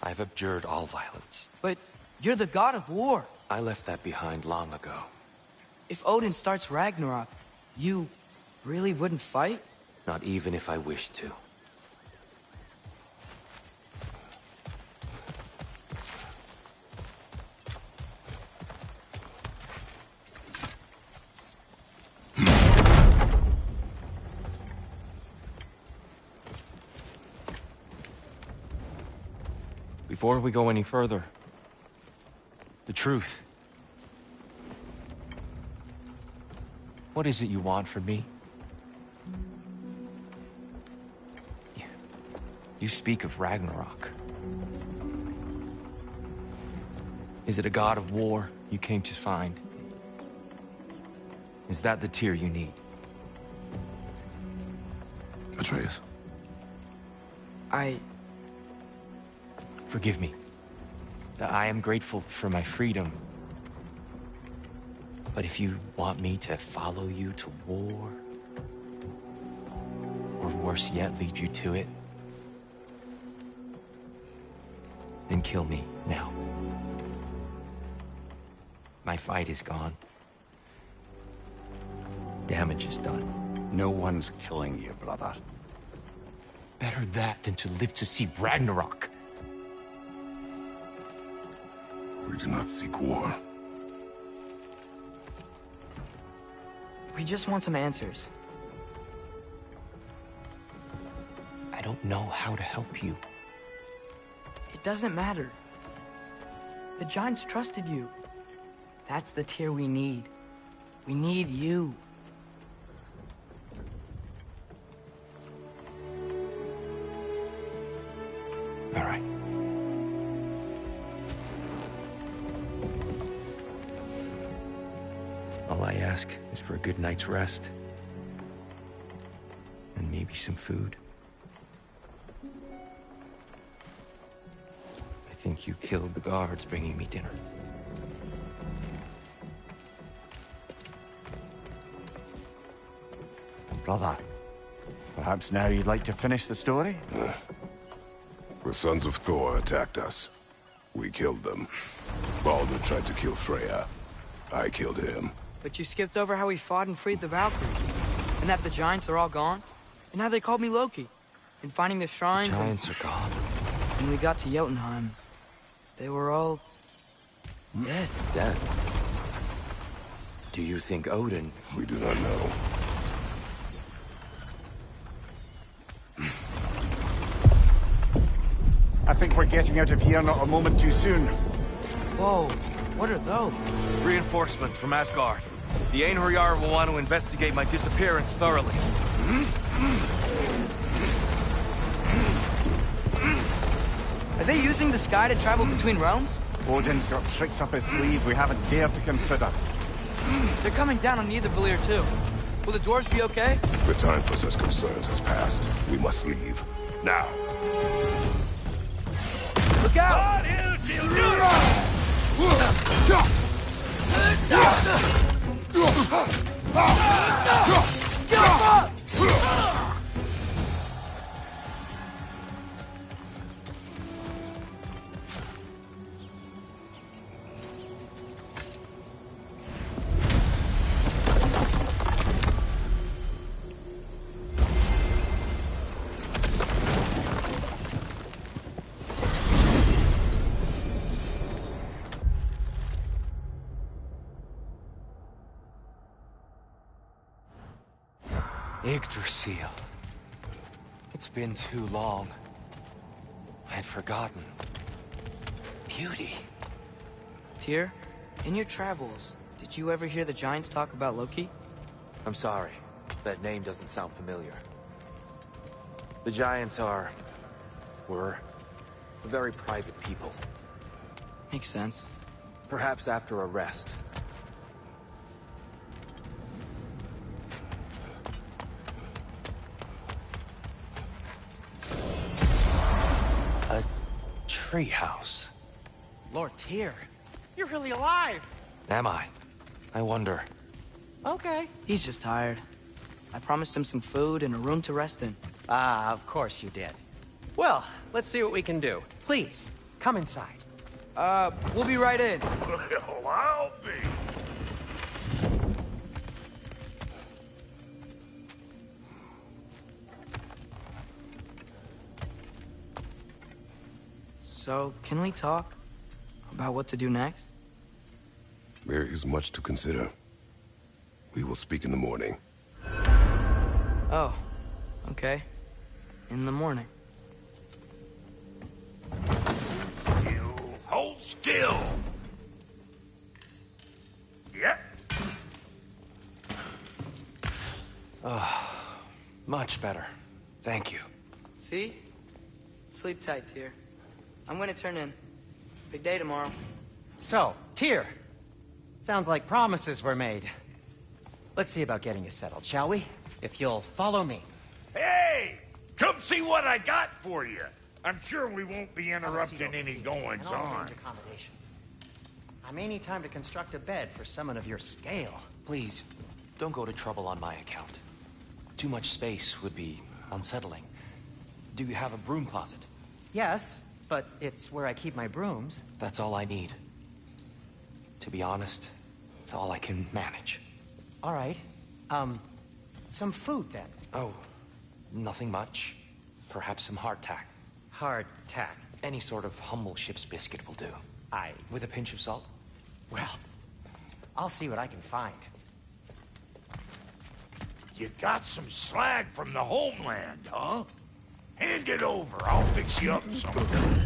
I've abjured all violence. But you're the god of war. I left that behind long ago. If Odin starts Ragnarok, you really wouldn't fight? Not even if I wished to. Before we go any further, the truth. What is it you want from me? You speak of Ragnarok. Is it a god of war you came to find? Is that the tear you need? Atreus. Forgive me. I am grateful for my freedom. But if you want me to follow you to war, or worse yet, lead you to it, then kill me now. My fight is gone. Damage is done. No one's killing you, brother. Better that than to live to see Ragnarok. We do not seek war. We just want some answers. I don't know how to help you. It doesn't matter. The Giants trusted you. That's the tear we need. We need you. All right. All I ask is for a good night's rest. And maybe some food. I think you killed the guards bringing me dinner. Brother, perhaps now you'd like to finish the story? The sons of Thor attacked us. We killed them. Baldur tried to kill Freya. I killed him. But you skipped over how we fought and freed the Valkyries. And that the Giants are all gone. And how they called me Loki. And finding the shrines. The Giants are gone. When we got to Jotunheim, they were all dead. Dead? Do you think Odin... We do not know. I think we're getting out of here not a moment too soon. Whoa, what are those? Reinforcements from Asgard. The Einherjar will want to investigate my disappearance thoroughly. Are they using the sky to travel between realms? Odin's got tricks up his sleeve we haven't dared to consider. They're coming down on Nidavellir too. Will the dwarves be okay? The time for such concerns has passed. We must leave. Now. Look out! Yggdrasil. It's been too long. I had forgotten. Beauty. Tyr, in your travels, did you ever hear the Giants talk about Loki? I'm sorry. That name doesn't sound familiar. The Giants were a very private people. Makes sense. Perhaps after a rest. A treehouse. Lord Tyr, you're really alive. Am I? I wonder. Okay. He's just tired. I promised him some food and a room to rest in. Ah, of course you did. Well, let's see what we can do. Please, Come inside. We'll be right in. Well, I'll be. So, can we talk about what to do next? There is much to consider. We will speak in the morning. Oh, okay. In the morning. Still. Hold still. Yep. Much better. Thank you. See? Sleep tight, Tyr. I'm gonna turn in. Big day tomorrow. So, Tyr. Sounds like promises were made. Let's see about getting you settled, shall we? If you'll follow me. Hey! Come see what I got for you. I'm sure we won't be interrupting any goings-on. Accommodations. I may need time to construct a bed for someone of your scale. Please, don't go to trouble on my account. Too much space would be unsettling. Do you have a broom closet? Yes, but it's where I keep my brooms. That's all I need. To be honest, it's all I can manage. All right. Some food then. Oh, nothing much. Perhaps some hardtack. Hardtack. Any sort of humble ship's biscuit will do. With a pinch of salt? Well, I'll see what I can find. You got some slag from the homeland, huh? Hand it over. I'll fix you up something.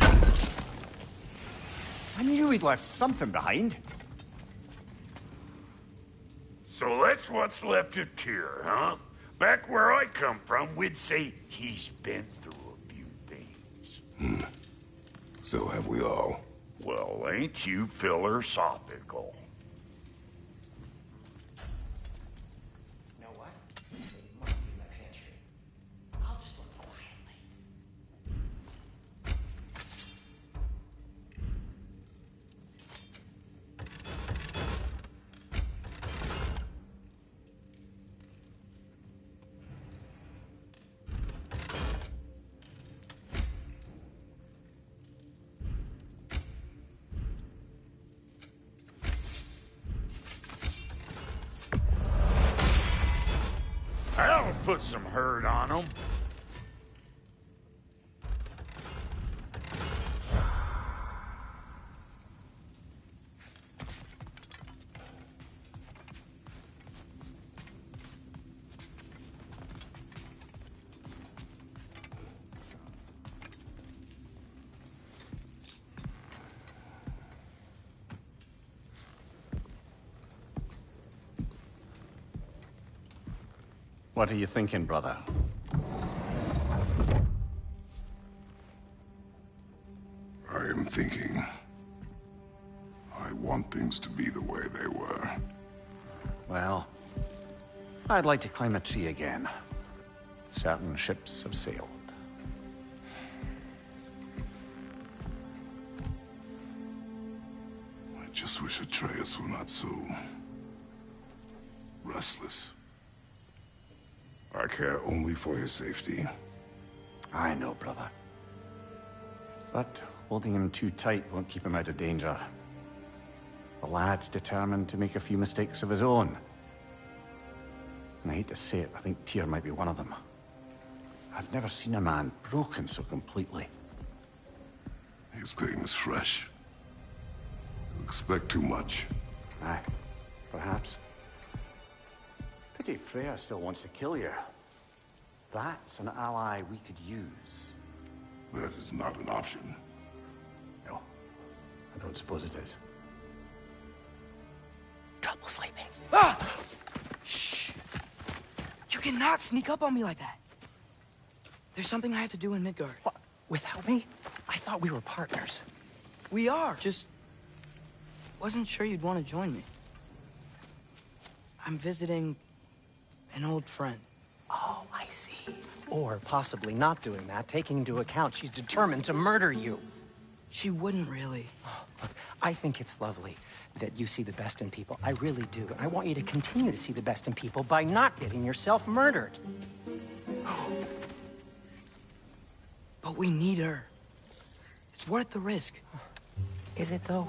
I knew he'd left something behind. So that's what's left of Tyr, huh? Back where I come from, we'd say he's been through a few things. So have we all. Well, ain't you philosophical? You know what? They must be in the pantry. I'll just look quietly. That'll put some hurt on him. What are you thinking, brother? I am thinking. I want things to be the way they were. Well, I'd like to climb a tree again. Certain ships have sailed. I just wish Atreus were not so restless. I care only for his safety. I know, brother. But holding him too tight won't keep him out of danger. The lad's determined to make a few mistakes of his own. And I hate to say it, I think Tyr might be one of them. I've never seen a man broken so completely. His pain is fresh. You expect too much. Aye, perhaps. Pity Freya still wants to kill you. That's an ally we could use. That is not an option. No, I don't suppose it is. Trouble sleeping. Ah! Shh! You cannot sneak up on me like that. There's something I have to do in Midgard. What? Without me? I thought we were partners. We are. Just wasn't sure you'd want to join me. I'm visiting an old friend. Oh, I see. Or possibly not doing that, taking into account she's determined to murder you. She wouldn't really. Look, I think it's lovely that you see the best in people. I really do. And I want you to continue to see the best in people by not getting yourself murdered. But we need her. It's worth the risk. Is it, though?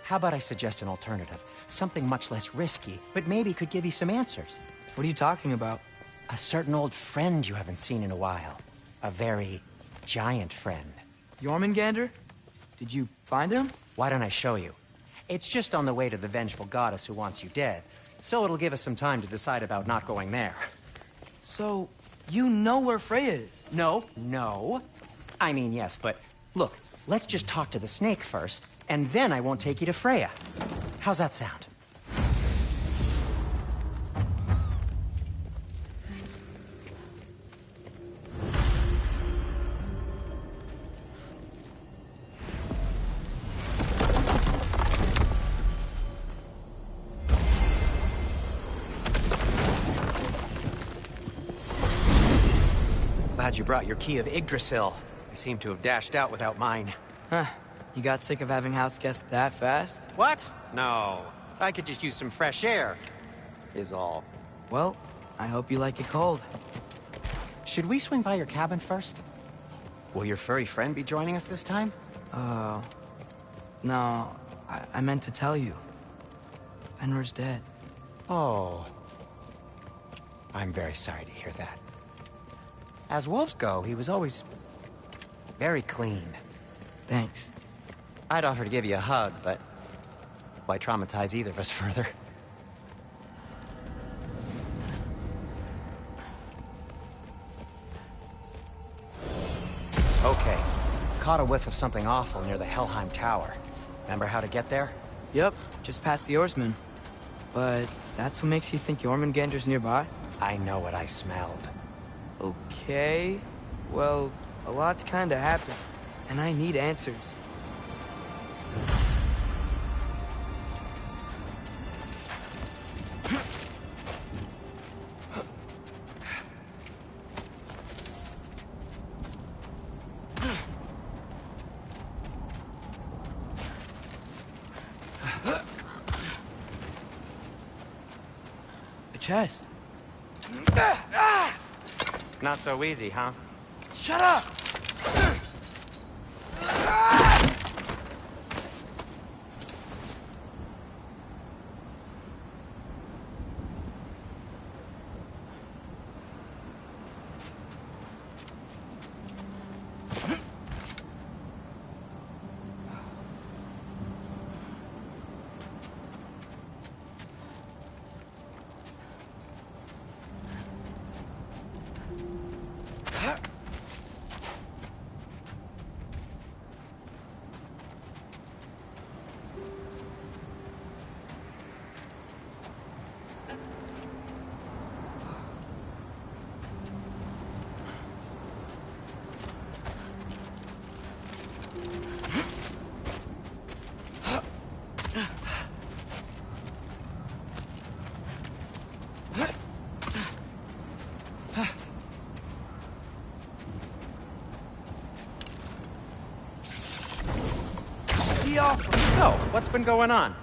How about I suggest an alternative? Something much less risky, but maybe could give you some answers. What are you talking about? A certain old friend you haven't seen in a while. A very giant friend. Jormungandr? Did you find him? Why don't I show you? It's just on the way to the vengeful goddess who wants you dead, so it'll give us some time to decide about not going there. So, you know where Freya is? No. I mean, yes, but look, let's just talk to the snake first, and then I won't take you to Freya. How's that sound? Glad you brought your key of Yggdrasil. I seem to have dashed out without mine. Huh. You got sick of having house guests that fast? What? No. I could just use some fresh air, is all. Well, I hope you like it cold. Should we swing by your cabin first? Will your furry friend be joining us this time? No. I meant to tell you. Fenrir's dead. Oh. I'm very sorry to hear that. As wolves go, he was always very clean. Thanks. I'd offer to give you a hug, but why traumatize either of us further? Okay. Caught a whiff of something awful near the Helheim Tower. Remember how to get there? Yep, just past the oarsman. But that's what makes you think Jormungandr's nearby? I know what I smelled. Okay. Well, a lot's kinda happened, and I need answers. A chest. Not so easy, huh? Shut up! So, what's been going on?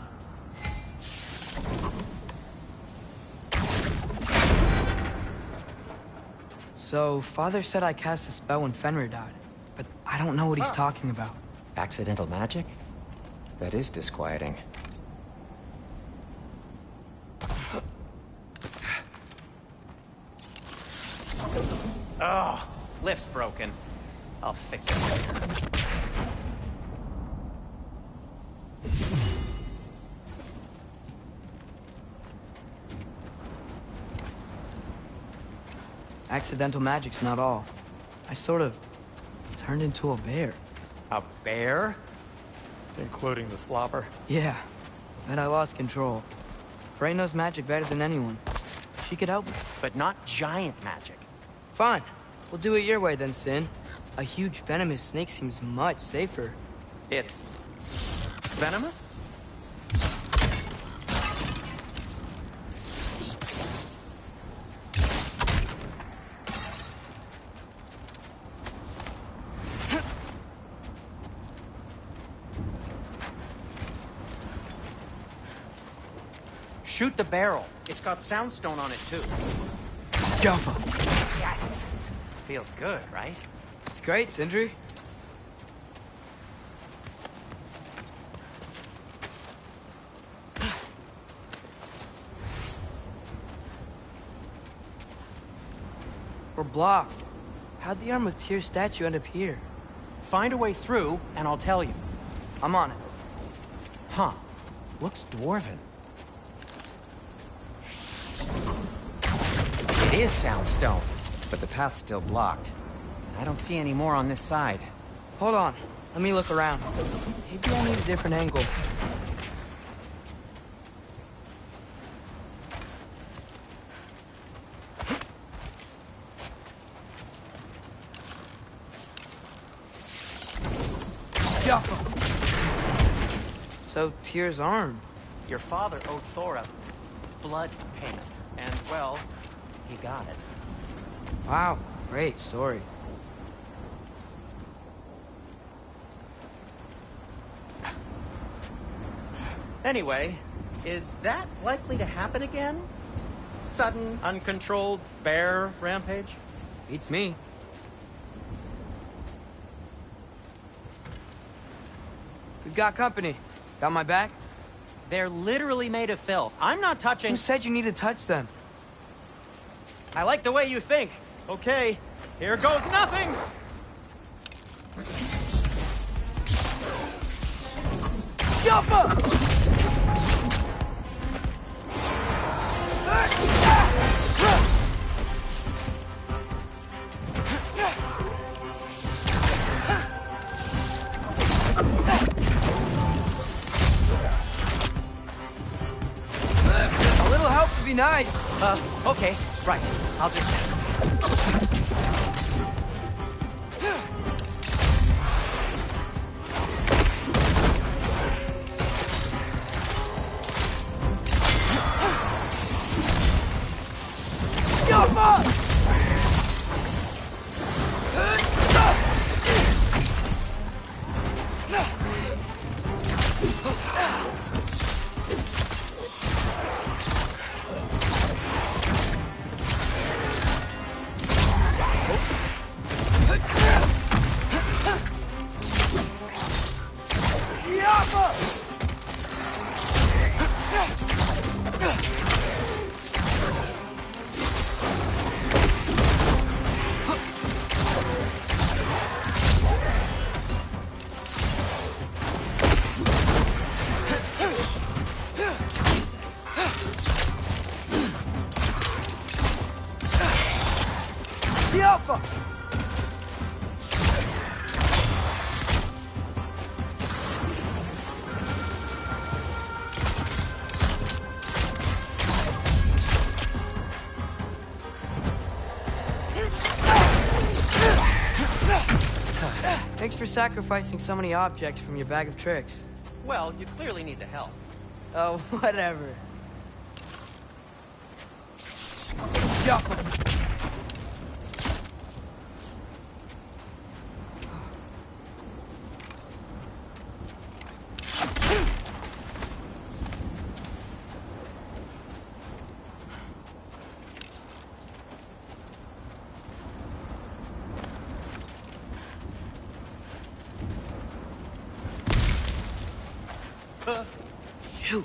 So, Father said I cast a spell when Fenrir died, but I don't know what he's talking about. Accidental magic? That is disquieting. Oh, lift's broken. I'll fix it later. Accidental magic's not all. I sort of turned into a bear. A bear? Including the slobber. Yeah, but I lost control. Frey knows magic better than anyone. She could help me. But not giant magic. Fine. We'll do it your way then, Sin. A huge venomous snake seems much safer. It's venomous? Shoot the barrel. It's got soundstone on it, too. Jump! Yes! Feels good, right? It's great, Sindri. We're blocked. How'd the Arm of Tyr statue end up here? Find a way through, and I'll tell you. I'm on it. Huh. Looks dwarven. It is soundstone, but the path's still blocked. I don't see any more on this side. Hold on. Let me look around. Maybe I need a different angle. So, Tyr's arm. Your father owed Thor a blood payment, and, well, he got it. Wow, great story. Anyway, is that likely to happen again? Sudden, uncontrolled bear rampage? Beats me. We've got company. Got my back? They're literally made of filth. I'm not touching... Who said you need to touch them? I like the way you think. Okay, here goes nothing! Jump up! A little help would be nice. Okay, right. I'll just... Jump up! Thanks for sacrificing so many objects from your bag of tricks. Well, you clearly need the help. Oh, whatever. Jump! Shoot!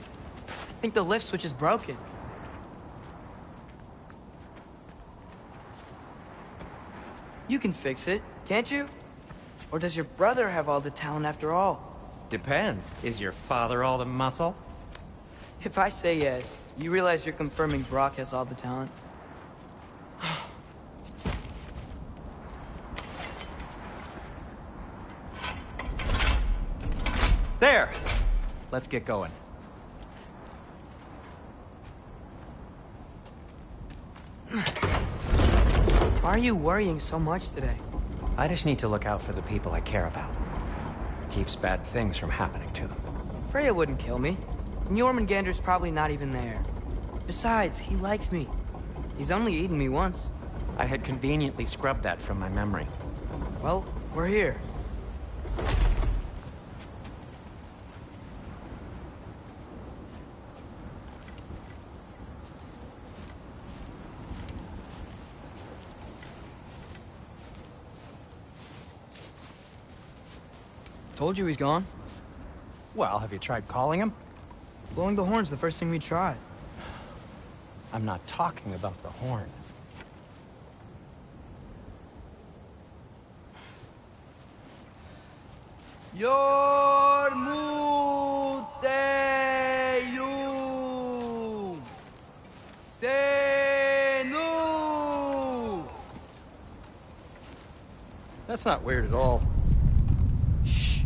I think the lift switch is broken. You can fix it, can't you? Or does your brother have all the talent after all? Depends. Is your father all the muscle? If I say yes, you realize you're confirming Brock has all the talent? There! Let's get going. Why are you worrying so much today? I just need to look out for the people I care about. Keeps bad things from happening to them. Freya wouldn't kill me. And Jormungandr's probably not even there. Besides, he likes me. He's only eaten me once. I had conveniently scrubbed that from my memory. Well, we're here. told you he's gone. Well, have you tried calling him? Blowing the horn's the first thing we tried. I'm not talking about the horn. Yormuteum Senu. That's not weird at all. Shh.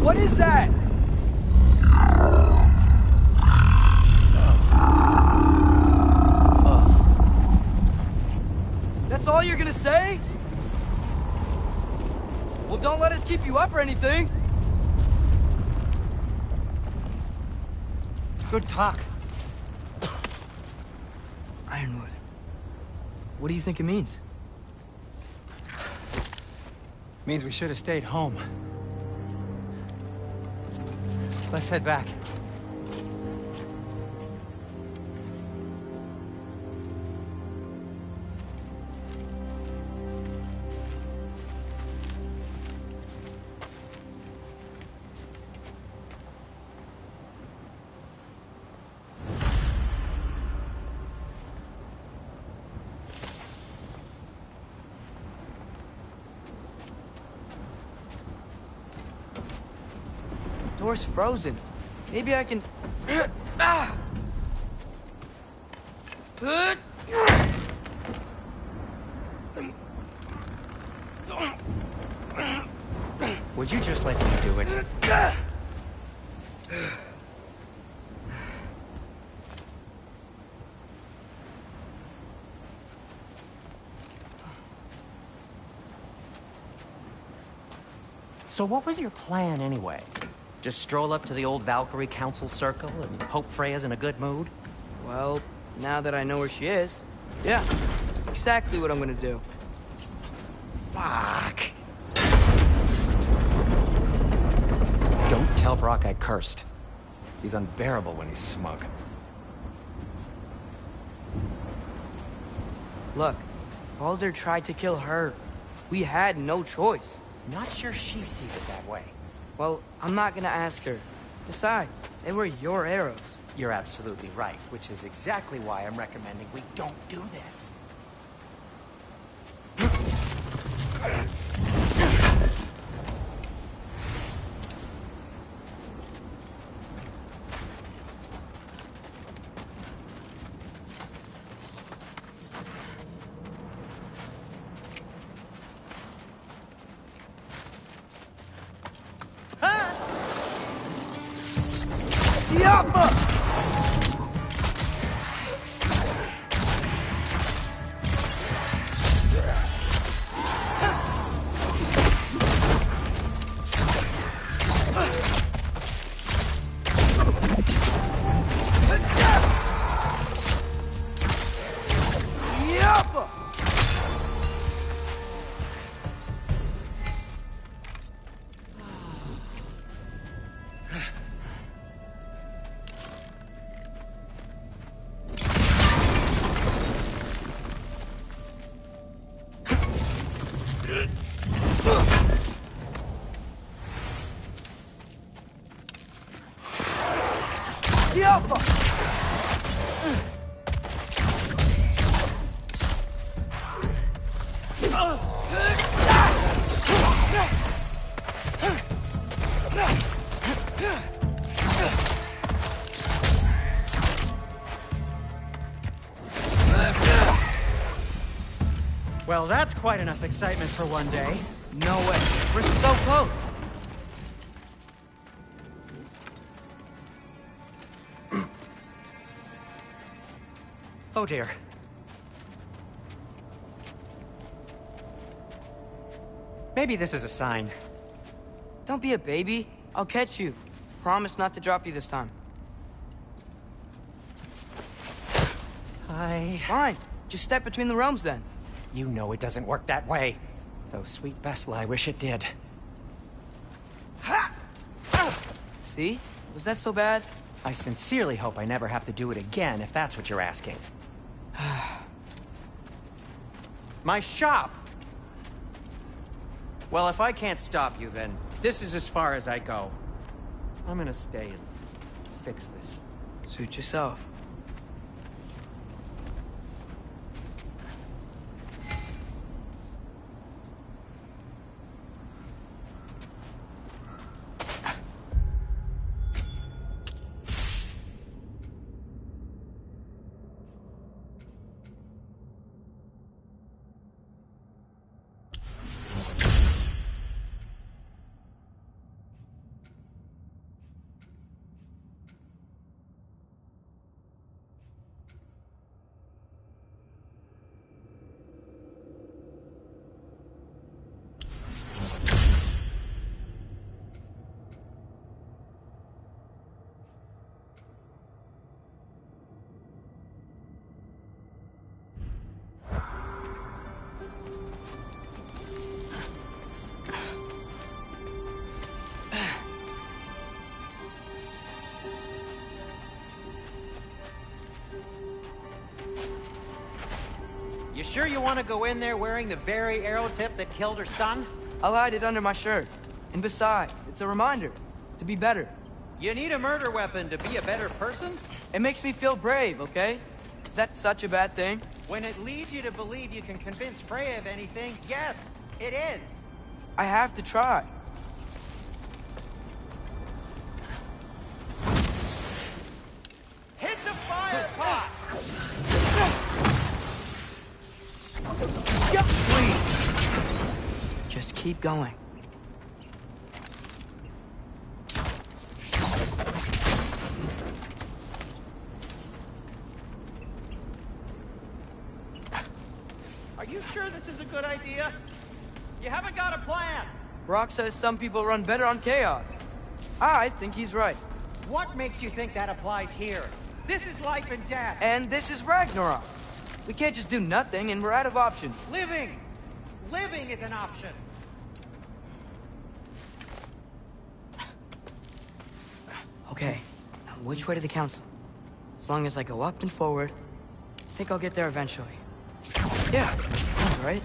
What is that? That's all you're gonna say? Well, don't let us keep you up or anything. Good talk. Ironwood. What do you think it means? Means we should have stayed home. Let's head back. Door's frozen. Maybe I can... Ah! Would you just let me do it? So what was your plan anyway? Just stroll up to the old Valkyrie Council circle and hope Freya's in a good mood? Well, now that I know where she is, yeah, exactly what I'm gonna do. Fuck. Don't tell Brock I cursed. He's unbearable when he's smug. Look, Baldur tried to kill her. We had no choice. Not sure she sees it that way. Well, I'm not gonna ask her. Besides, they were your arrows. You're absolutely right, which is exactly why I'm recommending we don't do this. Well, that's quite enough excitement for one day. No way. We're so close. Oh dear. Maybe this is a sign. Don't be a baby. I'll catch you. Promise not to drop you this time. Fine. Just step between the realms then. You know it doesn't work that way. Though sweet Bessel, I wish it did. See? Was that so bad? I sincerely hope I never have to do it again, if that's what you're asking. My shop! Well, if I can't stop you, then this is as far as I go. I'm gonna stay and fix this. Suit yourself. You sure you want to go in there wearing the very arrow tip that killed her son? I'll hide it under my shirt. And besides, it's a reminder to be better. You need a murder weapon to be a better person? It makes me feel brave, okay? Is that such a bad thing? When it leads you to believe you can convince Freya of anything, yes, it is. I have to try. Hit the fire pot! Just keep going. Are you sure this is a good idea? You haven't got a plan. Rock says some people run better on chaos. I think he's right. What makes you think that applies here? This is life and death. And this is Ragnarok. We can't just do nothing, and we're out of options. Living! Living is an option. Okay, now which way to the council? As long as I go up and forward, I think I'll get there eventually. Yeah, all right.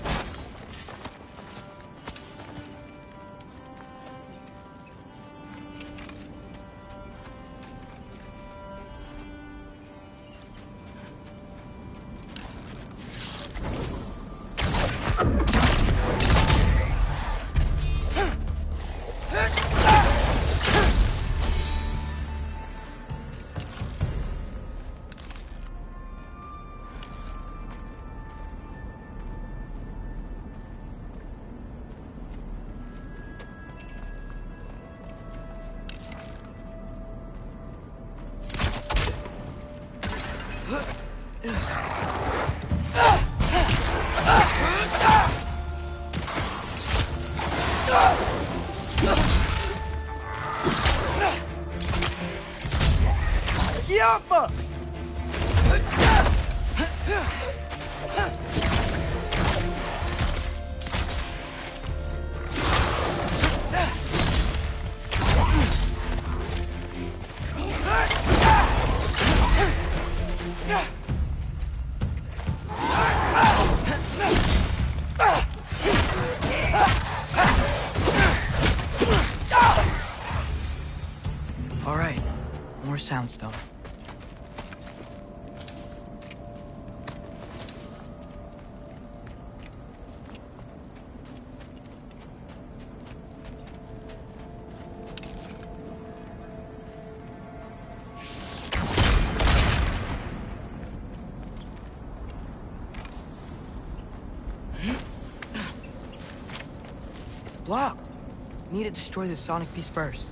Yappa! All right, more soundstone. It's blocked. Need to destroy the sonic piece first.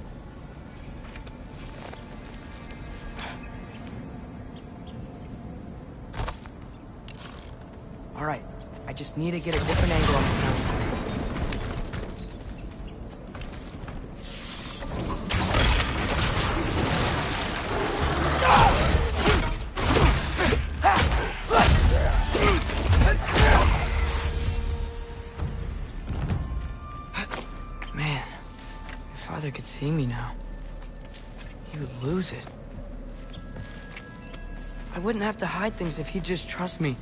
Alright, I just need to get a different angle on the sound. Man, if Father could see me now, he would lose it. I wouldn't have to hide things if he'd just trust me.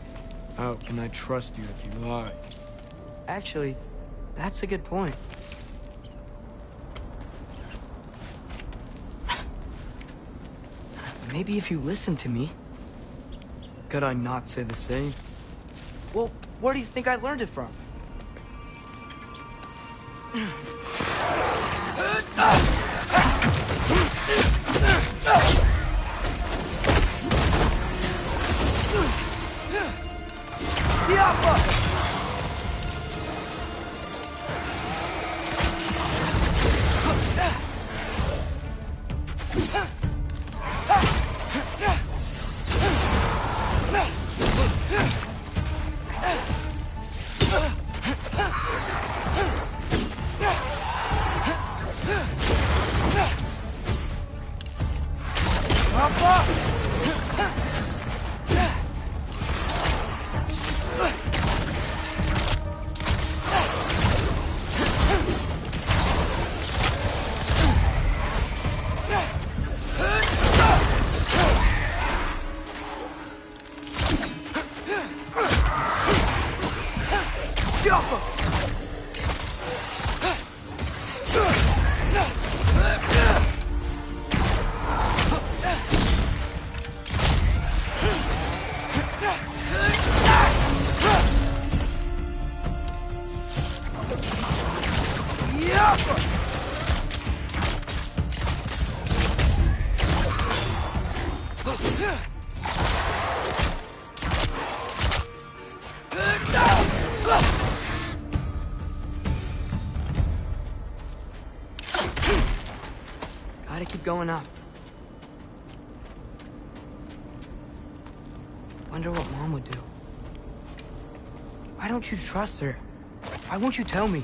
How can I trust you if you lie? Actually, that's a good point. Maybe if you listen to me. Could I not say the same? Well, where do you think I learned it from? Gotta keep going up. Wonder what Mom would do. Why don't you trust her? Why won't you tell me?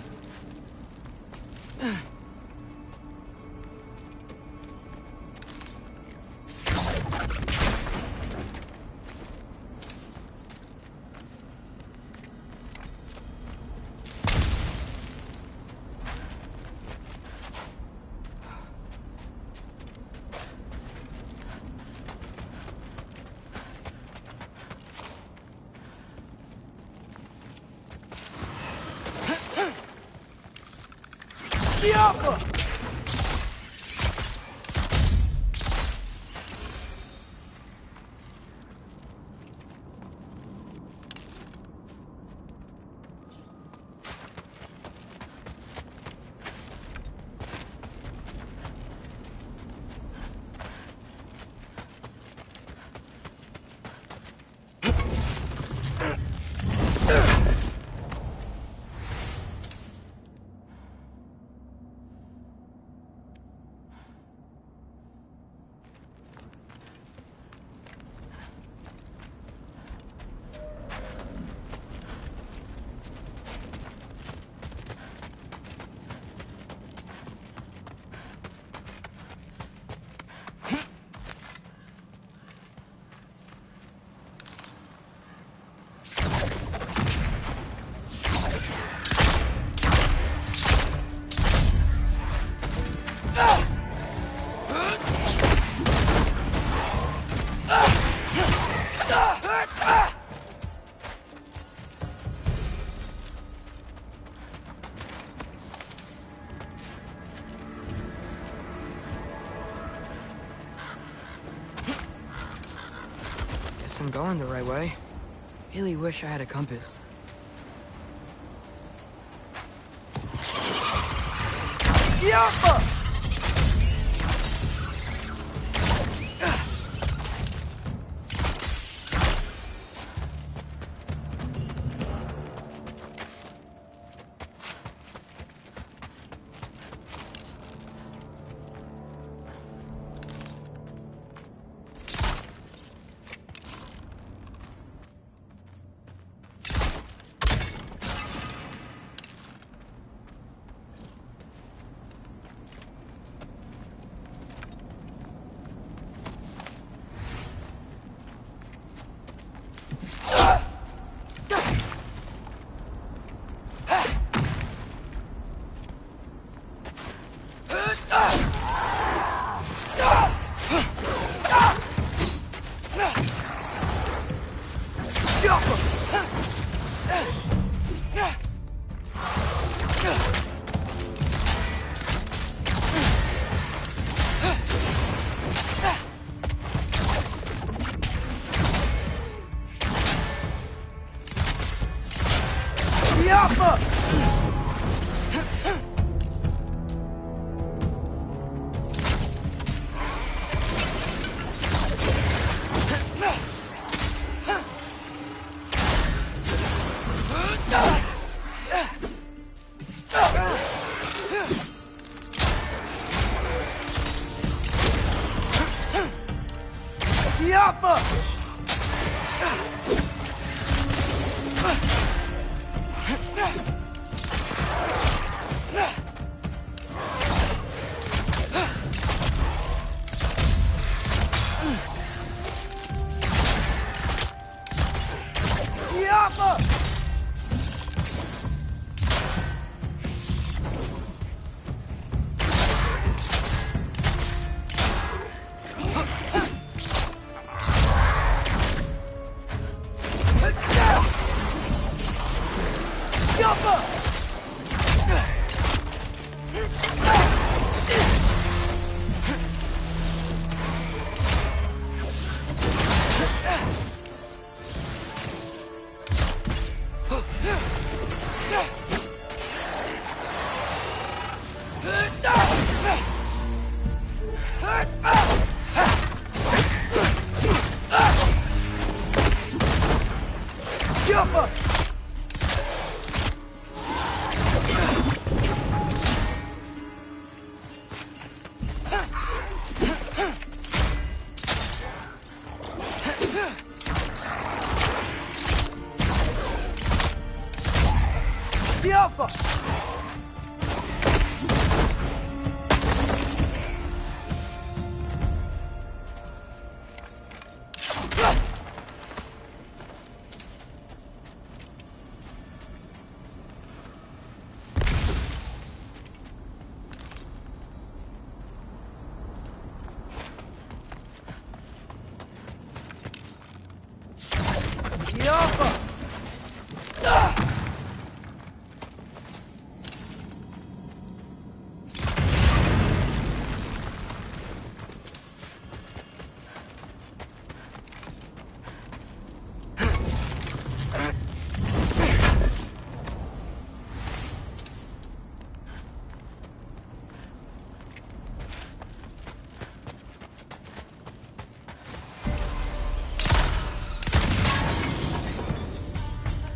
I'm going the right way. Really wish I had a compass.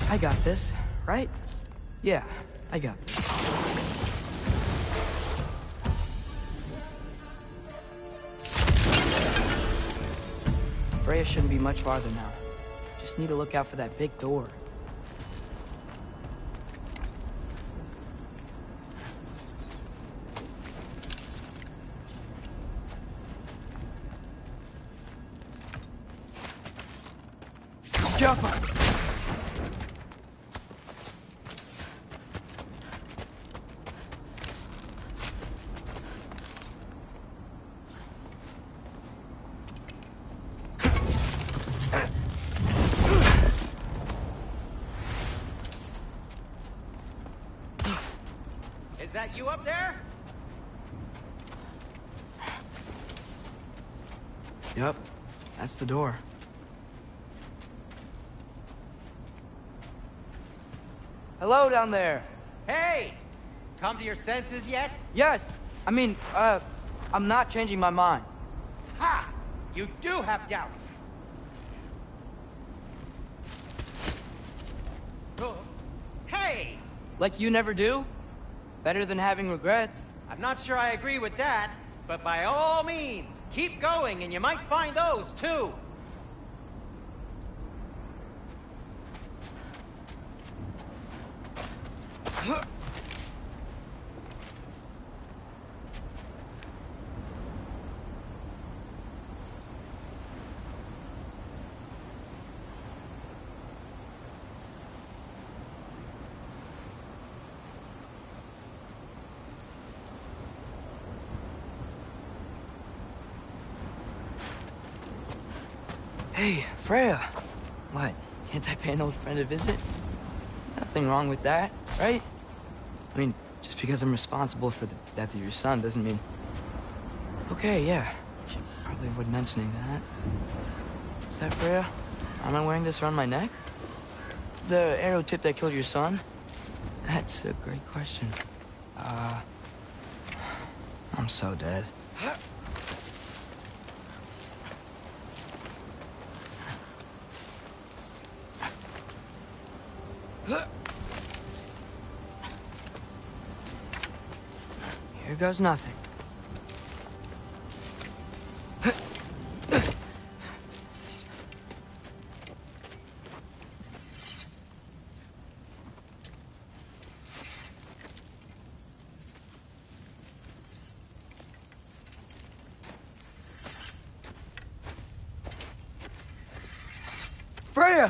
I got this, right? Yeah, I got this. Freya shouldn't be much farther now. Just need to look out for that big door. Jaffa! Is that you up there? Yep, that's the door. Hello down there. Hey! Come to your senses yet? Yes, I mean, I'm not changing my mind. Ha! You do have doubts. Oh. Hey! Like you never do? Better than having regrets. I'm not sure I agree with that, but by all means, keep going and you might find those too. Hey, Freya. What? Can't I pay an old friend a visit? Nothing wrong with that, right? I mean, just because I'm responsible for the death of your son doesn't mean... Okay, yeah. Should probably avoid mentioning that. Is that Freya? Am I wearing this around my neck? The arrow tip that killed your son? That's a great question. I'm so dead. Here goes nothing. Freya!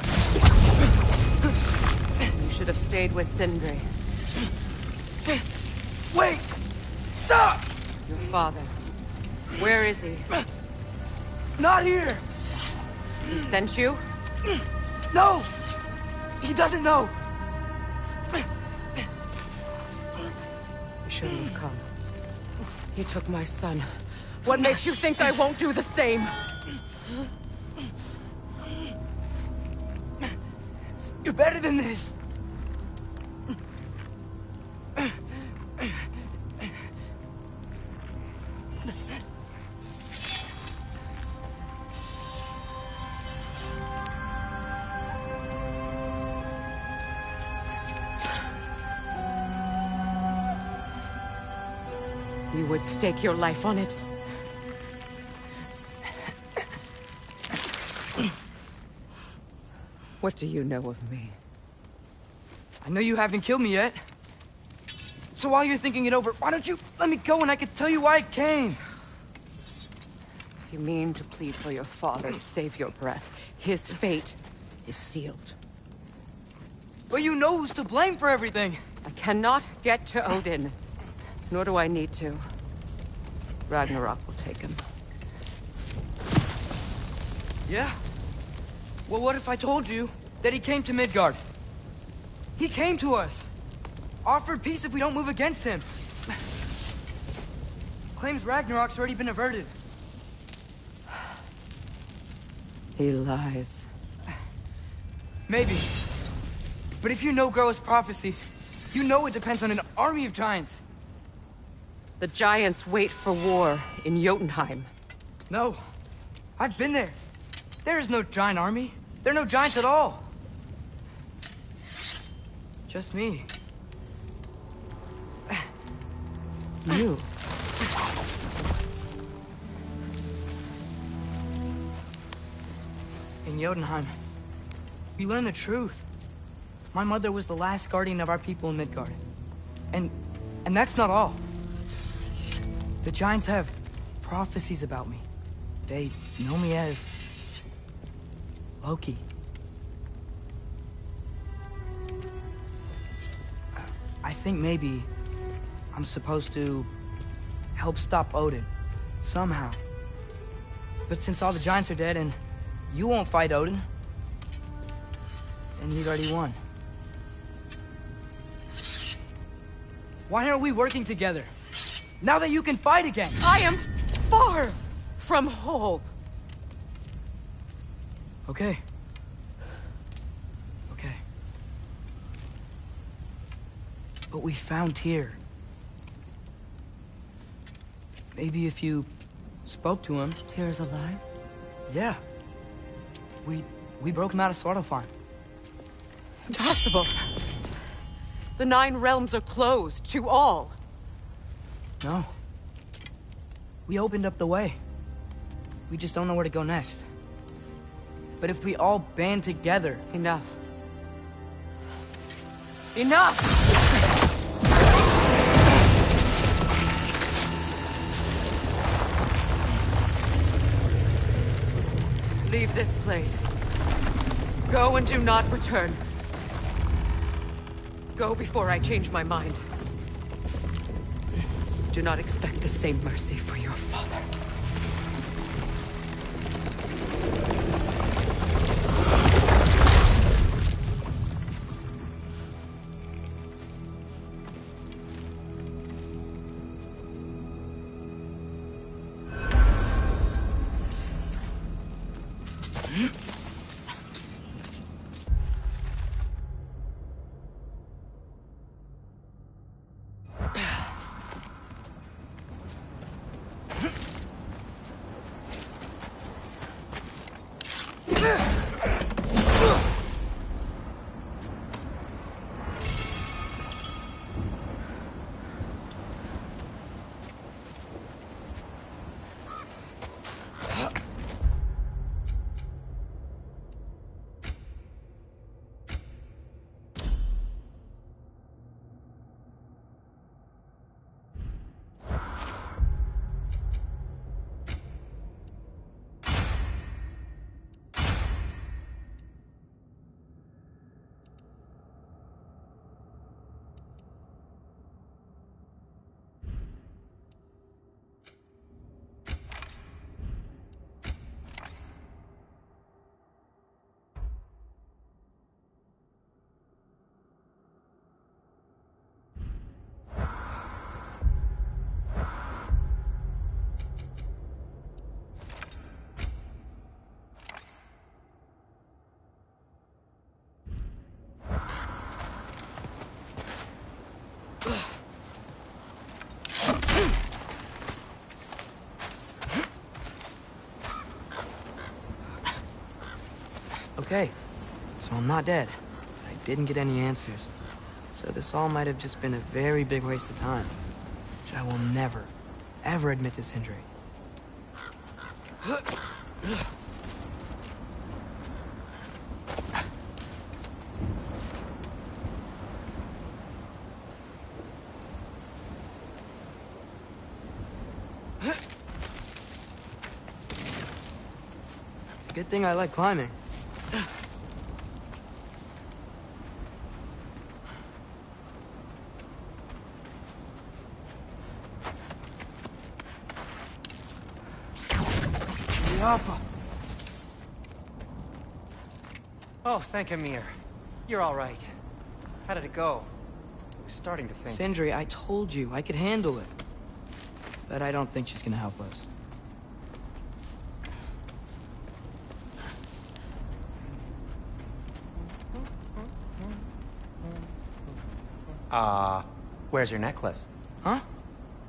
You should have stayed with Sindri. Wait! Stop! Your father. Where is he? Not here! He sent you? No! He doesn't know! You shouldn't have come. He took my son. What makes you think I won't do the same? You're better than this! You would stake your life on it? What do you know of me? I know you haven't killed me yet. So while you're thinking it over, why don't you let me go and I can tell you why I came? You mean to plead for your father, save your breath. His fate is sealed. But you know who's to blame for everything. I cannot get to Odin. Nor do I need to. Ragnarok will take him. Yeah? Well, what if I told you that he came to Midgard? He came to us. Offered peace if we don't move against him. Claims Ragnarok's already been averted. He lies. Maybe. But if you know Groa's prophecy, you know it depends on an army of giants. The giants wait for war in Jotunheim. No. I've been there. There is no giant army. There are no giants at all. Just me. You. In Jotunheim, we learn the truth. My mother was the last guardian of our people in Midgard. And that's not all. The giants have prophecies about me. They know me as Loki. I think maybe I'm supposed to help stop Odin, somehow. But since all the giants are dead and you won't fight Odin, and he's already won. Why aren't we working together? Now that you can fight again! I am far from whole. Okay. Okay. But we found Tyr. Maybe if you spoke to him... Tyr's alive? Yeah. We broke him out of Svartalfheim. Impossible. The 9 realms are closed to all. No. We opened up the way. We just don't know where to go next. But if we all band together... Enough. Enough! Leave this place. Go and do not return. Go before I change my mind. Do not expect the same mercy for your father. Okay, so I'm not dead. I didn't get any answers. So this all might have just been a very big waste of time. Which I will never, ever admit to Sindri. It's a good thing I like climbing. Oh, thank Amir. You're all right. How did it go? I was starting to think... Sindri, I told you I could handle it. But I don't think she's gonna help us. Where's your necklace? Huh?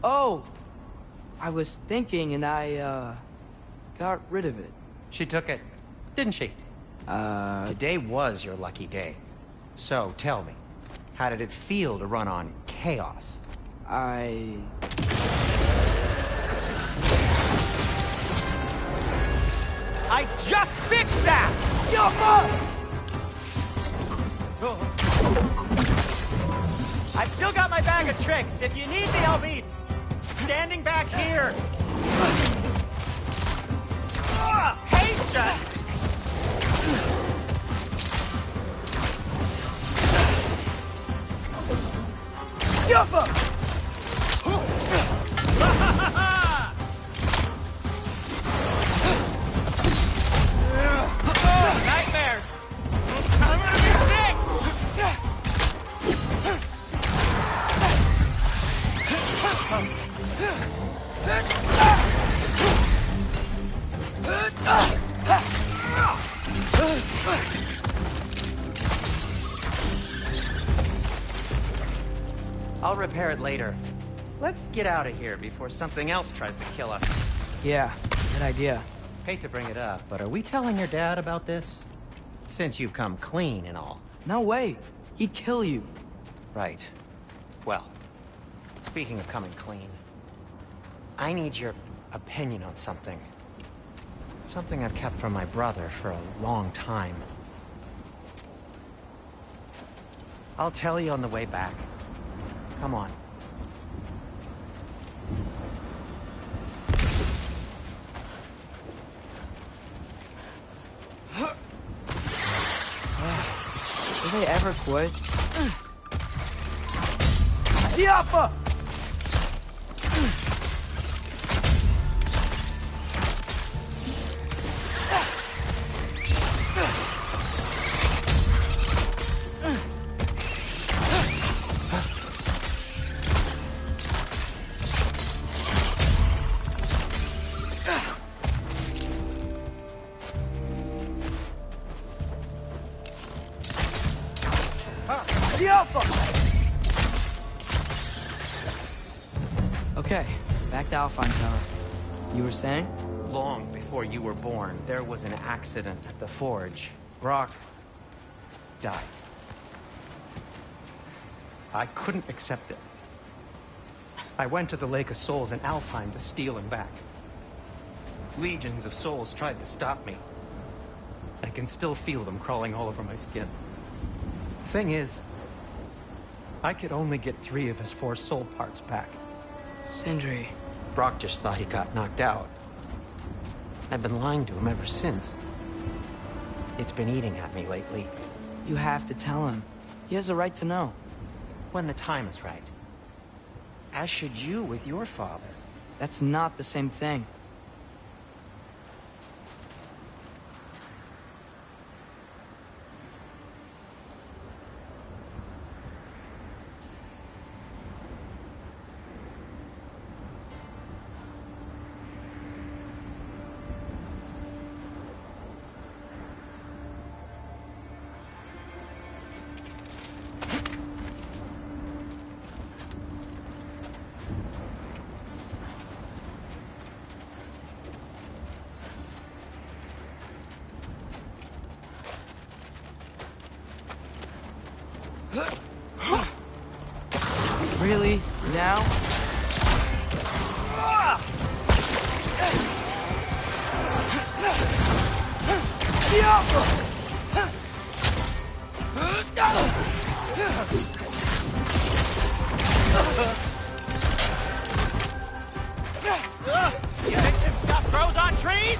Oh! I was thinking and I, got rid of it. She took it, didn't she? Today was your lucky day. So, tell me, how did it feel to run on chaos? I just fixed that! I've still got my bag of tricks. If you need me, I'll be standing back here. Patience! Nightmares! I'm gonna be sick! I'll repair it later. Let's get out of here before something else tries to kill us. yeah, good idea. Hate to bring it up, but are we telling your dad about this? Since you've come clean and all. No way. He'd kill you. Right. Well, speaking of coming clean, I need your opinion on something. Something I've kept from my brother for a long time. I'll tell you on the way back. Come on. Will they ever quit? Diapa! Okay, back to Alpine Tower. You were saying? Long before you were born, there was an accident at the forge. Brock died. I couldn't accept it. I went to the Lake of Souls in Alfheim to steal him back. Legions of souls tried to stop me. I can still feel them crawling all over my skin. Thing is, I could only get 3 of his 4 soul parts back. Sindri. Brock just thought he got knocked out. I've been lying to him ever since. It's been eating at me lately. You have to tell him. He has a right to know. When the time is right. As should you with your father. That's not the same thing. Really? Now? You think this stuff grows on trees?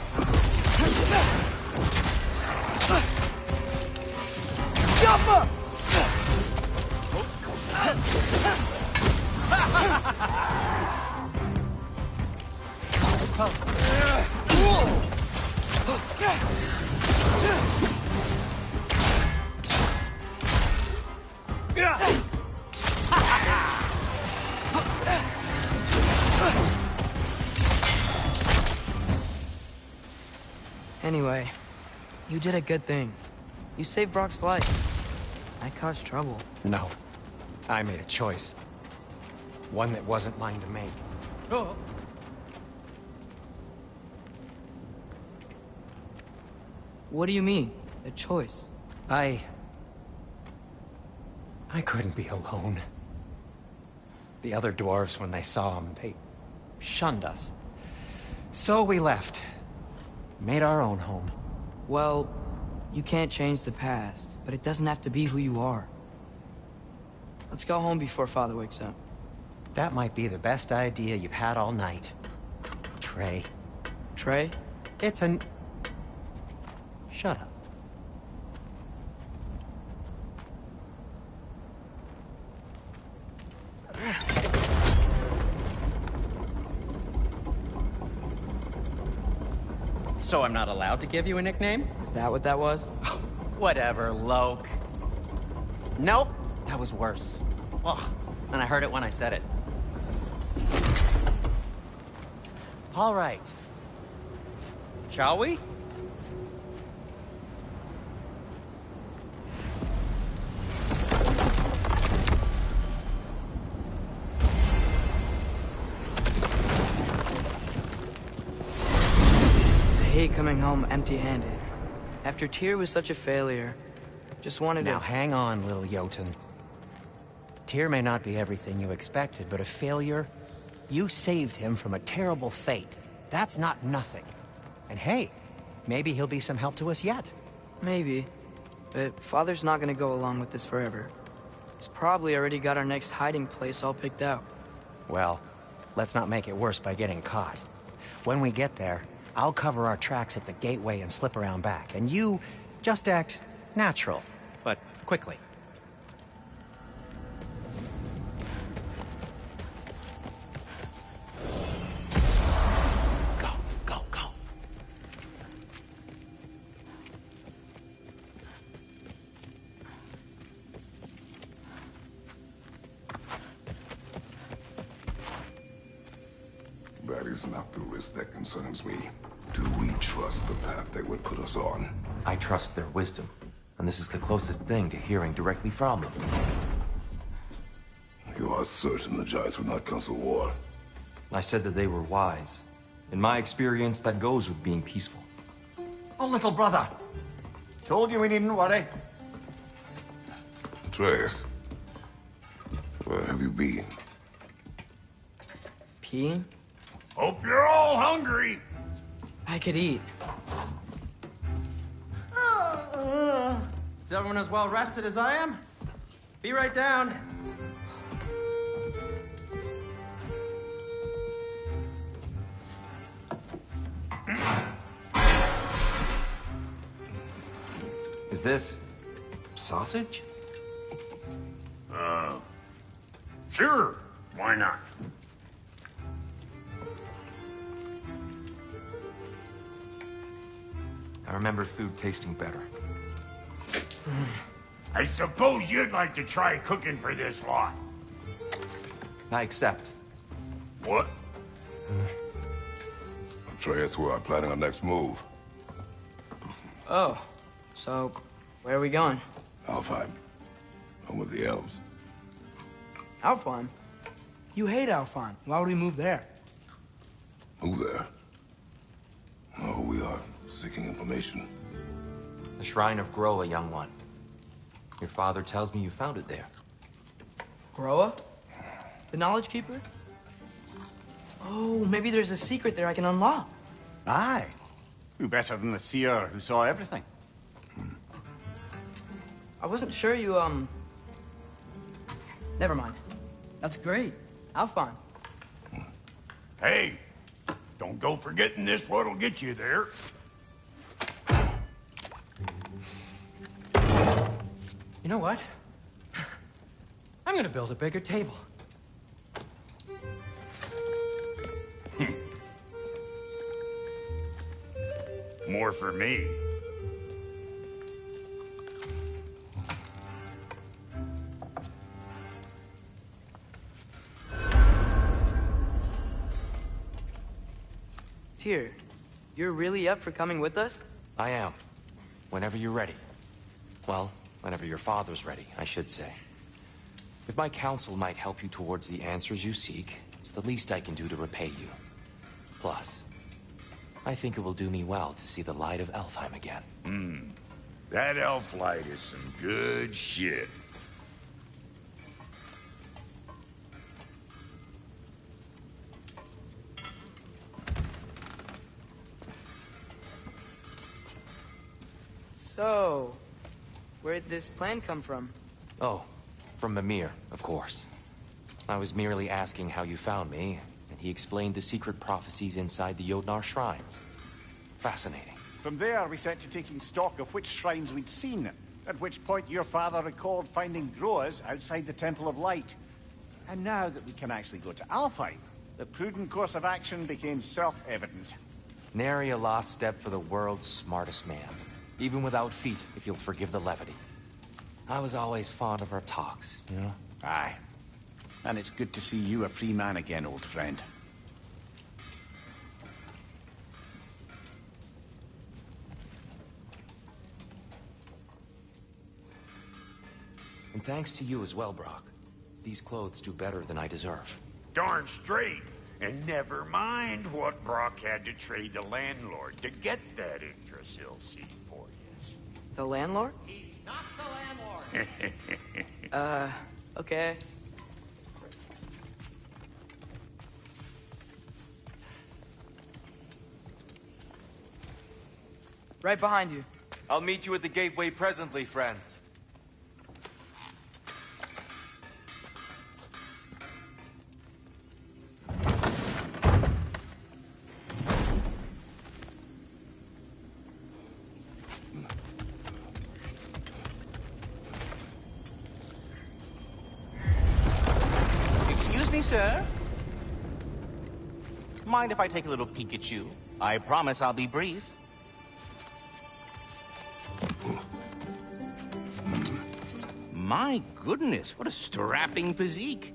Anyway, you did a good thing. You saved Brock's life. I caused trouble. No. I made a choice. One that wasn't mine to make. What do you mean? A choice? I couldn't be alone. The other dwarves, when they saw him, they shunned us. So we left. Made our own home. Well, you can't change the past, but it doesn't have to be who you are. Let's go home before Father wakes up. That might be the best idea you've had all night. Trey. Trey? It's an... Shut up. So I'm not allowed to give you a nickname? Is that what that was? Whatever, Loke. Nope, that was worse. Ugh, and I heard it when I said it. All right. Shall we? I hate coming home empty-handed. After Tyr was such a failure, just wanted Now to... hang on, little Jotun. Tyr may not be everything you expected, but a failure? You saved him from a terrible fate. That's not nothing. And hey, maybe he'll be some help to us yet. Maybe. But Father's not gonna go along with this forever. He's probably already got our next hiding place all picked out. Well, let's not make it worse by getting caught. When we get there, I'll cover our tracks at the gateway and slip around back. And you just act natural, but quickly. Go, go, go. That is not the risk that concerns me. Do we trust the path they would put us on? I trust their wisdom, and this is the closest thing to hearing directly from them. You are certain the Giants would not counsel war? I said that they were wise. In my experience, that goes with being peaceful. Oh, little brother. Told you we needn't worry. Atreus, where have you been? Peeing? Hope you're all hungry. I could eat. Is everyone as well rested as I am? Be right down. Is this... sausage? Sure, why not? I remember food tasting better. I suppose you'd like to try cooking for this lot. I accept. What? Atreus, we are planning our next move. Oh, so where are we going? Alfheim. Home with the elves. Alfheim? You hate Alfheim. Why would we move there? Who there? No, we are seeking information. The Shrine of Groa, young one. Your father tells me you found it there. Groa? The Knowledge Keeper? Oh, maybe there's a secret there I can unlock. Aye. Who better than the seer who saw everything? I wasn't sure you, Never mind. That's great. Have fun. Hey, don't go forgetting this what'll get you there. You know what? I'm gonna build a bigger table. More for me. Tyr, you're really up for coming with us? I am. Whenever you're ready. Well, whenever your father's ready, I should say. If my counsel might help you towards the answers you seek, it's the least I can do to repay you. Plus, I think it will do me well to see the light of Elfheim again. That elf light is some good shit. So, where'd this plan come from? Oh, from Mimir, of course. I was merely asking how you found me, and he explained the secret prophecies inside the Jotnar shrines. Fascinating. From there, we set to taking stock of which shrines we'd seen, at which point your father recalled finding Groa's outside the Temple of Light. And now that we can actually go to Alfheim, the prudent course of action became self-evident. Nary a lost step for the world's smartest man. Even without feet, if you'll forgive the levity. I was always fond of our talks, you know? Aye. And it's good to see you a free man again, old friend. And thanks to you as well, Brock. These clothes do better than I deserve. Darn straight. And never mind what Brock had to trade the landlord to get that Yggdrasil seed for you. The landlord? He's not the landlord. Okay. Right behind you. I'll meet you at the gateway presently, friends. Excuse me, sir. Mind if I take a little peek at you? I promise I'll be brief. My goodness, what a strapping physique.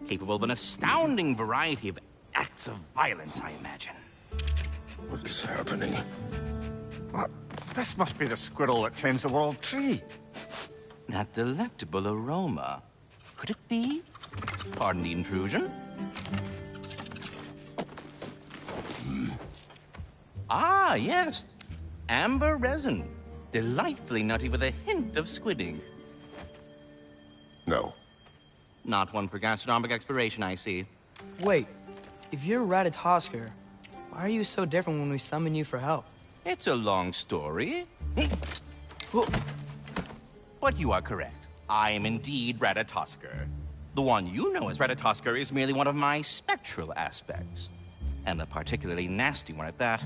Capable of an astounding variety of acts of violence, I imagine. What is happening? This must be the squirrel that tends the world tree. That delectable aroma. Could it be? Pardon the intrusion. Ah, yes. Amber resin. Delightfully nutty with a hint of squid ink. No. Not one for gastronomic exploration, I see. Wait, if you're Ratatoskr, why are you so different when we summon you for help? It's a long story. But you are correct. I am indeed Ratatoskr. The one you know as Ratatoskr is merely one of my spectral aspects. And a particularly nasty one at that.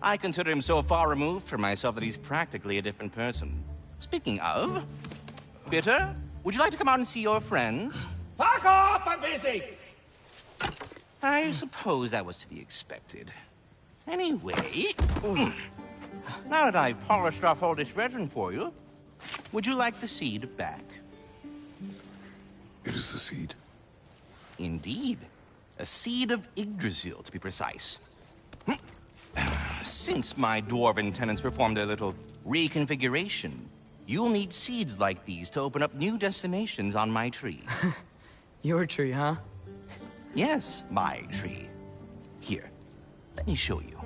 I consider him so far removed from myself that he's practically a different person. Speaking of... Bitter, would you like to come out and see your friends? Fuck off! I'm busy! I suppose that was to be expected. Anyway... Now that I've polished off all this resin for you, would you like the seed back? It is the seed. Indeed. A seed of Yggdrasil, to be precise. Since my dwarven tenants performed their little reconfiguration, you'll need seeds like these to open up new destinations on my tree. Your tree, huh? Yes, my tree. Here, let me show you.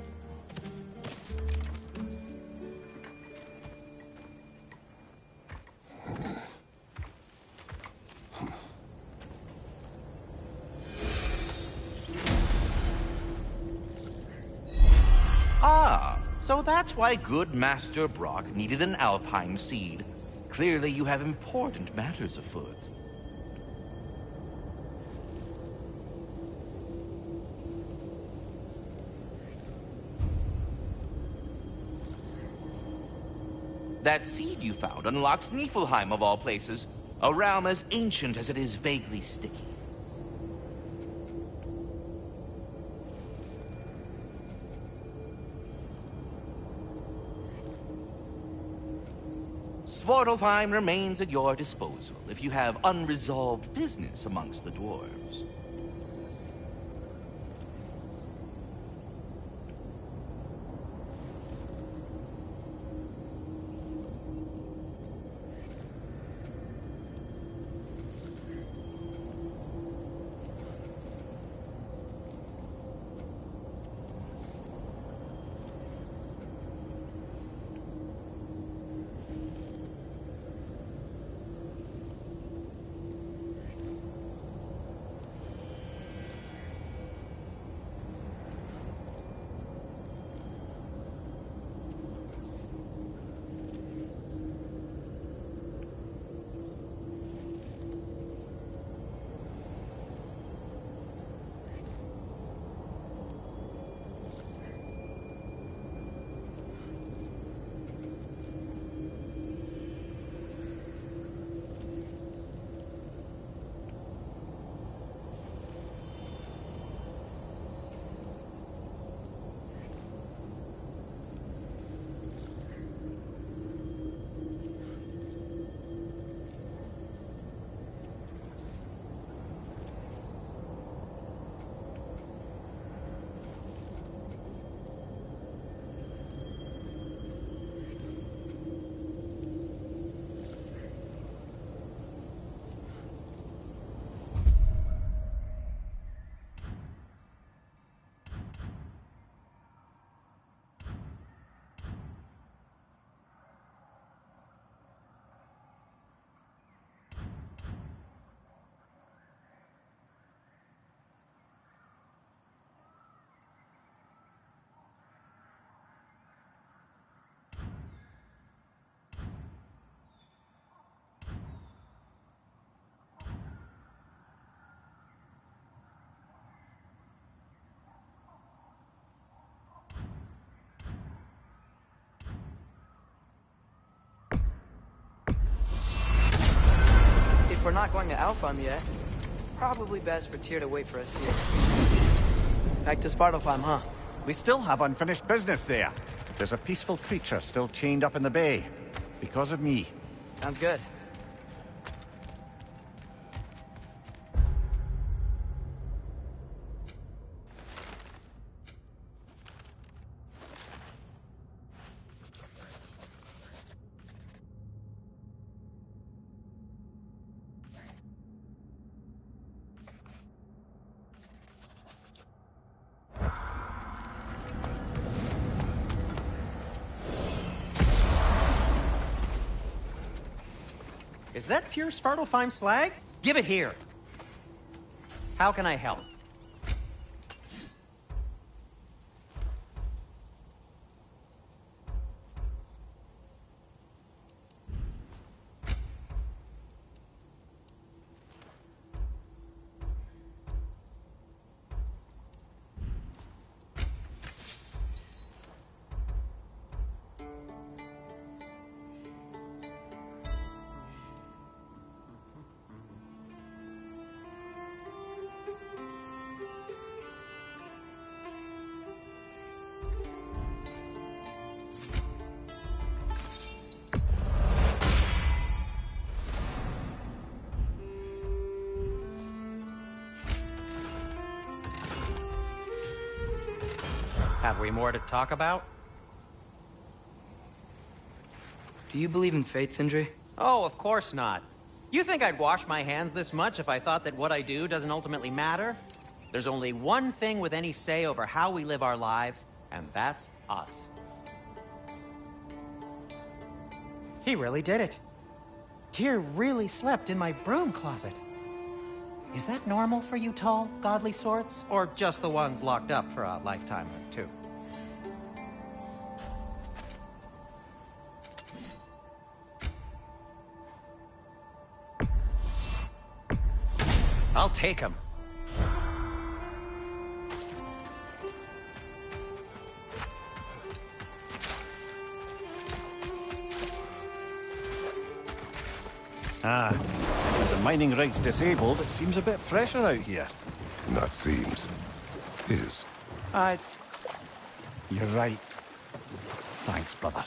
So that's why good Master Brock needed an Alpine seed. Clearly you have important matters afoot. That seed you found unlocks Niflheim of all places, a realm as ancient as it is vaguely sticky. Svartalfheim remains at your disposal if you have unresolved business amongst the dwarves. If we're not going to Alfheim yet, it's probably best for Tyr to wait for us here. Back to Svartalfheim, huh? We still have unfinished business there. There's a peaceful creature still chained up in the bay. Because of me. Sounds good. Is that pure Svartalfheim slag? Give it here. How can I help? Have we more to talk about? Do you believe in fate, Sindri? Oh, of course not. You think I'd wash my hands this much if I thought that what I do doesn't ultimately matter? There's only one thing with any say over how we live our lives, and that's us. He really did it. Tyr really slept in my broom closet. Is that normal for you tall, godly sorts? Or just the ones locked up for a lifetime or two? I'll take him. Ah, with the mining rig's disabled, it seems a bit fresher out here. Not seems. Is. You're right. Thanks, brother.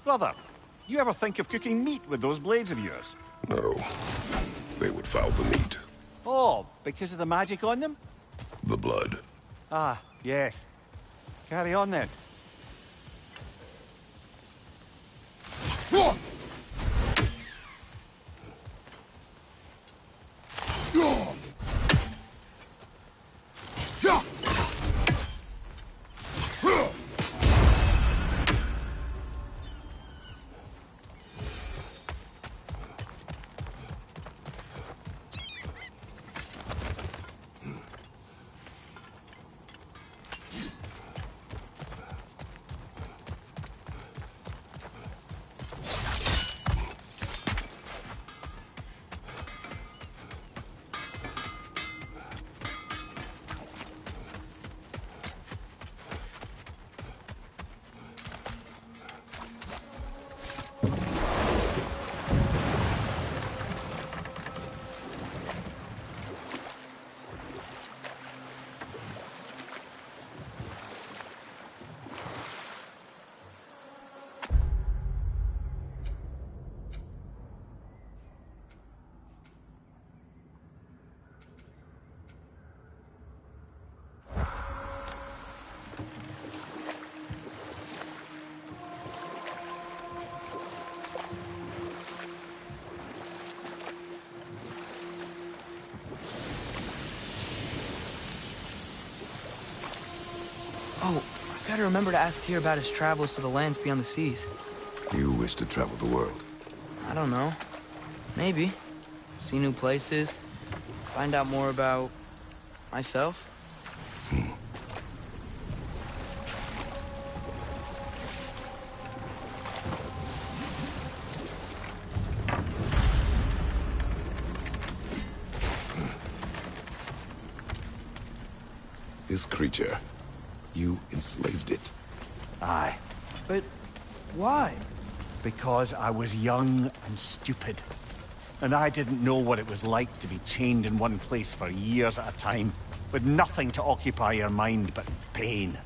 Brother, you ever think of cooking meat with those blades of yours? No. They would foul the meat. Oh, because of the magic on them? The blood. Ah, yes. Carry on then. Oh, I gotta remember to ask Tyr about his travels to the lands beyond the seas. You wish to travel the world? I don't know. Maybe. See new places. Find out more about myself. This creature, you enslaved it. Aye. But why? Because I was young and stupid. And I didn't know what it was like to be chained in one place for years at a time, with nothing to occupy your mind but pain.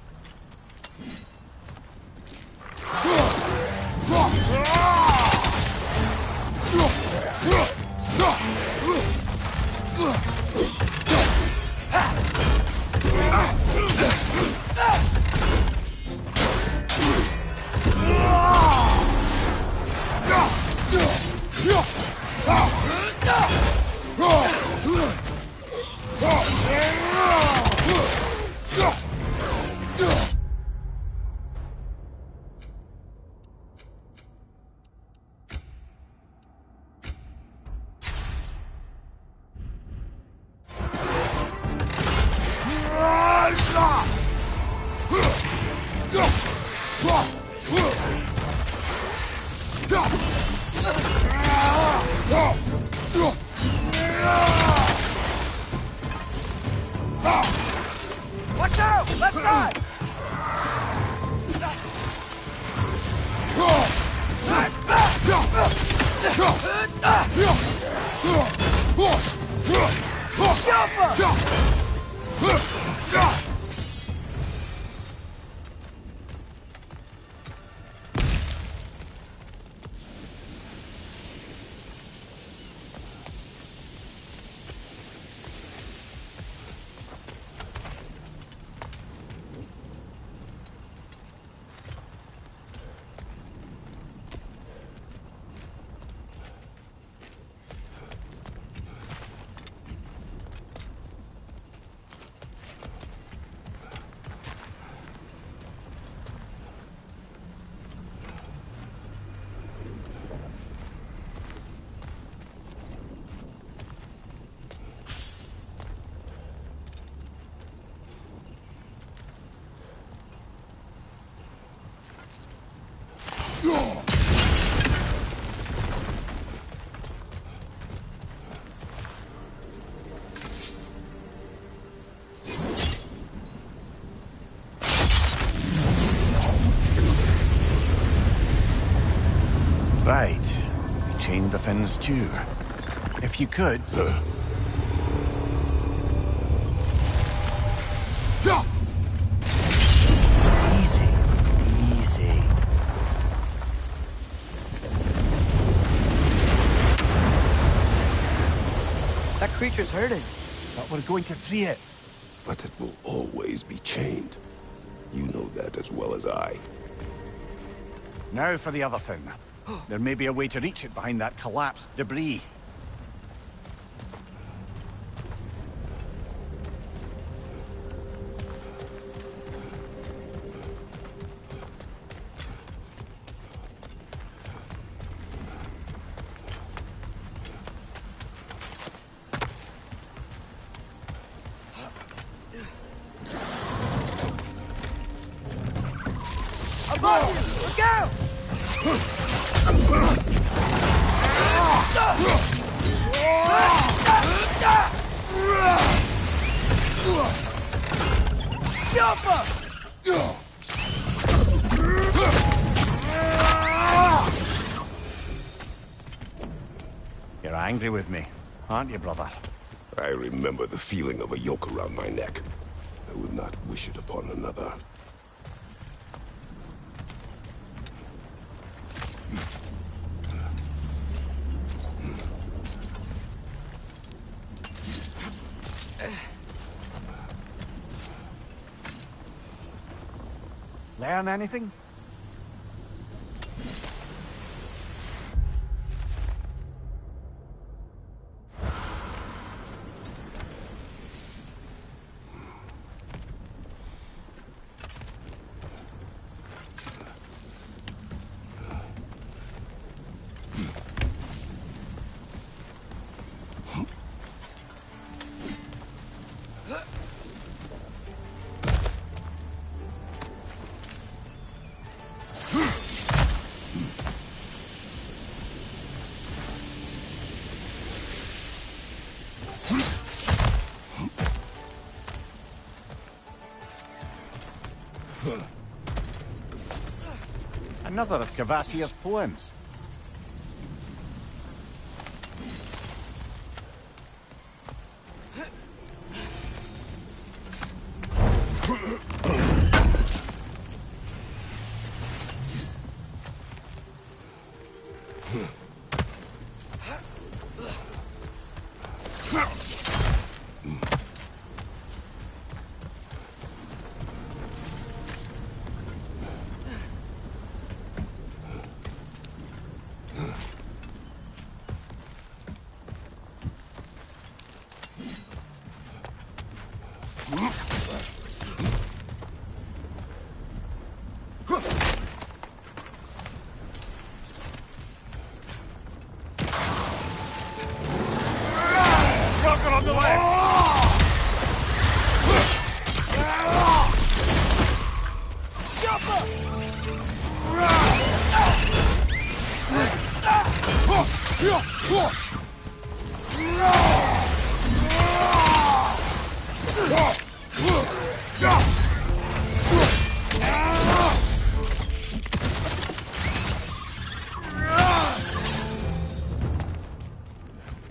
Right. Chain the fins too. If you could... Easy. Easy. That creature's hurting. But we're going to free it. But it will always be chained. You know that as well as I. Now for the other fin. There may be a way to reach it behind that collapsed debris. Above you! Look out! You're angry with me, aren't you, brother? I remember the feeling of a yoke around my neck. I would not wish it upon another. Learn anything? Another of Kvasir's poems.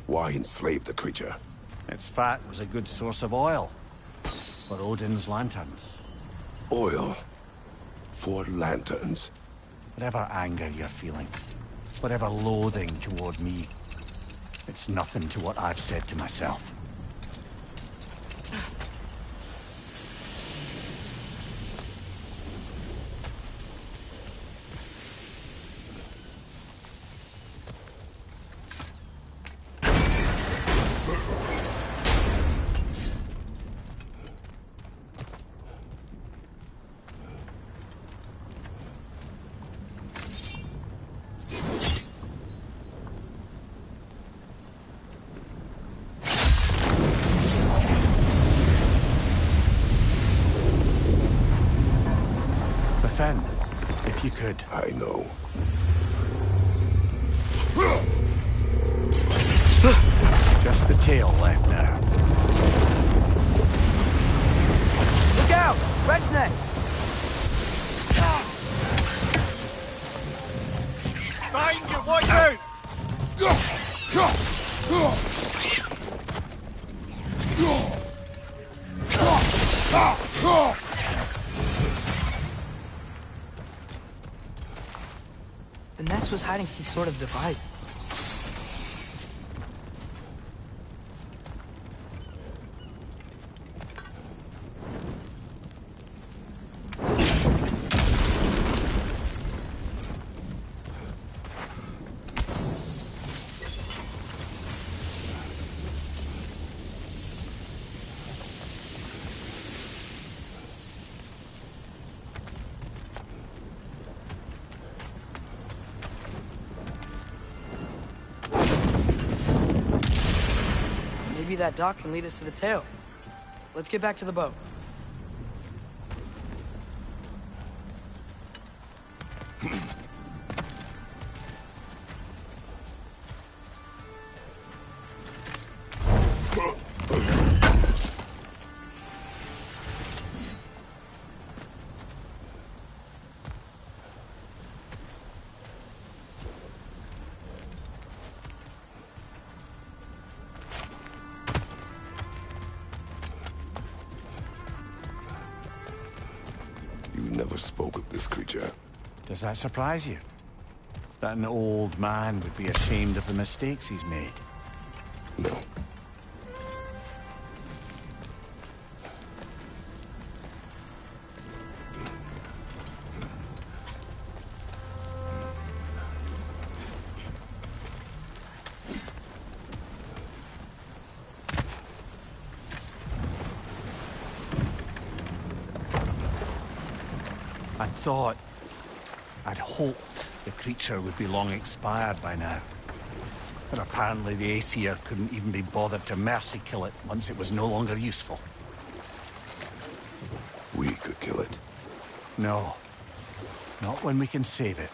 Why enslave the creature? Its fat was a good source of oil for Odin's lanterns. Oil for lanterns. Whatever anger you're feeling, whatever loathing toward me, it's nothing to what I've said to myself. If you could. I know. Just the tail left now. Look out! Red's neck! Behind you! Watch out! The nest was hiding some sort of device. Maybe that dock can lead us to the tail. Let's get back to the boat. You never spoke of this creature. Does that surprise you? That an old man would be ashamed of the mistakes he's made? No. I'd hoped the creature would be long expired by now. But apparently the Aesir couldn't even be bothered to mercy kill it once it was no longer useful. We could kill it. No. Not when we can save it.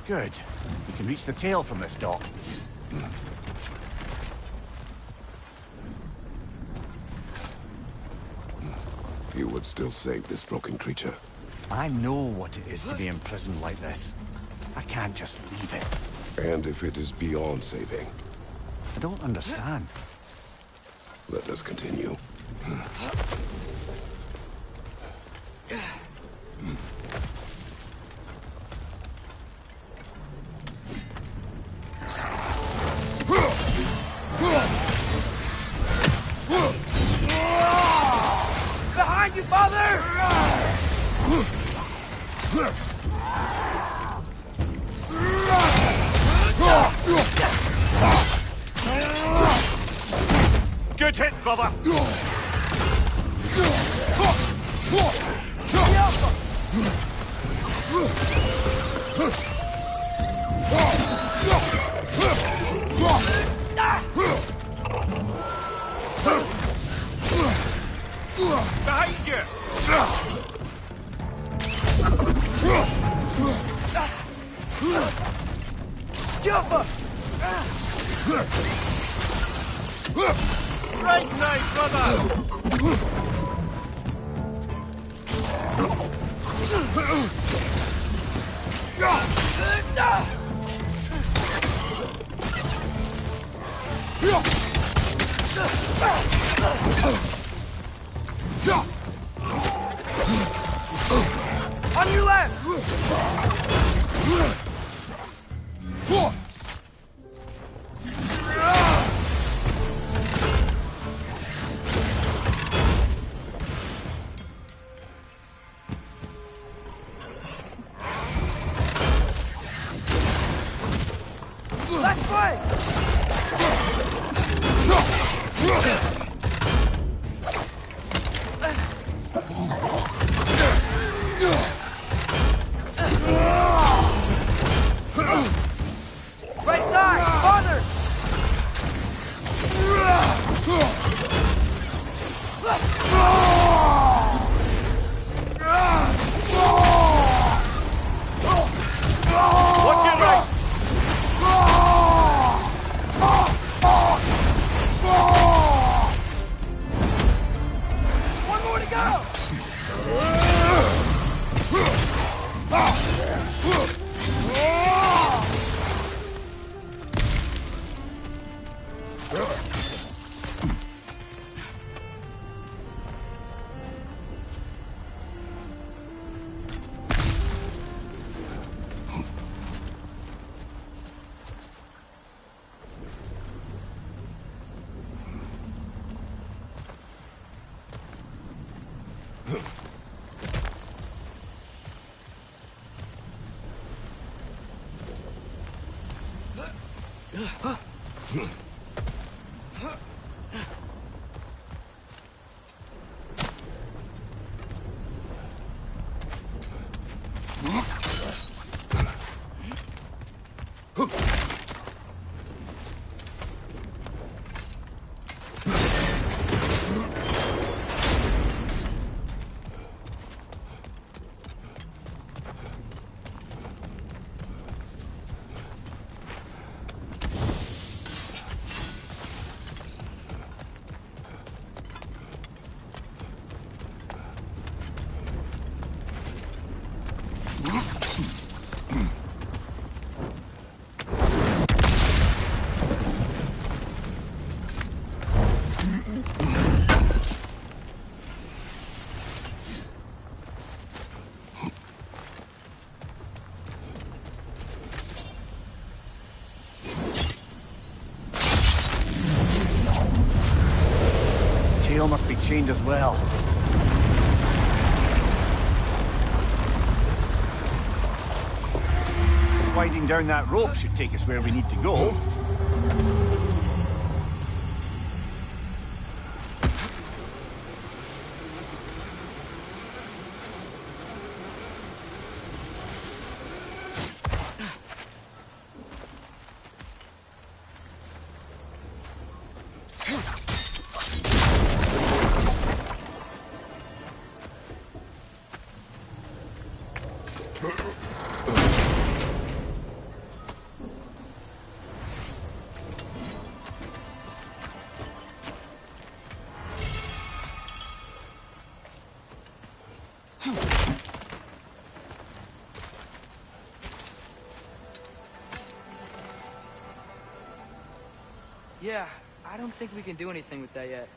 Good. We can reach the tail from this dock. You would still save this broken creature. I know what it is to be imprisoned like this. I can't just leave it. And if it is beyond saving? I don't understand. Let us continue. Behind you, father! Good hit, brother! Behind you! Jumper! Right side, brother! you left! Left way! Right side! Farther! Watch your right! One more to go! Tail must be chained as well. Sliding down that rope should take us where we need to go. Yeah, I don't think we can do anything with that yet.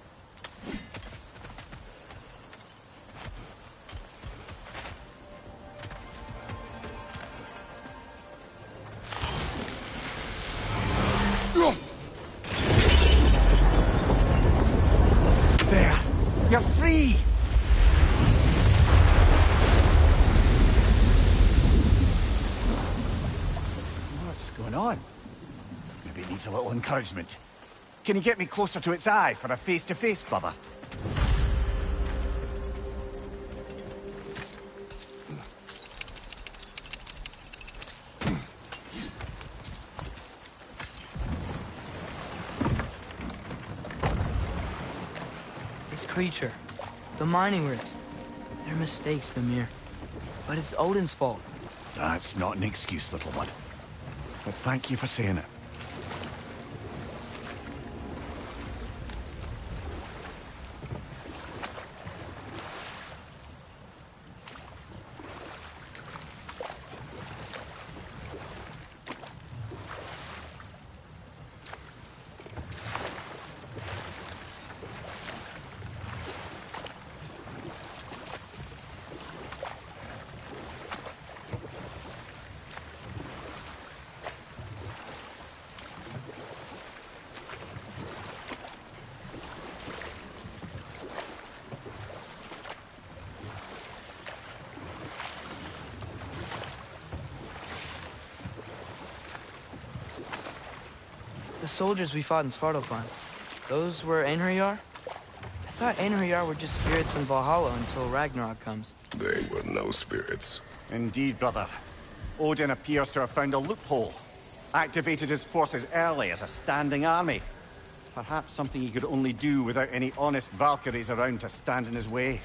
There! You're free! What's going on? Maybe it needs a little encouragement. Can you get me closer to its eye for a face-to-face, brother? This creature, the mining rigs, they're mistakes, Mimir. But it's Odin's fault. That's not an excuse, little one. But thank you for saying it. the soldiers we fought in Svartalfheim, those were Einherjar? I thought Einherjar were just spirits in Valhalla until Ragnarok comes. They were no spirits. Indeed, brother. Odin appears to have found a loophole. Activated his forces early as a standing army. Perhaps something he could only do without any honest Valkyries around to stand in his way.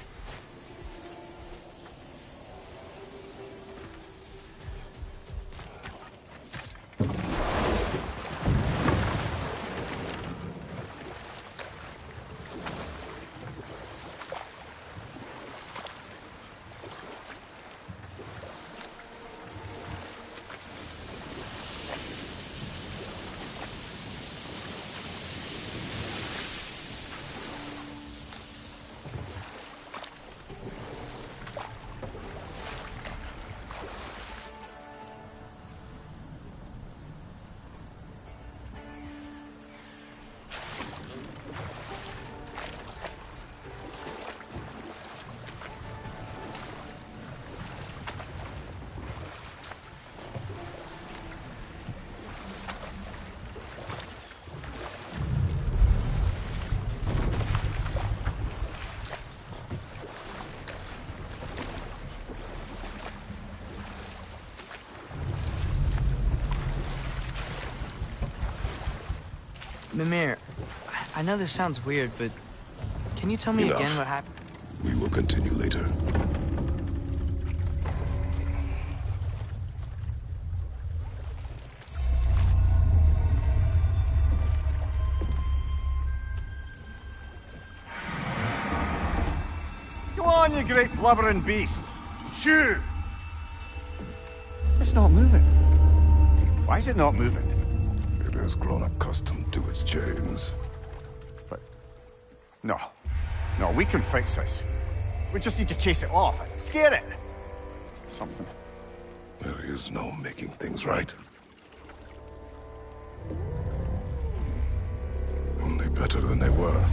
Mimir, I know this sounds weird, but can you tell me Enough. again what happened? We will continue later. Go on, you great blubbering beast! Shoo! It's not moving. Why is it not moving? It has grown accustomed to its chains. But... No. No, we can fix this. We just need to chase it off and scare it. Something. There is no making things right. Only better than they were.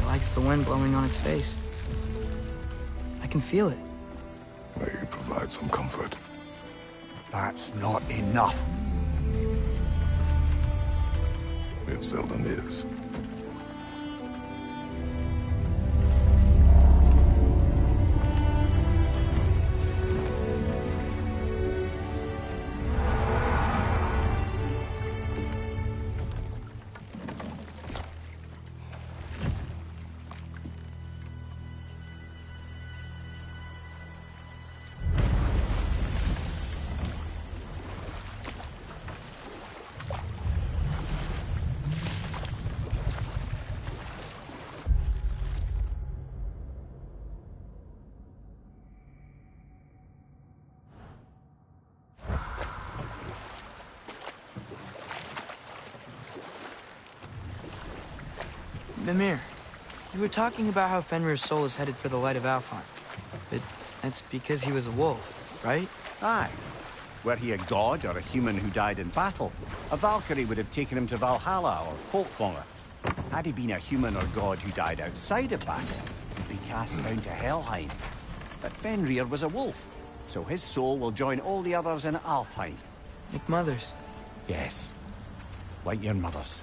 It likes the wind blowing on its face. I can feel it. May you provide some comfort. That's not enough. It seldom is. Mimir, you were talking about how Fenrir's soul is headed for the light of Alfheim. But that's because he was a wolf, right? Aye. Were he a god or a human who died in battle, a Valkyrie would have taken him to Valhalla or Folkvanger. Had he been a human or god who died outside of battle, he'd be cast down to Helheim. But Fenrir was a wolf, so his soul will join all the others in Alfheim. Like mothers. Yes. Like your mother's.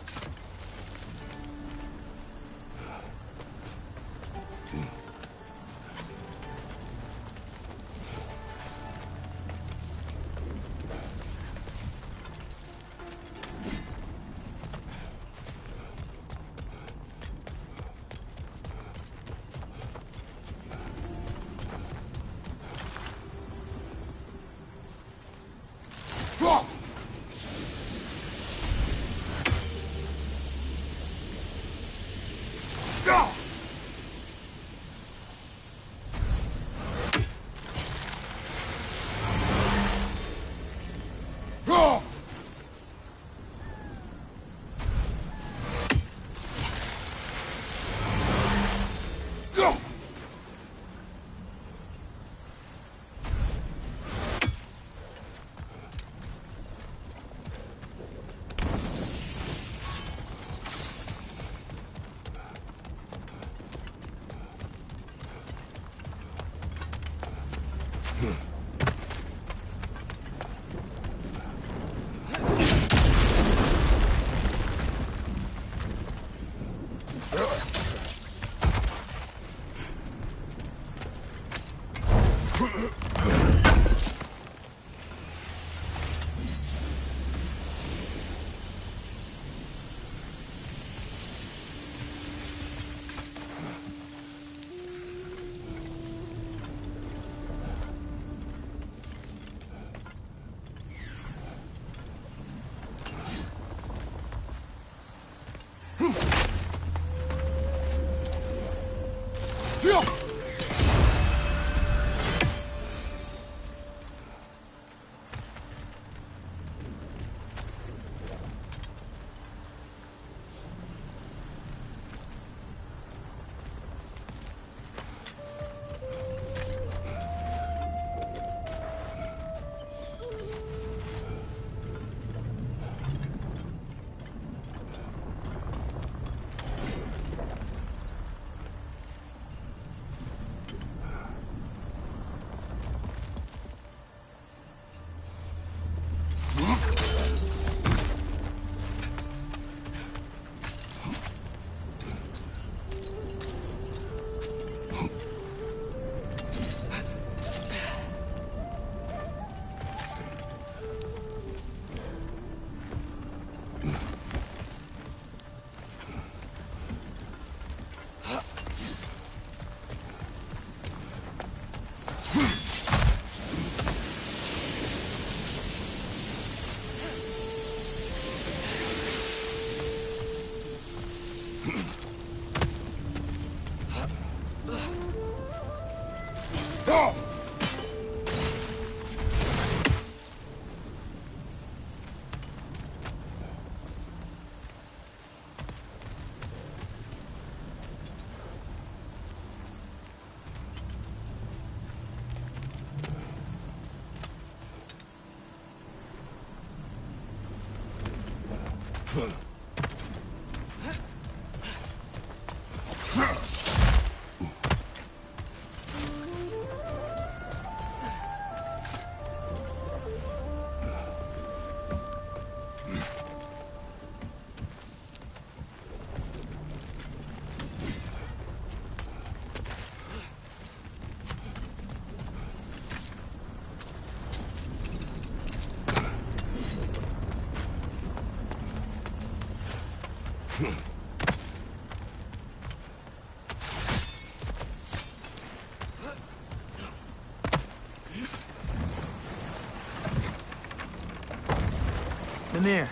Mimir,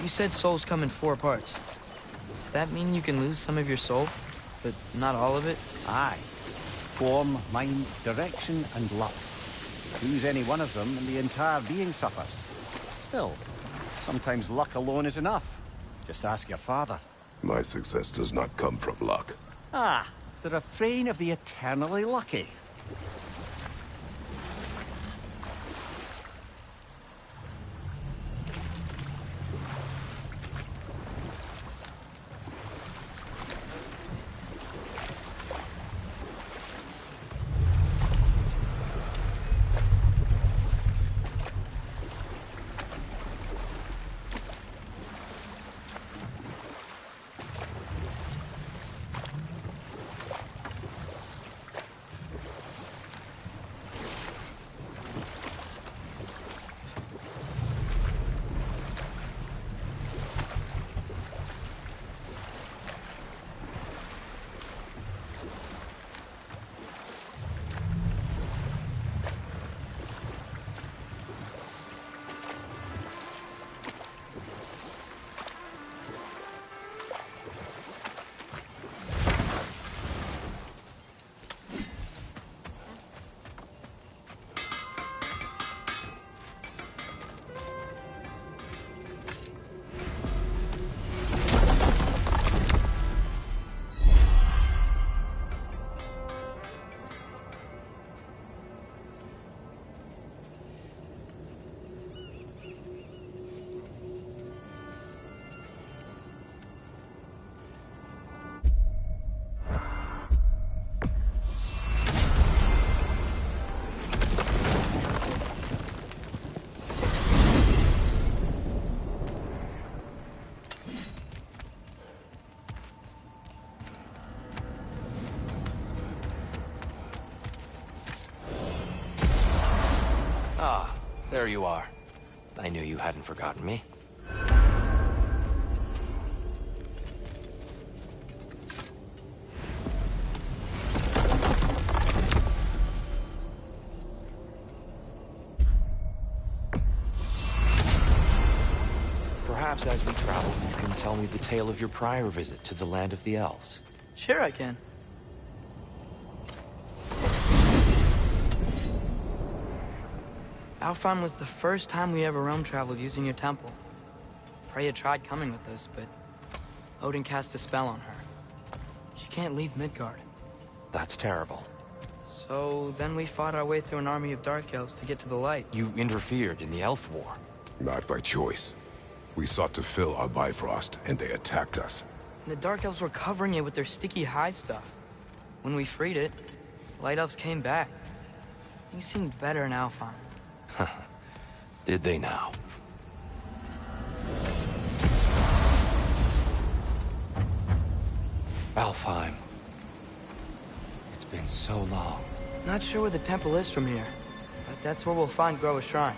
you said souls come in 4 parts. Does that mean you can lose some of your soul, but not all of it? Aye. Form, mind, direction, and luck. Lose any one of them and the entire being suffers. Still, sometimes luck alone is enough. Just ask your father. My success does not come from luck. Ah, the refrain of the eternally lucky. Ah, there you are. I knew you hadn't forgotten me. Perhaps as we travel, you can tell me the tale of your prior visit to the land of the elves. Sure I can. Alfheim was the first time we ever roam traveled using your temple. Freya tried coming with us, but Odin cast a spell on her. She can't leave Midgard. That's terrible. So then we fought our way through an army of Dark Elves to get to the light. You interfered in the Elf War. Not by choice. We sought to fill our Bifrost, and they attacked us. And the Dark Elves were covering it with their sticky hive stuff. When we freed it, Light Elves came back. Things seemed better in Alfheim. Did they now? Alfheim. It's been so long. Not sure where the temple is from here, but that's where we'll find Groa's shrine.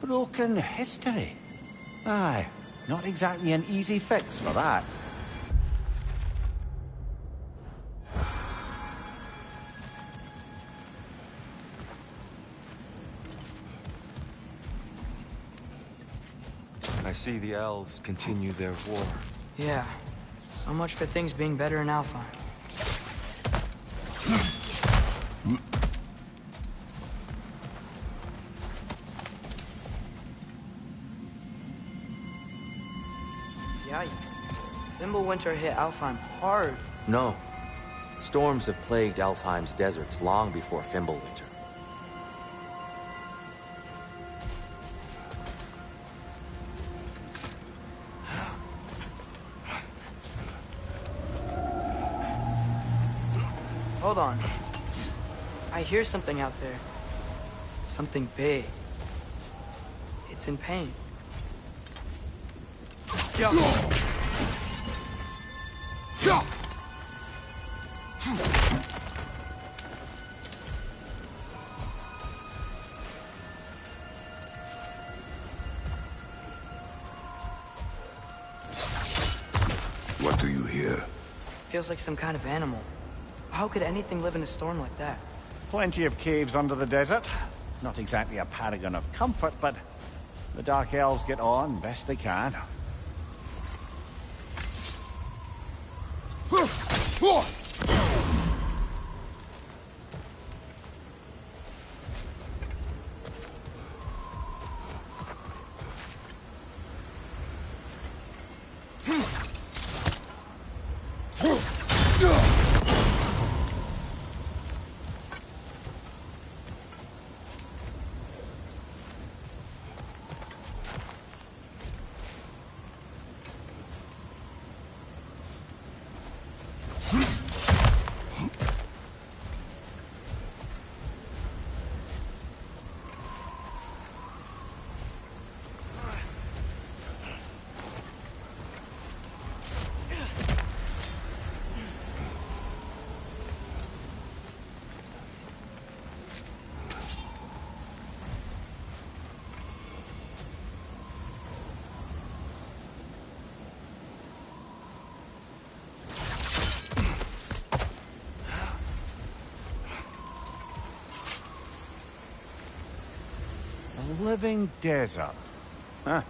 Broken history. Aye, not exactly an easy fix for that. I see the elves continue their war. Yeah, so much for things being better in Alfheim. Yikes. Fimbulwinter hit Alfheim hard. No. Storms have plagued Alfheim's deserts long before Fimbulwinter. Hold on. I hear something out there. Something big. It's in pain. Yeah. What do you hear? Feels like some kind of animal. How could anything live in a storm like that? Plenty of caves under the desert. Not exactly a paragon of comfort, but the Dark Elves get on best they can. A living desert. Huh.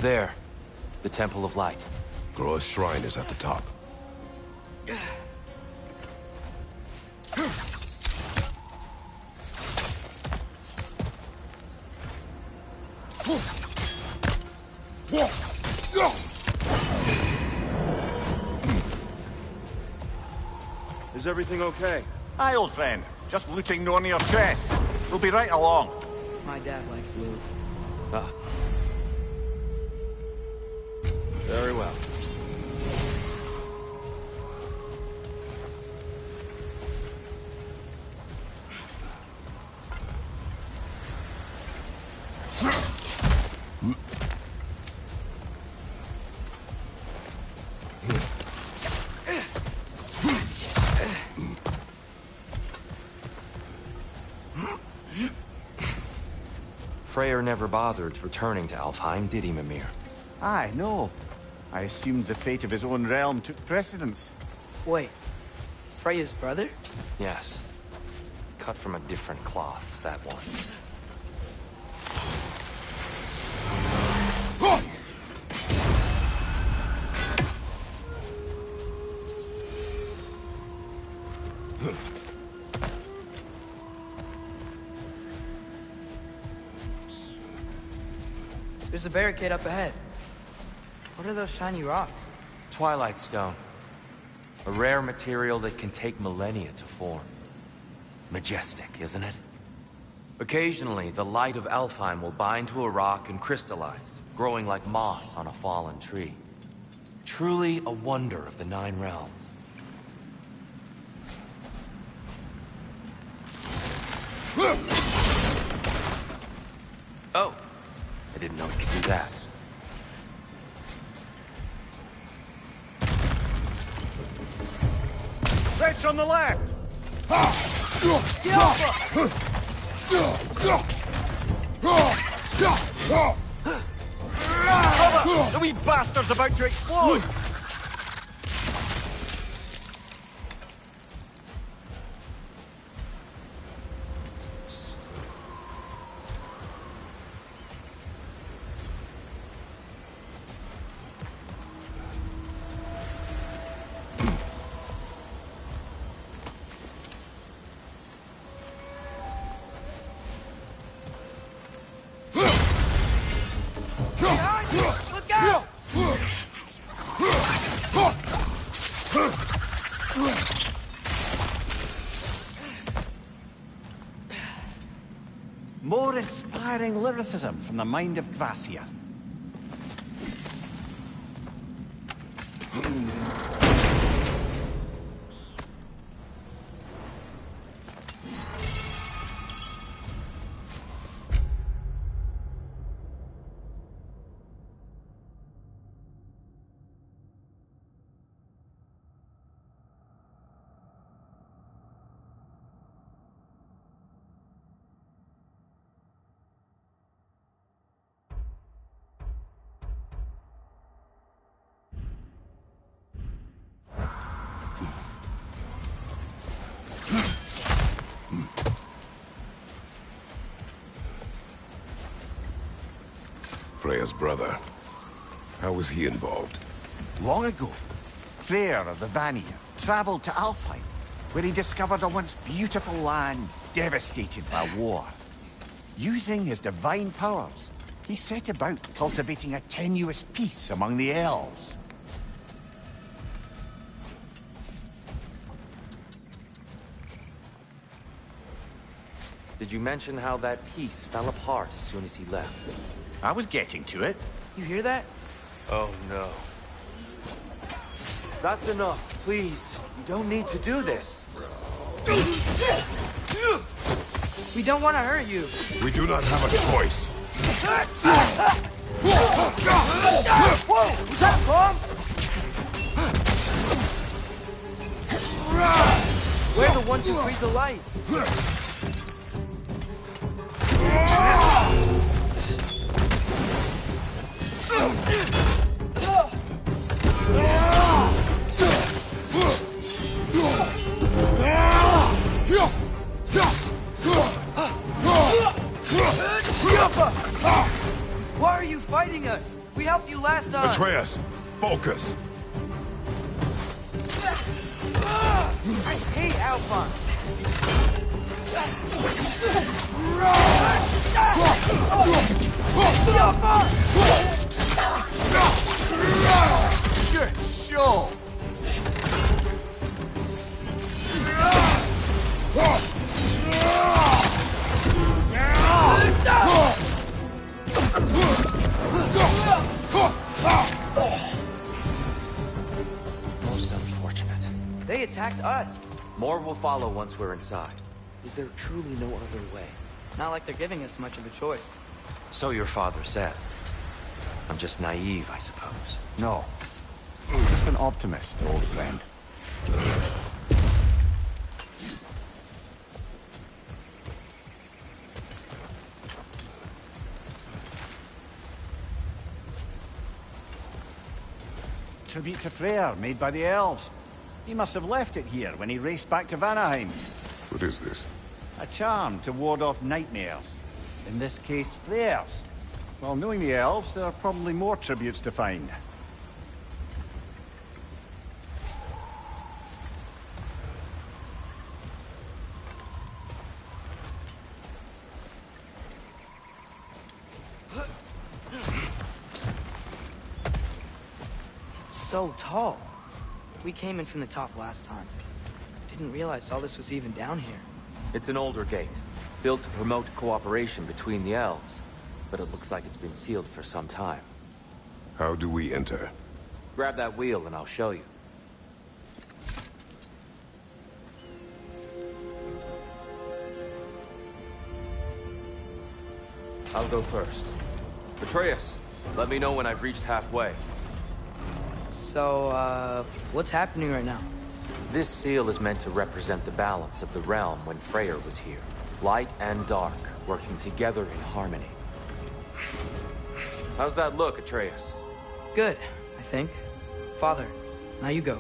There. The Temple of Light. Groa's shrine is at the top. Is everything okay? Aye, old friend. Just looting no near chests. We'll be right along. My dad likes loot. Ah. Very well. Freyr never bothered returning to Alfheim, did he, Mimir? Aye, no. I assumed the fate of his own realm took precedence. Wait, Freya's brother? Yes. Cut from a different cloth, that one. There's a barricade up ahead. What are those shiny rocks? Twilight Stone. A rare material that can take millennia to form. Majestic, isn't it? Occasionally, the light of Alfheim will bind to a rock and crystallize, growing like moss on a fallen tree. Truly a wonder of the Nine Realms. Oh, I didn't know it could do that. Threats on the left! Cover! The wee bastard's about to explode! More inspiring lyricism from the mind of Kvasir. Freya's brother. How was he involved? Long ago, Freyr of the Vanir traveled to Alfheim, where he discovered a once beautiful land devastated by war. Using his divine powers, he set about cultivating a tenuous peace among the elves. Did you mention how that piece fell apart as soon as he left? I was getting to it. You hear that? Oh, no. That's enough, please. You don't need to do this. We don't want to hurt you. We do not have a choice. Whoa! Was that a bomb? We're the ones who breathe the light. Why are you fighting us? We helped you last time. Atreus, focus. I hate Alphon. Good show! Most unfortunate. They attacked us. More will follow once we're inside. Is there truly no other way? Not like they're giving us much of a choice. So your father said. I'm just naive, I suppose. No. Just an optimist, old friend. Tribute to Freyr, made by the elves. He must have left it here when he raced back to Vanaheim. What is this? A charm to ward off nightmares. In this case, Freyr's. Well, knowing the elves, there are probably more tributes to find. So tall. We came in from the top last time. Didn't realize all this was even down here. It's an older gate, built to promote cooperation between the elves. But it looks like it's been sealed for some time. How do we enter? Grab that wheel and I'll show you. I'll go first. Atreus, let me know when I've reached halfway. So, what's happening right now? This seal is meant to represent the balance of the realm when Freyr was here. Light and dark, working together in harmony. How's that look, Atreus? Good, I think. Father, now you go.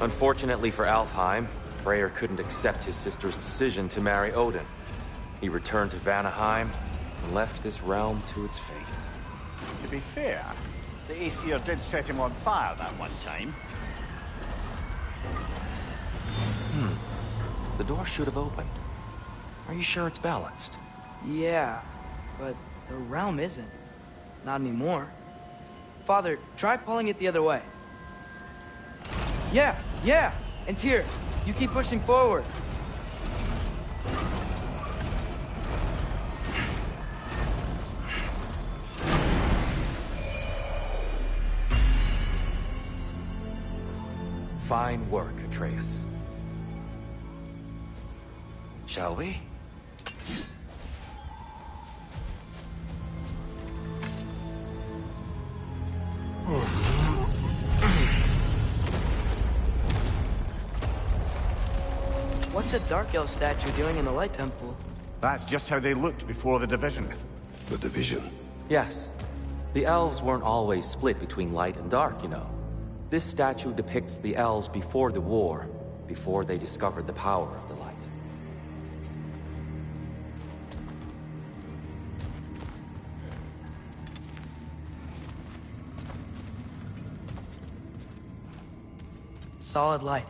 Unfortunately for Alfheim, Freyr couldn't accept his sister's decision to marry Odin. He returned to Vanaheim and left this realm to its fate. To be fair, the Aesir did set him on fire that one time. The door should have opened. Are you sure it's balanced? Yeah, but the realm isn't. Not anymore. Father, try pulling it the other way. Yeah! And Tyr, you keep pushing forward. Fine work, Atreus. Shall we? What's a Dark Elf statue doing in the Light Temple? That's just how they looked before the division. The division. Yes. The elves weren't always split between light and dark, you know. This statue depicts the elves before the war, before they discovered the power of the light. Solid light.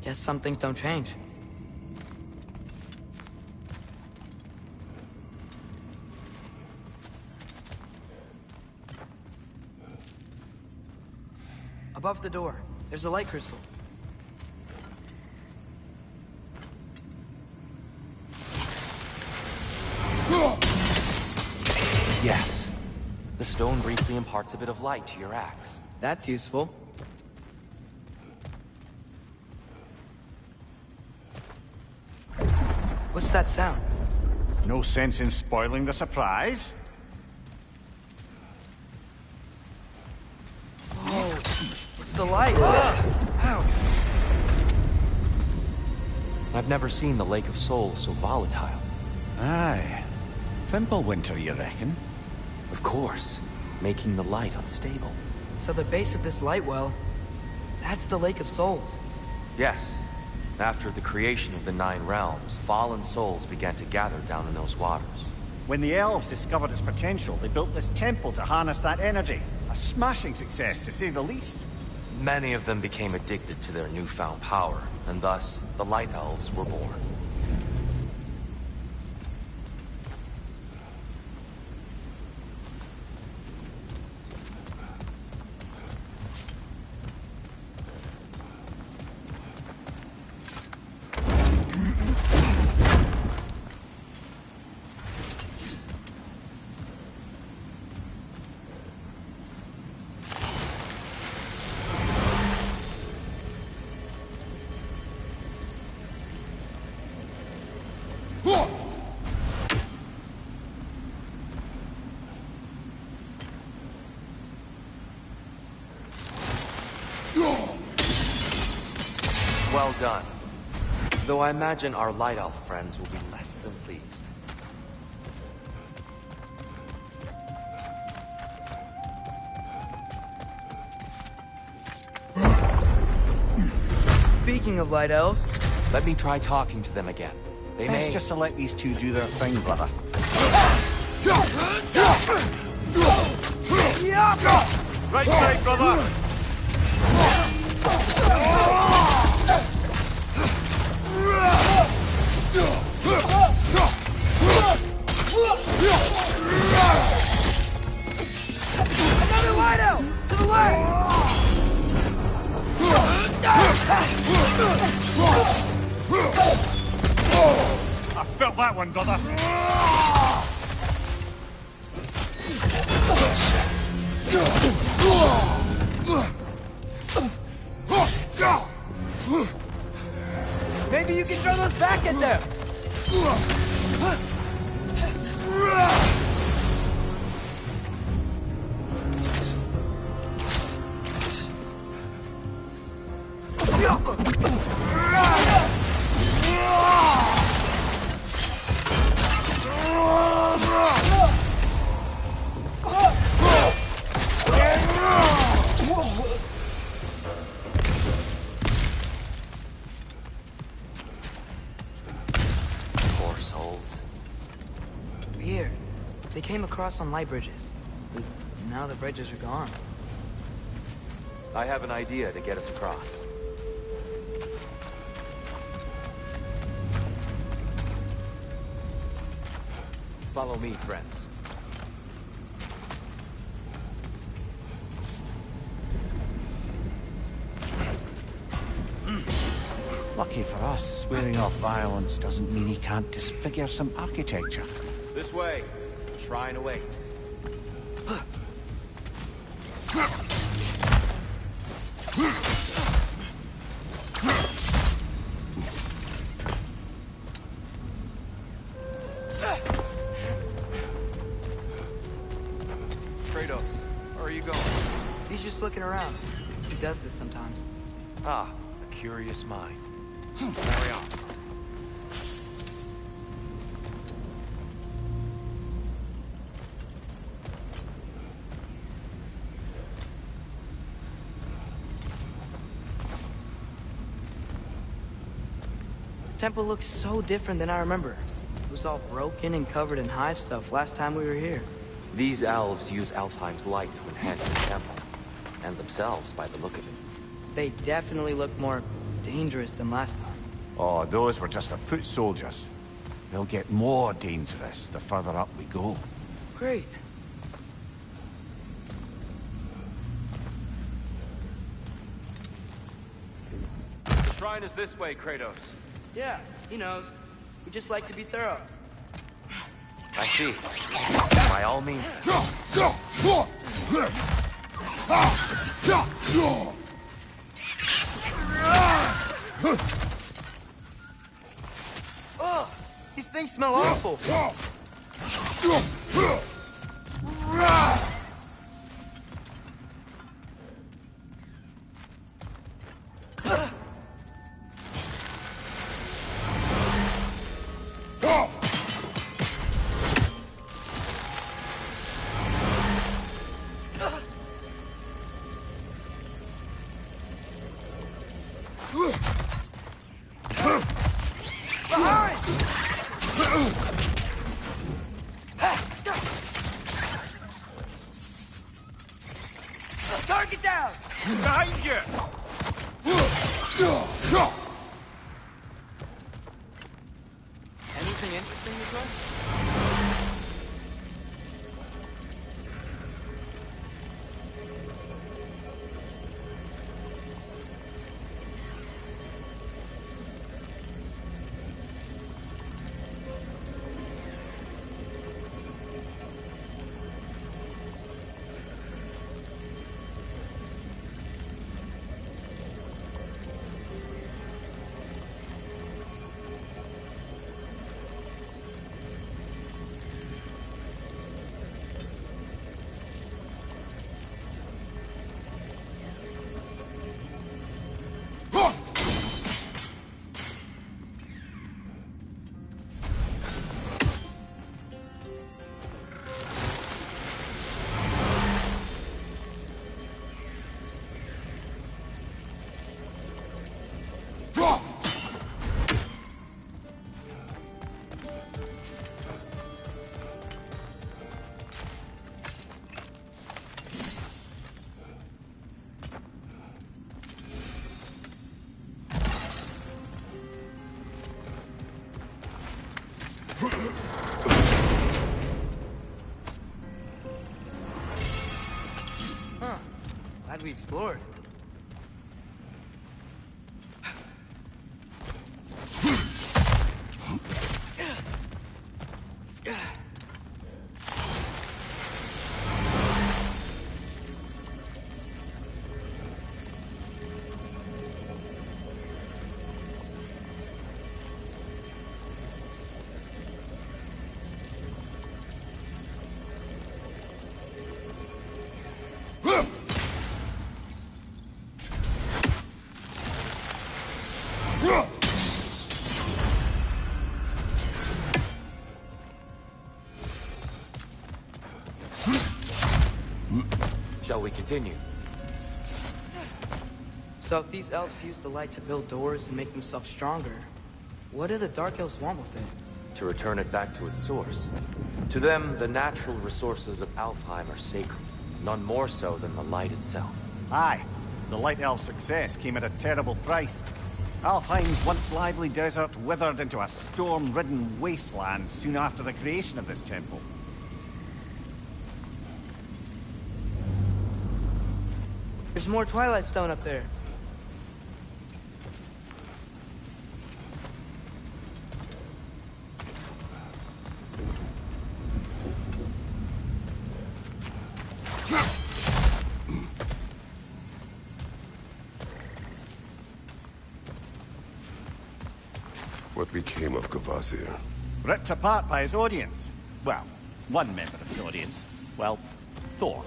Guess some things don't change. Above the door, there's a light crystal. Yes. The stone briefly imparts a bit of light to your axe. That's useful. What's that sound? No sense in spoiling the surprise. Oh, it's the light. Ow. I've never seen the Lake of Souls so volatile. Aye. Fimbulwinter, you reckon? Of course, making the light unstable. So the base of this light well, that's the Lake of Souls. Yes. After the creation of the Nine Realms, fallen souls began to gather down in those waters. When the elves discovered its potential, they built this temple to harness that energy. A smashing success, to say the least. Many of them became addicted to their newfound power, and thus, the Light Elves were born. Well done. Though I imagine our Light Elf friends will be less than pleased. Speaking of Light Elves... Let me try talking to them again. They Best may... just to let these two do their thing, brother. Right side, brother! Another Light Elf! To the left! I felt that one, brother. Maybe you can throw those back at them! Poor souls. Weird. They came across on light bridges. But now the bridges are gone. I have an idea to get us across. Follow me, friends. Lucky for us, swearing off violence doesn't mean he can't disfigure some architecture. This way. The shrine awaits. Kratos, where are you going? He's just looking around. He does this sometimes. Ah, a curious mind. Carry on. The temple looks so different than I remember. It was all broken and covered in hive stuff last time we were here. These elves use Alfheim's light to enhance the temple. And themselves, by the look of it. They definitely look more dangerous than last time. Oh, those were just the foot soldiers. They'll get more dangerous the further up we go. Great. The shrine is this way, Kratos. Yeah, he knows. We just like to be thorough. I see. By all means. Ugh! These things smell awful. Target down! Behind you! Anything interesting this way? Glad we explored. Shall we continue? So if these elves use the light to build doors and make themselves stronger, what do the Dark Elves want with it? To return it back to its source. To them, the natural resources of Alfheim are sacred, none more so than the light itself. Aye. The Light Elf success came at a terrible price. Alfheim's once lively desert withered into a storm-ridden wasteland soon after the creation of this temple. There's more Twilight Stone up there. What became of Kvasir? Ripped apart by his audience. Well, one member of the audience. Well, Thor.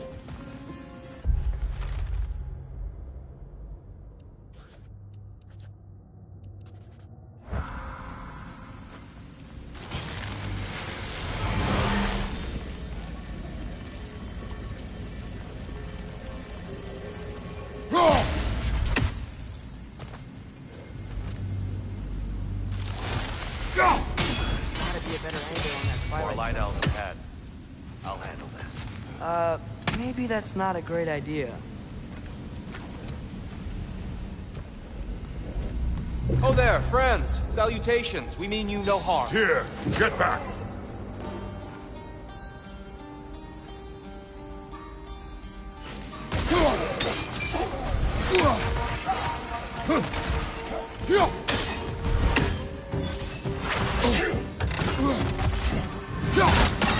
Maybe that's not a great idea. Oh there, friends! Salutations! We mean you no harm. Here, get back!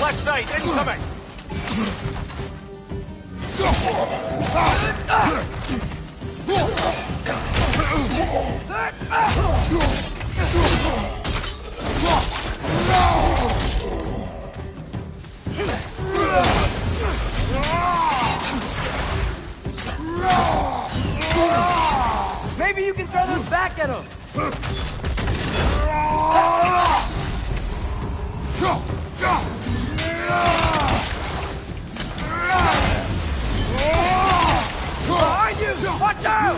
Left side, incoming! Maybe you can throw those back at him! Behind you! Watch out!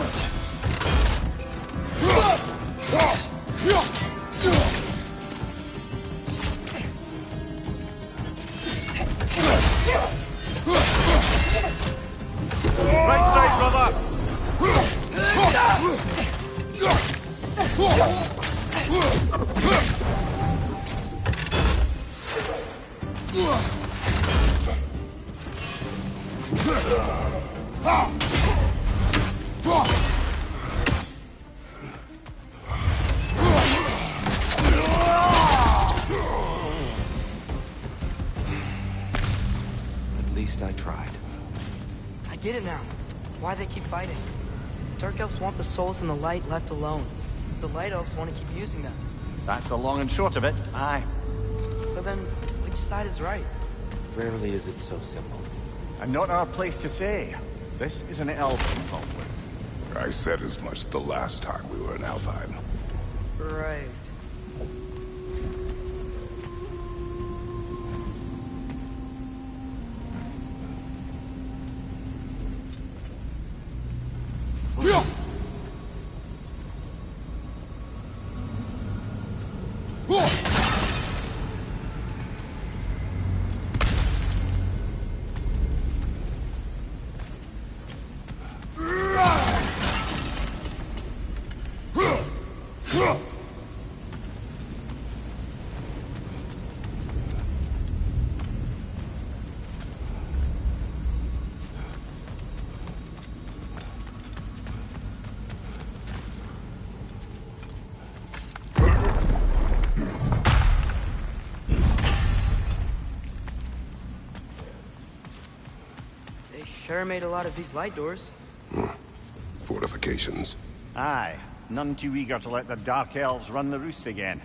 Right side, brother! At least I tried. I get it now. Why they keep fighting. Dark Elves want the souls in the light left alone. The Light Elves want to keep using them. That's the long and short of it. Aye. So then, which side is right? Rarely is it so simple. And not our place to say. This is an elven conflict. I said as much the last time we were in Alfheim. Right. Sure made a lot of these light doors. Fortifications. Aye, none too eager to let the Dark Elves run the roost again.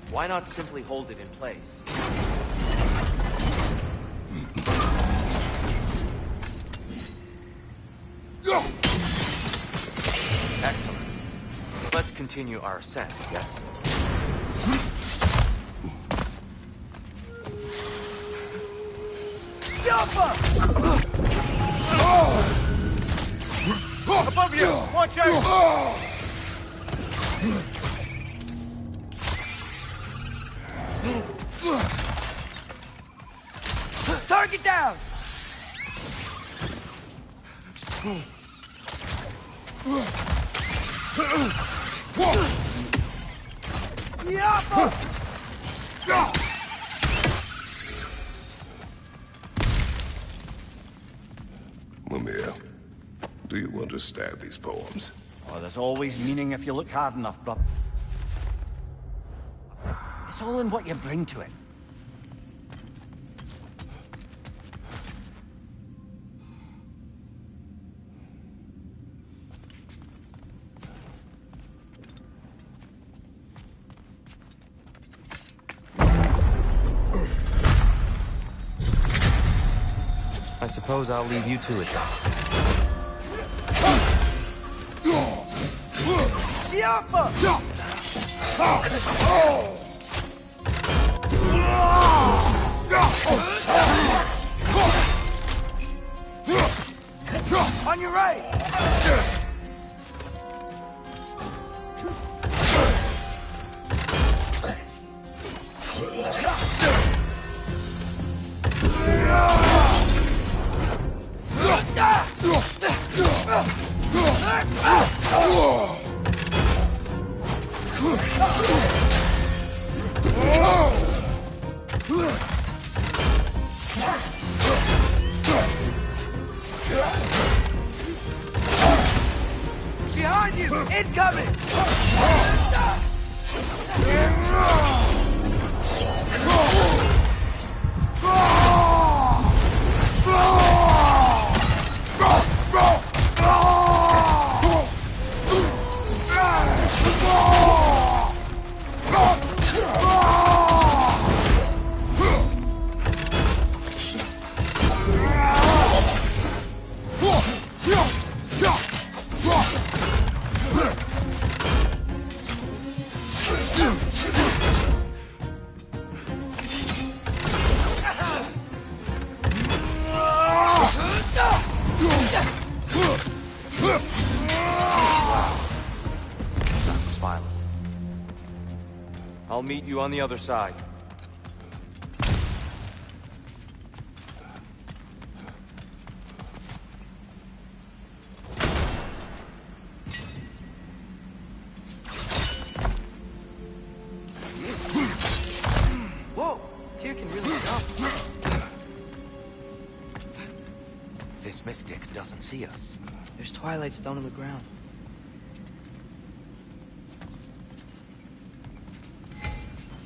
Why not simply hold it in place? Excellent. Let's continue our ascent, yes? Above you! Watch out! Target down! Mimir, do you understand these poems? Oh, there's always meaning if you look hard enough, brother. It's all in what you bring to it. I suppose I'll leave you to it then. On your right! Behind you! Incoming! I'll meet you on the other side. Whoa! Tyr can really jump. This mystic doesn't see us. There's Twilight Stone on the ground.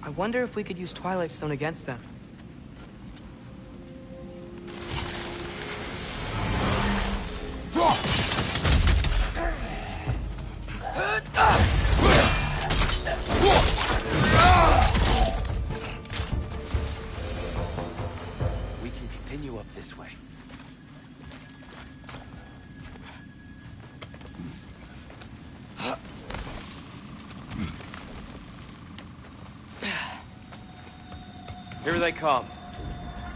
I wonder if we could use Twilight Stone against them. Here they come.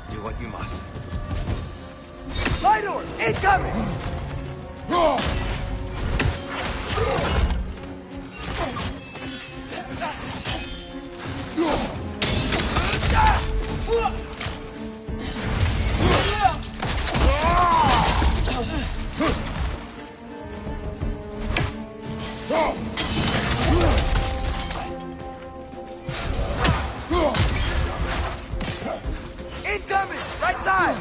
Do what you must. Light order! Incoming! Incoming! Right side!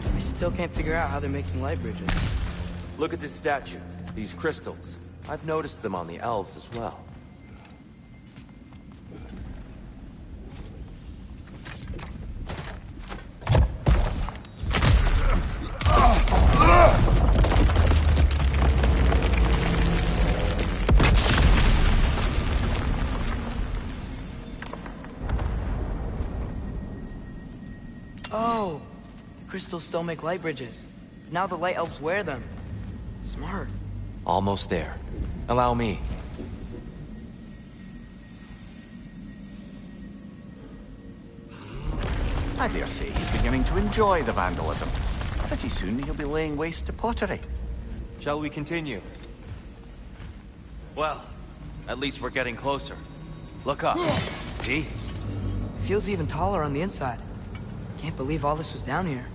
I still can't figure out how they're making light bridges. Look at this statue. These crystals. I've noticed them on the elves as well. Oh! The crystals still make light bridges. Now the light elves wear them. Smart. Almost there. Allow me. I dare say he's beginning to enjoy the vandalism. Pretty soon he'll be laying waste to pottery. Shall we continue? Well, at least we're getting closer. Look up. See? Feels even taller on the inside. Can't believe all this was down here.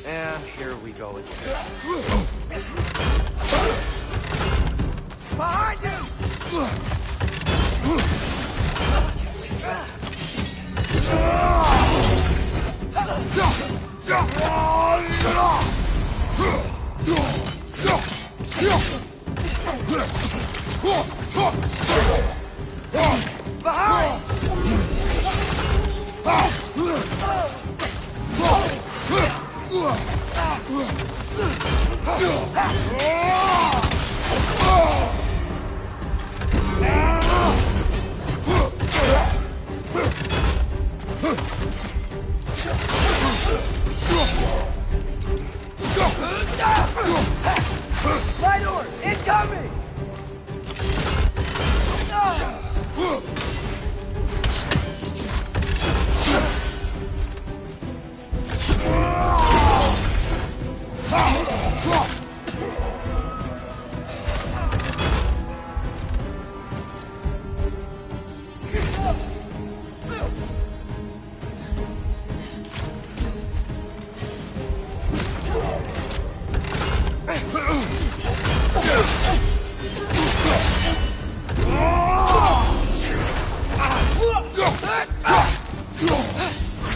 And here we go again. Behind you! Light order! Incoming!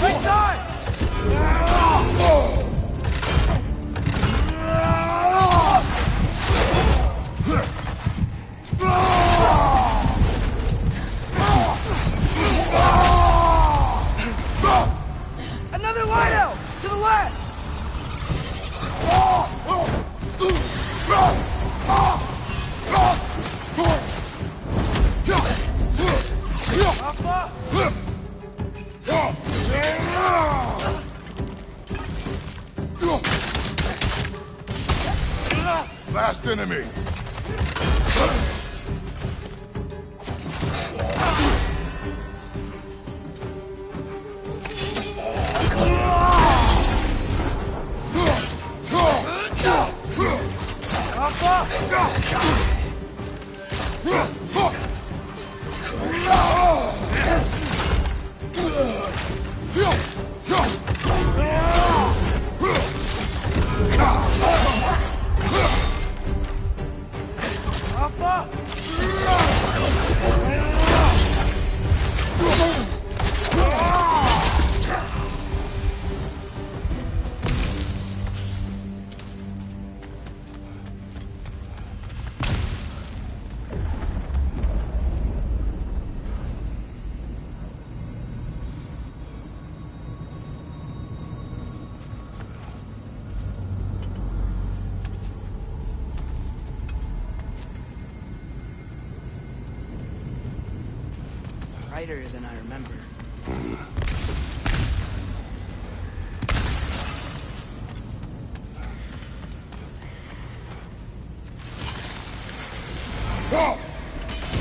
Right side! Another light out! To the left! Last enemy. Brighter than I remember.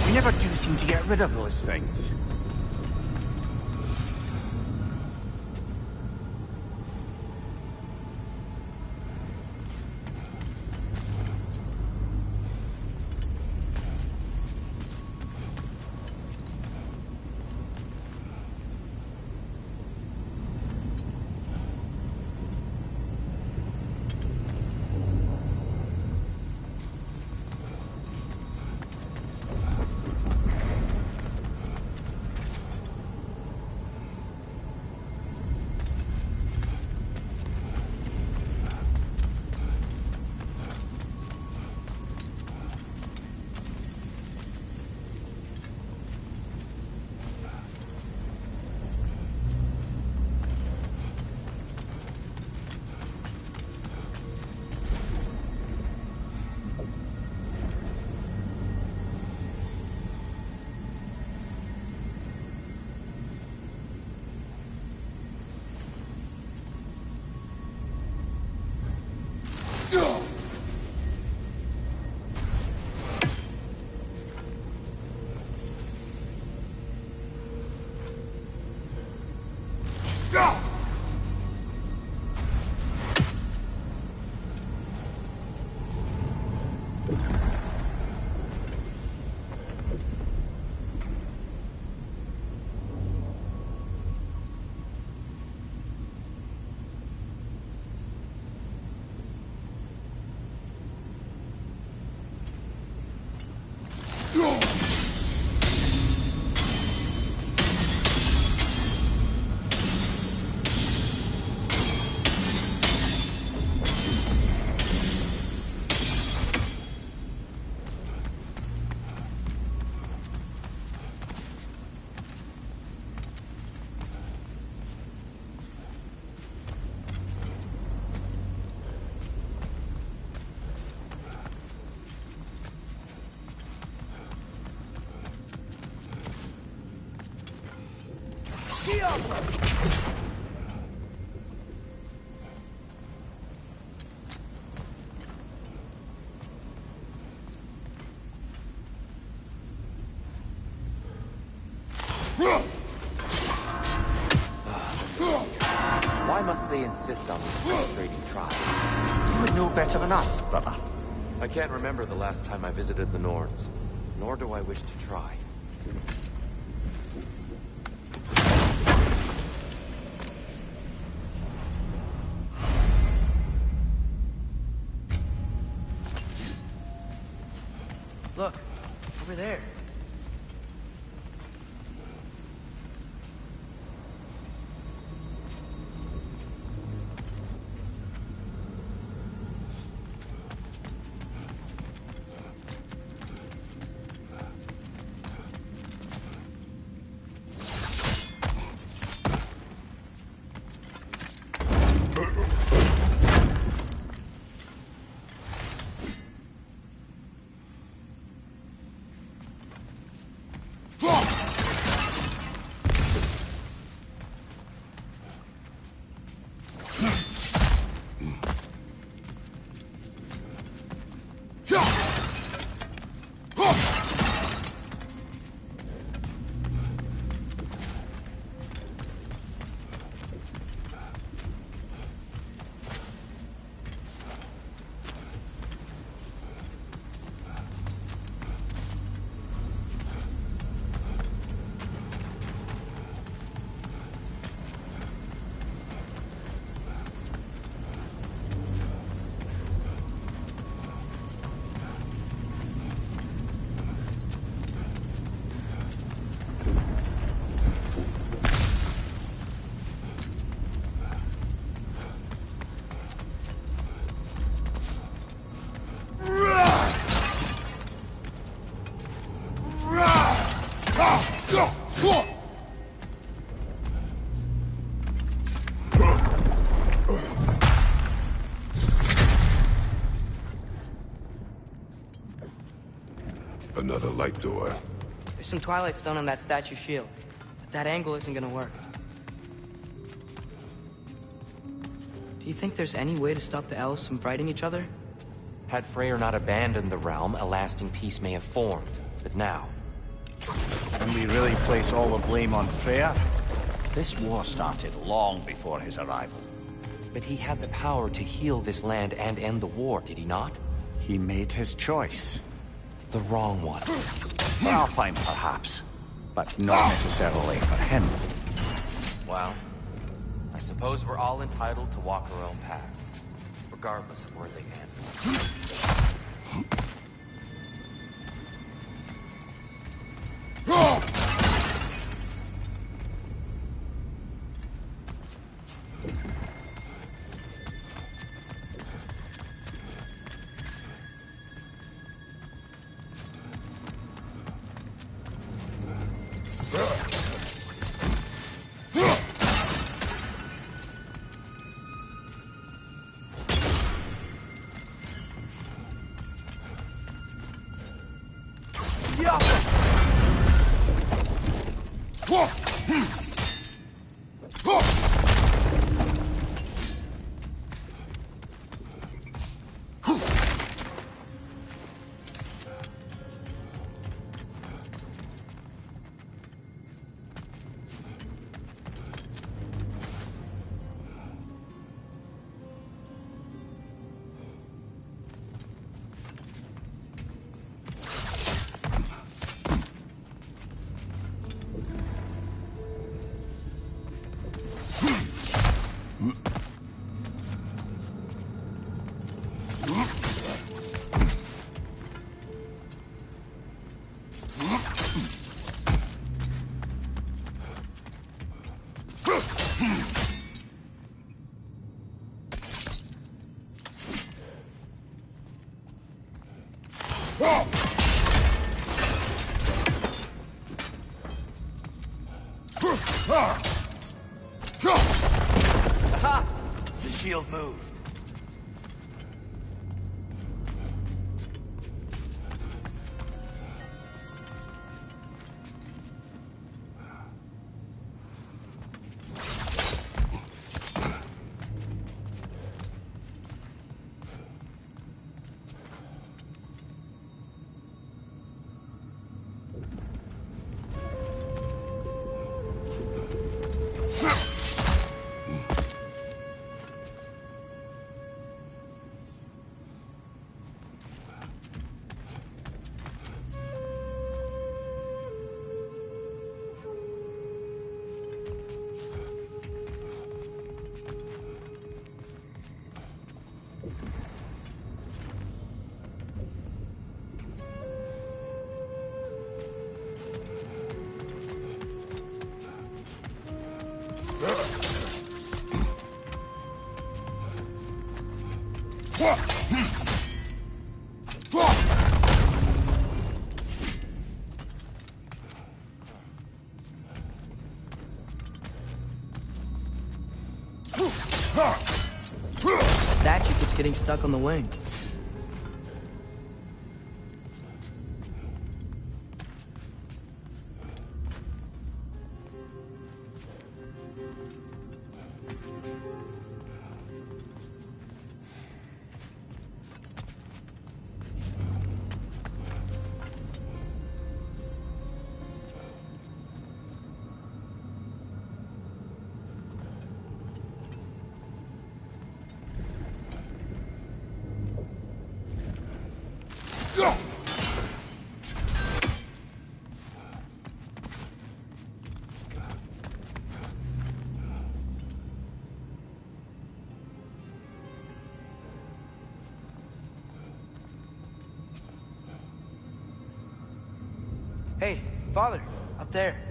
We never do seem to get rid of those things. Why must they insist on these frustrating trials? You would know better than us, brother. I can't remember the last time I visited the Norns, nor do I wish to try. Look, over there. Another light door. There's some Twilight Stone on that statue shield, but that angle isn't gonna work. Do you think there's any way to stop the elves from fighting each other? Had Freyr not abandoned the realm, a lasting peace may have formed. But now... Can we really place all the blame on Freyr? This war started long before his arrival. But he had the power to heal this land and end the war, did he not? He made his choice. The wrong one. For Alfheim, perhaps. But not necessarily for him. Well, I suppose we're all entitled to walk our own paths, regardless of where they end. Aha! The shield moved. Statue keeps getting stuck on the wing. Hey, Father, up there.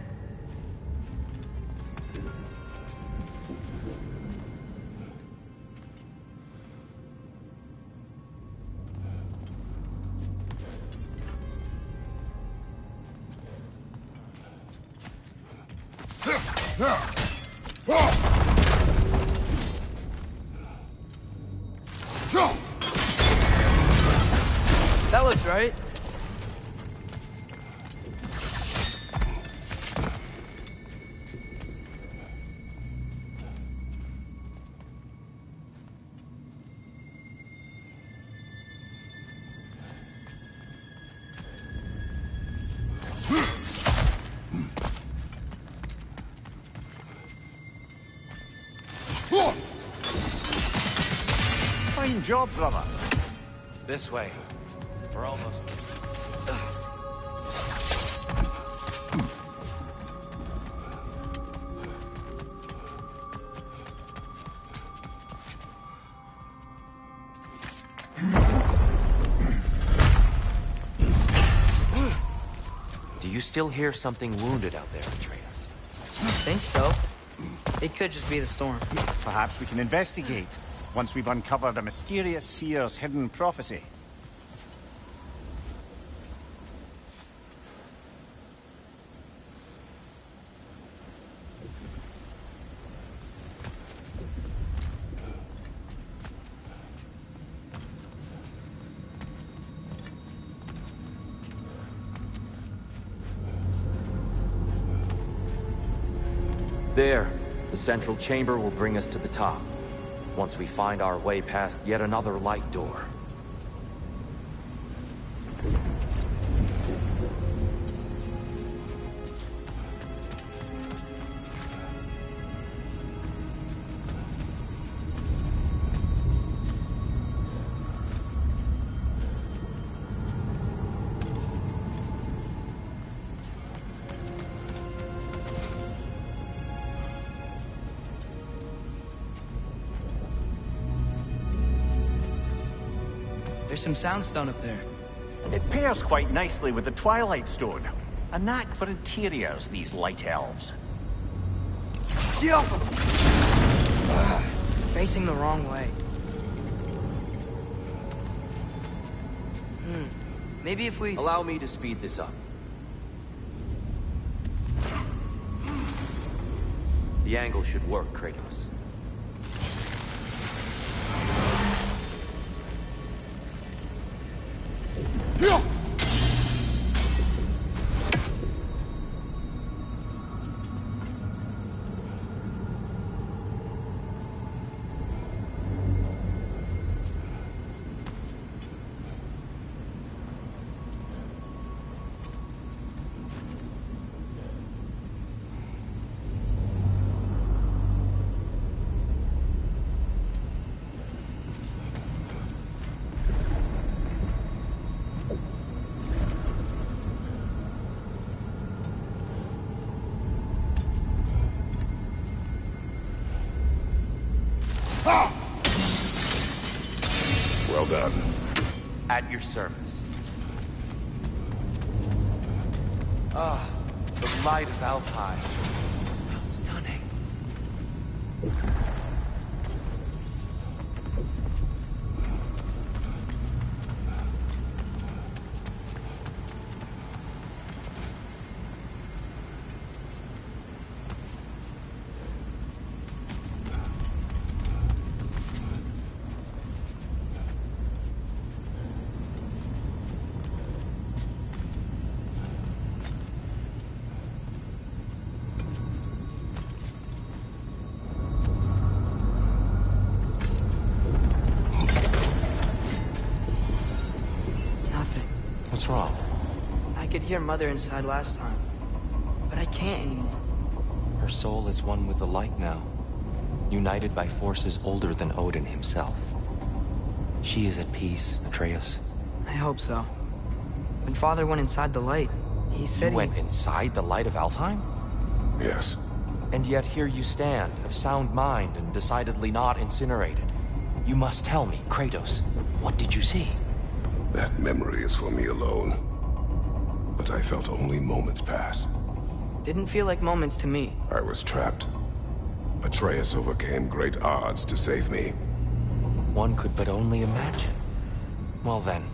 That looks right. Fine job, brother. This way. We're almost... Do you still hear something wounded out there, Atreus? I think so. It could just be the storm. Perhaps we can investigate, once we've uncovered a mysterious seer's hidden prophecy. There. The central chamber will bring us to the top. Once we find our way past yet another light door. There's some soundstone up there. It pairs quite nicely with the Twilight Stone. A knack for interiors, these light elves. Get off him! It's facing the wrong way. Maybe if we... Allow me to speed this up. The angle should work, Kratos. Well done. At your service. Ah, the light of Alfheim. How stunning. What's wrong? I could hear Mother inside last time, but I can't anymore. Her soul is one with the light now, united by forces older than Odin himself. She is at peace, Atreus. I hope so. When Father went inside the light, he said You went inside the light of Alfheim? Yes. And yet here you stand, of sound mind and decidedly not incinerated. You must tell me, Kratos, what did you see? That memory is for me alone. But I felt only moments pass. Didn't feel like moments to me. I was trapped. Atreus overcame great odds to save me. One could but only imagine. Well then,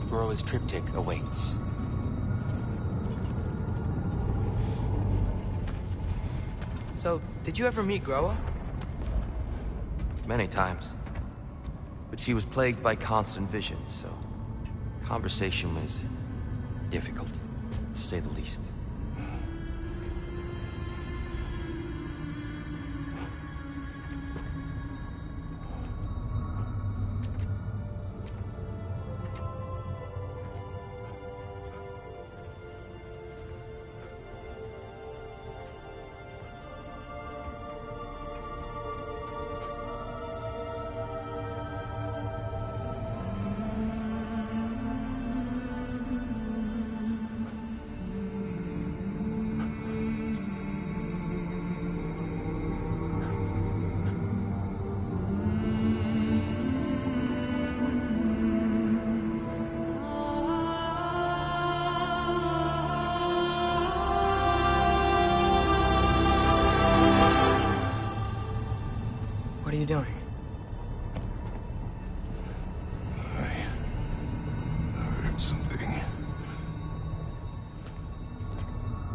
Groa's triptych awaits. So, did you ever meet Groa? Many times. But she was plagued by constant visions, so conversation was difficult, to say the least.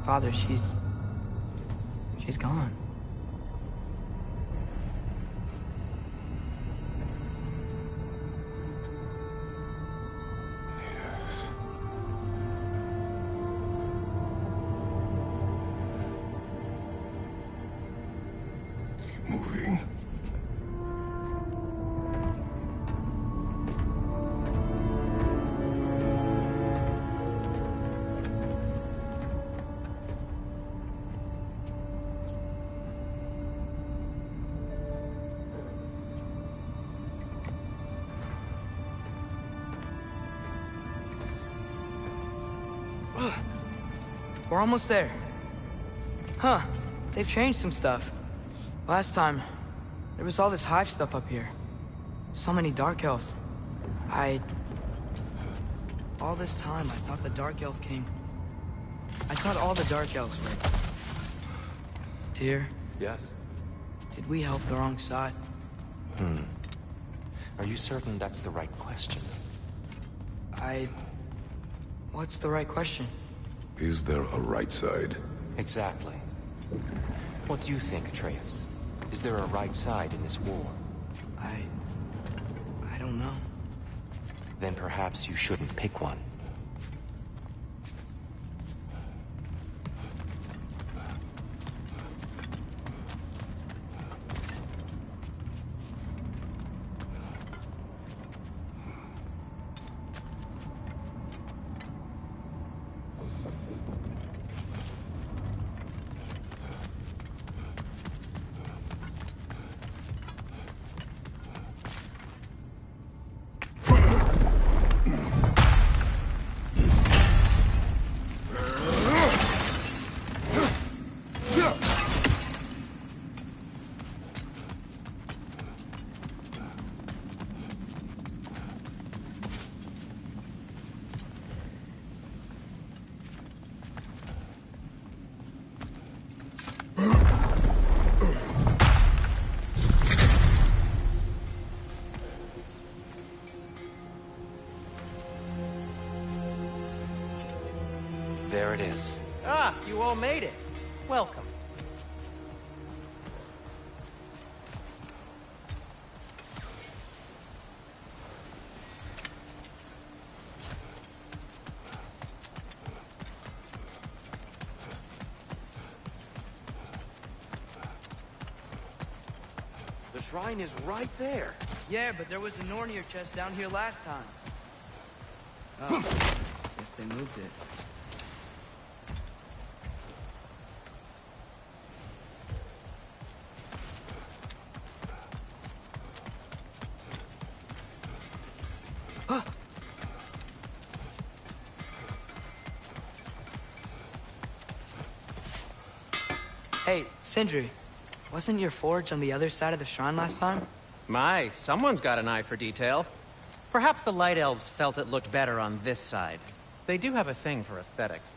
Father, she's gone. Moving. We're almost there. Huh. They've changed some stuff. Last time, there was all this hive stuff up here. So many Dark Elves. All this time, I thought the Dark Elf King... I thought all the Dark Elves were... Tyr? Yes? Did we help the wrong side? Are you certain that's the right question? What's the right question? Is there a right side? Exactly. What do you think, Atreus? Is there a right side in this war? I don't know. Then perhaps you shouldn't pick one. There it is. Ah, you all made it. Welcome. The shrine is right there. Yeah, but there was a Nornir chest down here last time. Oh, guess they moved it. Hey, Sindri, wasn't your forge on the other side of the shrine last time? My, someone's got an eye for detail. Perhaps the Light Elves felt it looked better on this side. They do have a thing for aesthetics.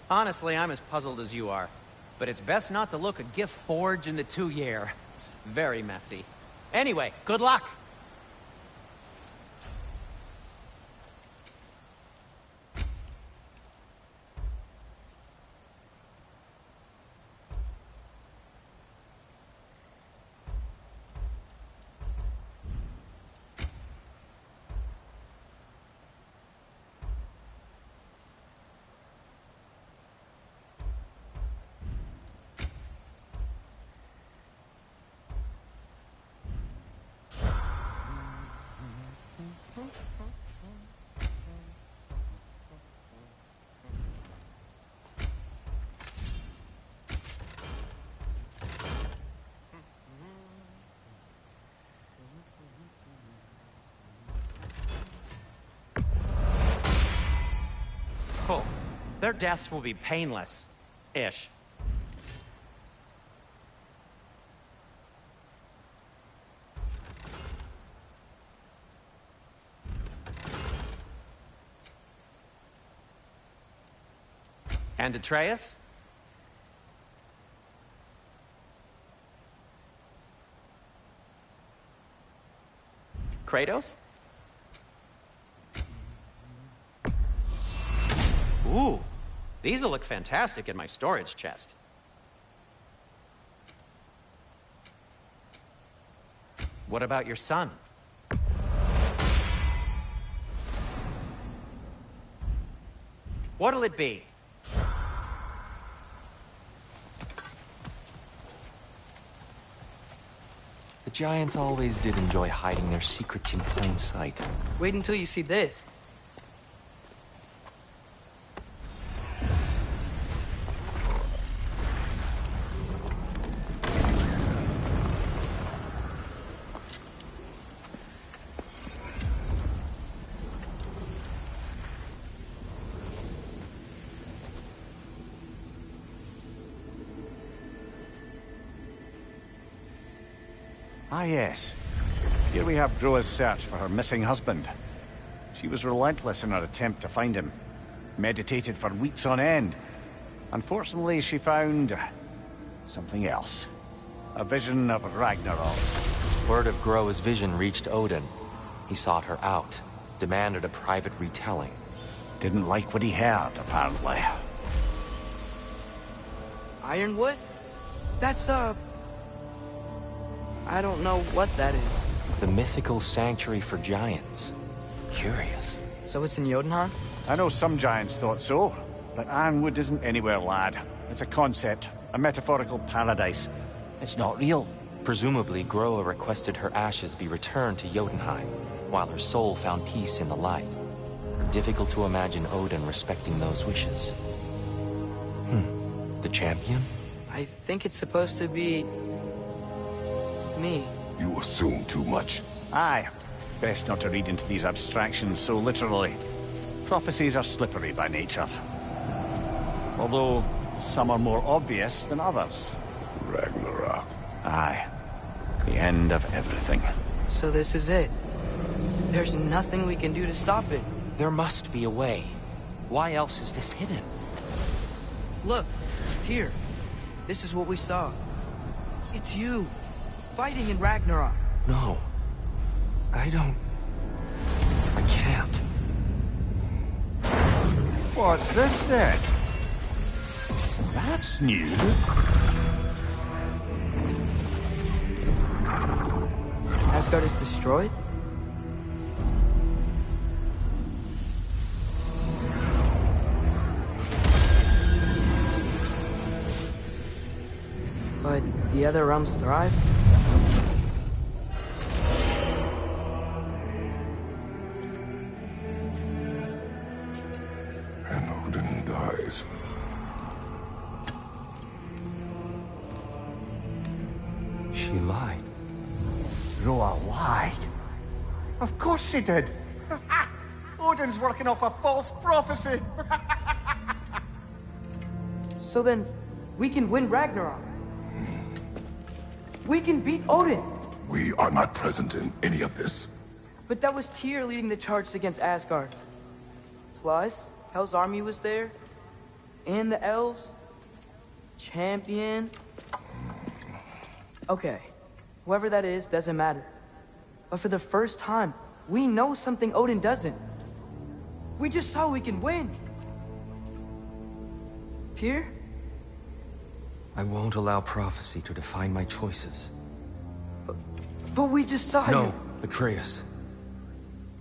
Honestly, I'm as puzzled as you are. But it's best not to look a gift forge in the 2 year. Very messy. Anyway, good luck! Cool. Their deaths will be painless. Ish. And Atreus? Kratos? Ooh, These'll look fantastic in my storage chest. What about your son? What'll it be? The Giants always did enjoy hiding their secrets in plain sight. Wait until you see this. Ah, yes. Here we have Groa's search for her missing husband. She was relentless in her attempt to find him. Meditated for weeks on end. Unfortunately, she found something else. A vision of Ragnarok. Word of Groa's vision reached Odin. He sought her out, demanded a private retelling. Didn't like what he heard, apparently. Ironwood? That's the... I don't know what that is. The mythical sanctuary for giants. Curious. So it's in Jotunheim? I know some giants thought so, but Ironwood isn't anywhere, lad. It's a concept, a metaphorical paradise. It's not real. Presumably, Groa requested her ashes be returned to Jotunheim, while her soul found peace in the light. Difficult to imagine Odin respecting those wishes. The champion? I think it's supposed to be... me. You assume too much. Aye. Best not to read into these abstractions so literally. Prophecies are slippery by nature. Although, some are more obvious than others. Ragnarok. Aye. The end of everything. So this is it. There's nothing we can do to stop it. There must be a way. Why else is this hidden? Look, Tyr. This is what we saw. It's you. Fighting in Ragnarok. No. I don't... I can't. What's this then? That's new. Asgard is destroyed? But the other realms thrive? And Odin dies. She lied. Groa lied. Of course she did. Odin's working off a false prophecy. So then, we can win Ragnarok. We can beat Odin. We are not present in any of this. But that was Tyr leading the charge against Asgard. Plus, Hell's army was there. And the elves. Champion. Okay. Whoever that is, doesn't matter. But for the first time, we know something Odin doesn't. We just saw we can win. Tyr? I won't allow prophecy to define my choices. But we just saw you. No, Atreus.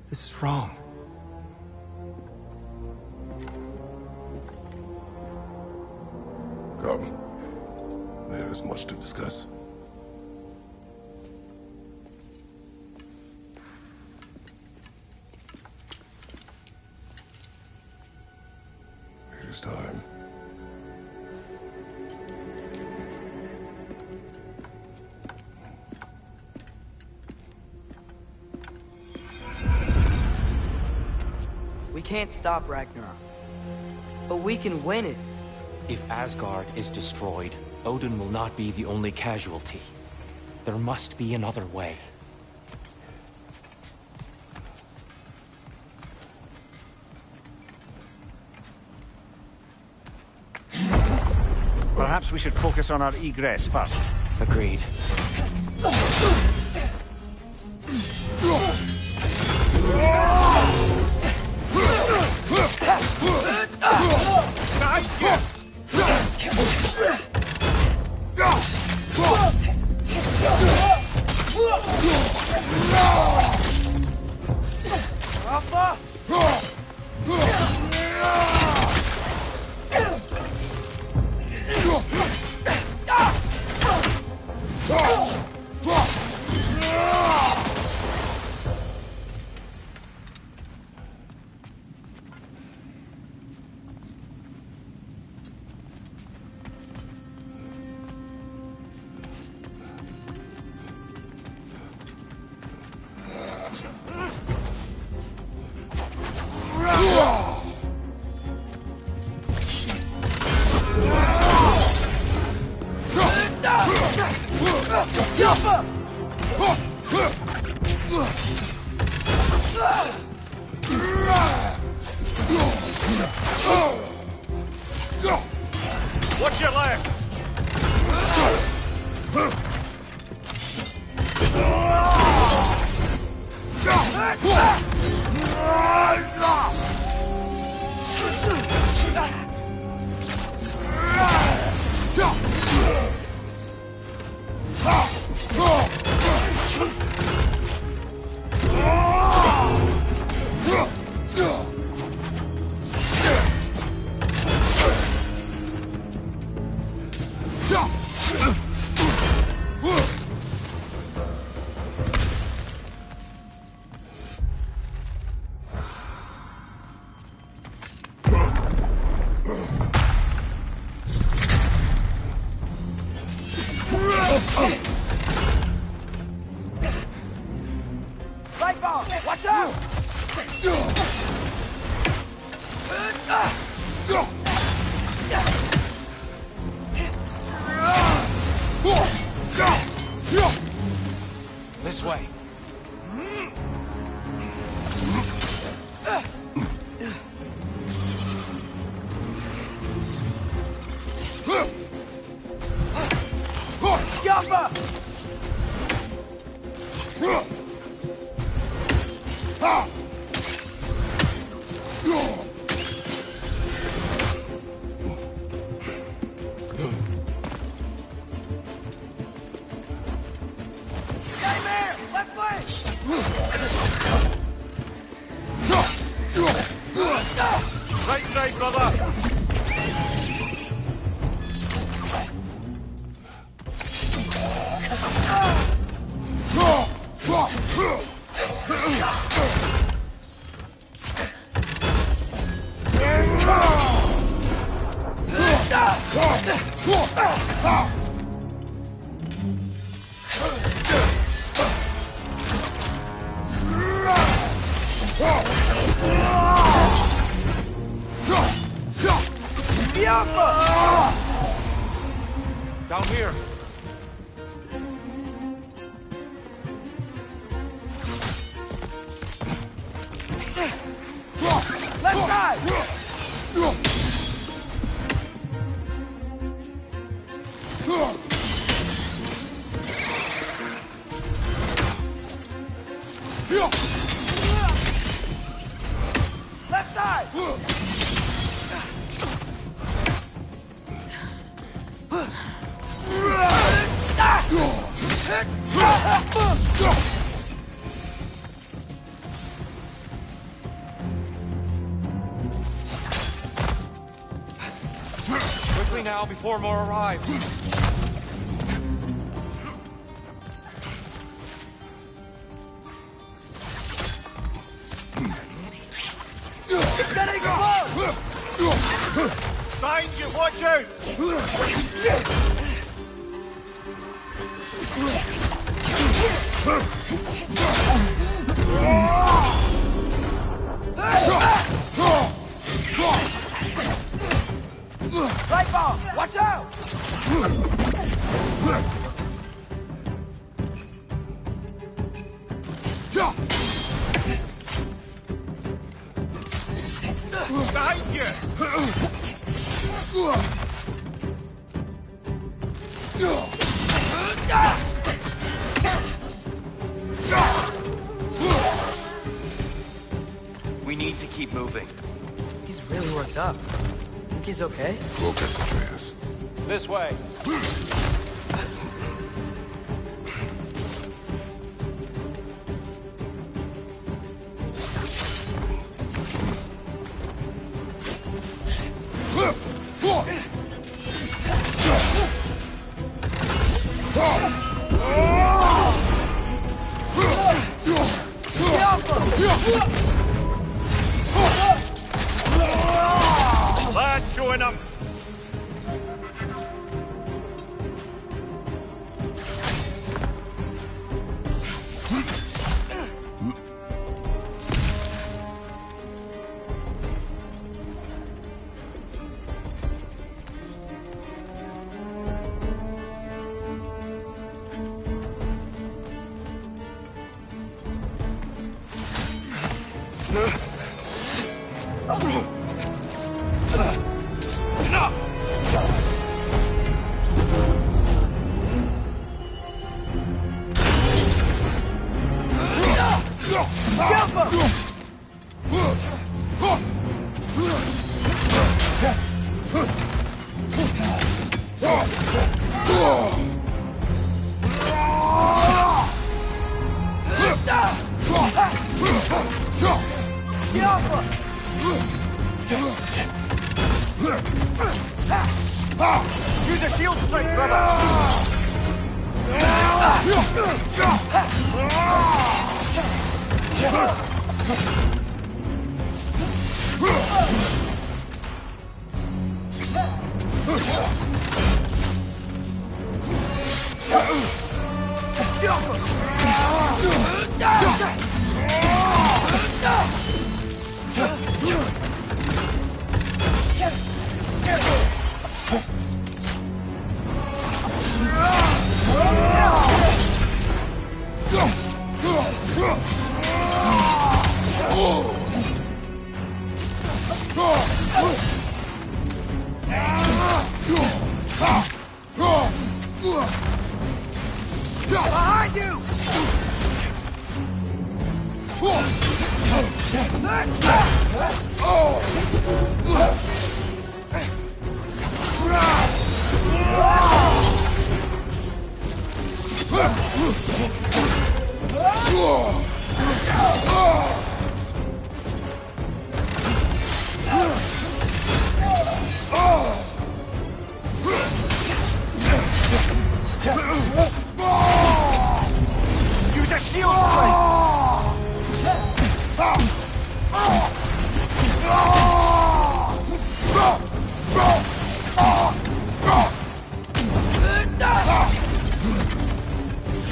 This is wrong. Come. There is much to discuss. It is time. We can't stop Ragnarok. But we can win it. If Asgard is destroyed, Odin will not be the only casualty. There must be another way. Perhaps we should focus on our egress first. Agreed. God Watch your left! Watch out! This way. Jumper! Nightmare! Left leg! Right side, brother! Down here. Left side! Left side! Quickly now, before more arrive. It's gonna explode! Behind you, watch out! Right ball! Watch out! Behind you! We need to keep moving. He's really worked up. Think he's okay? Focus, Atreus. This way. Lads showing up! Use a shield strike, brother! Behind you! Use a shield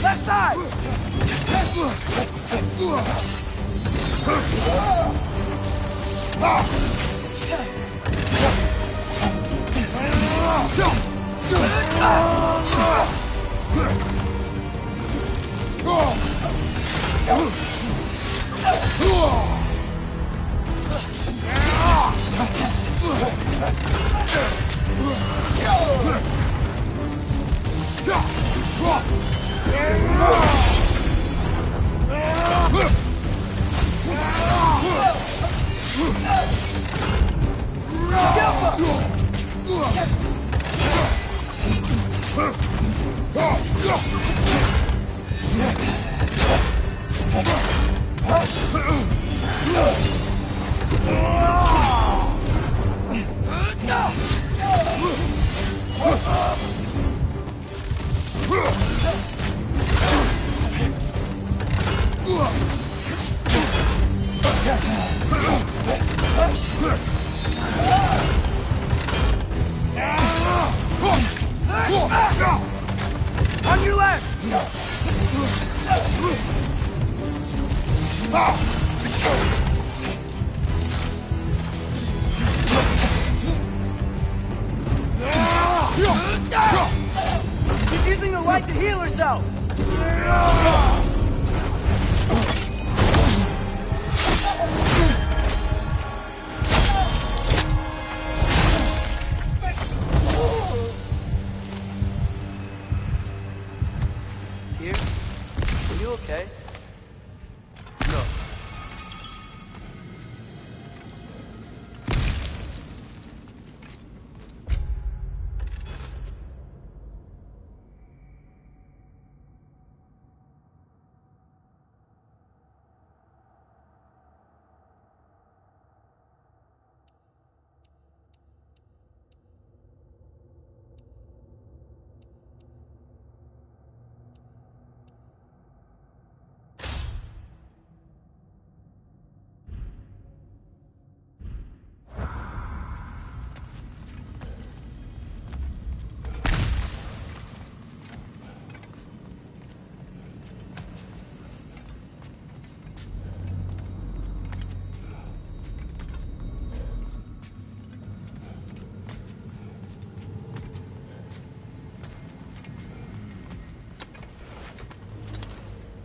left side! On your left! She's using the light to heal herself! Here? Are you okay? No.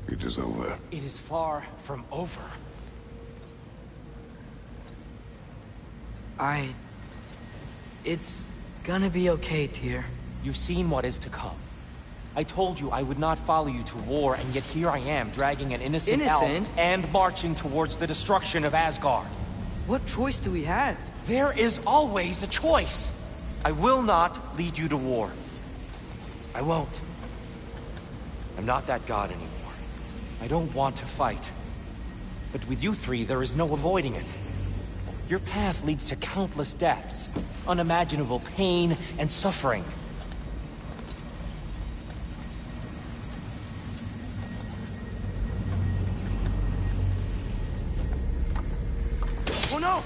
It is over. It is far from over. It's gonna be okay, Tyr. You've seen what is to come. I told you I would not follow you to war, and yet here I am, dragging an innocent elf and marching towards the destruction of Asgard. What choice do we have? There is always a choice. I will not lead you to war. I won't. I'm not that god anymore. I don't want to fight. But with you three, there is no avoiding it. Your path leads to countless deaths, unimaginable pain and suffering. Oh no!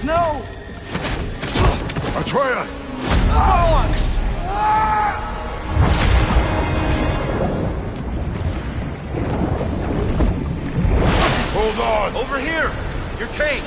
No! Atreus! Hold on! Over here! You're chained!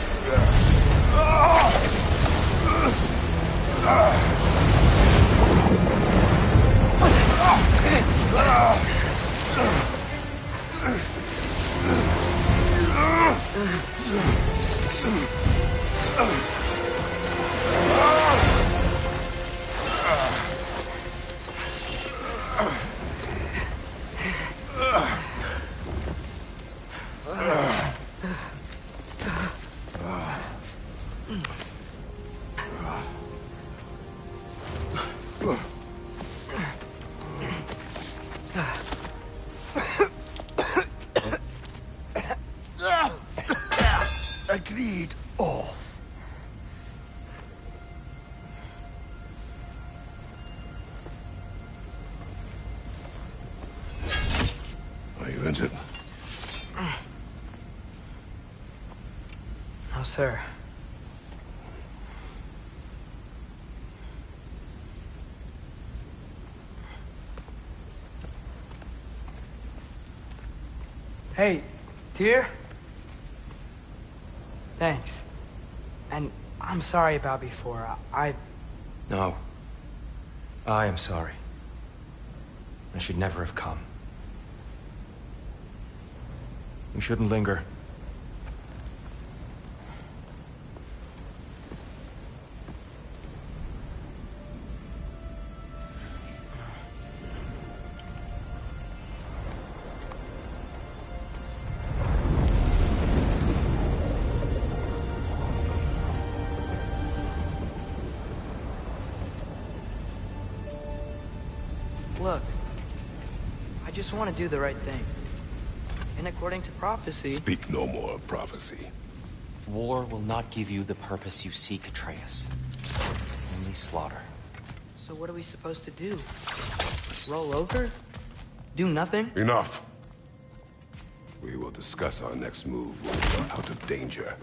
Agreed. Oh. Are you injured? No, sir. Hey, Tyr? Thanks. And I'm sorry about before. No. I am sorry. I should never have come. We shouldn't linger. Look, I just want to do the right thing. And according to prophecy... Speak no more of prophecy. War will not give you the purpose you seek, Atreus. Only slaughter. So what are we supposed to do? Roll over? Do nothing? Enough. We will discuss our next move when we are out of danger.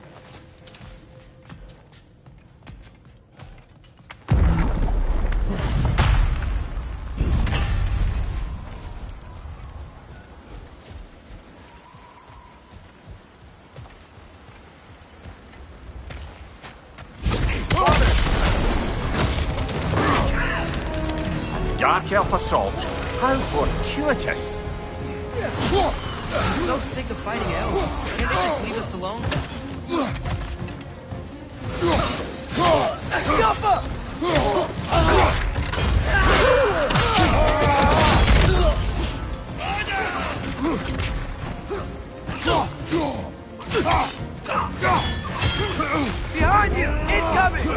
Dark elf assault. How fortuitous. I'm so sick of fighting elves. Can't they just leave us alone? Behind you! Incoming!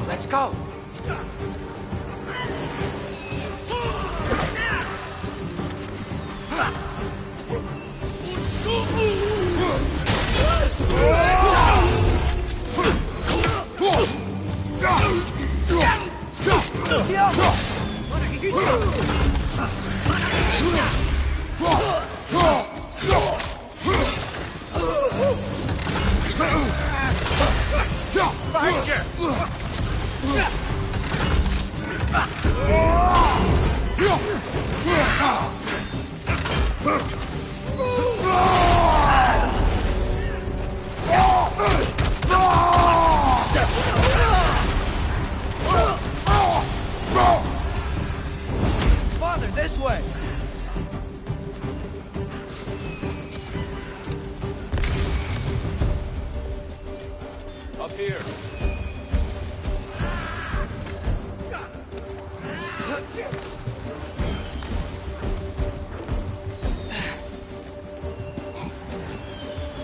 Let's go! Father, this way! Up here.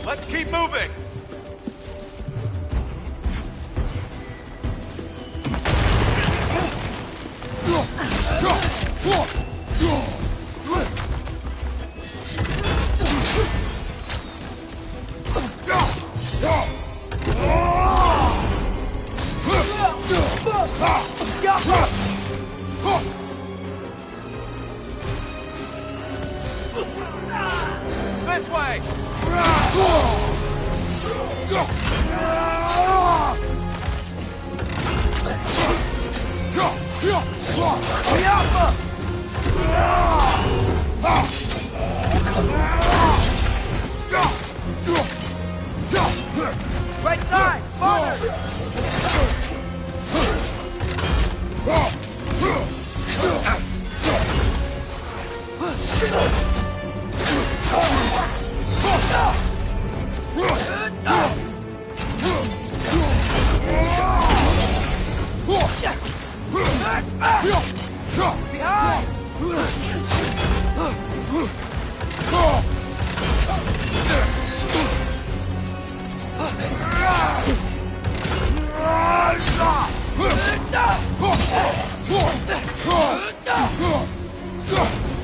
Let's keep moving! This way! Right side! Father!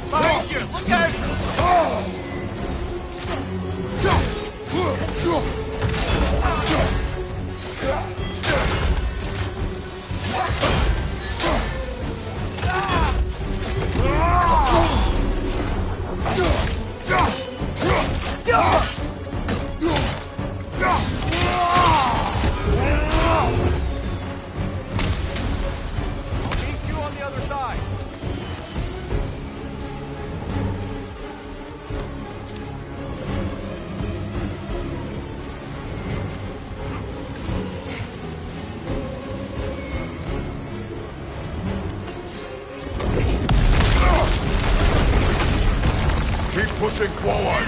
Behind you! Look out! Keep pushing forward!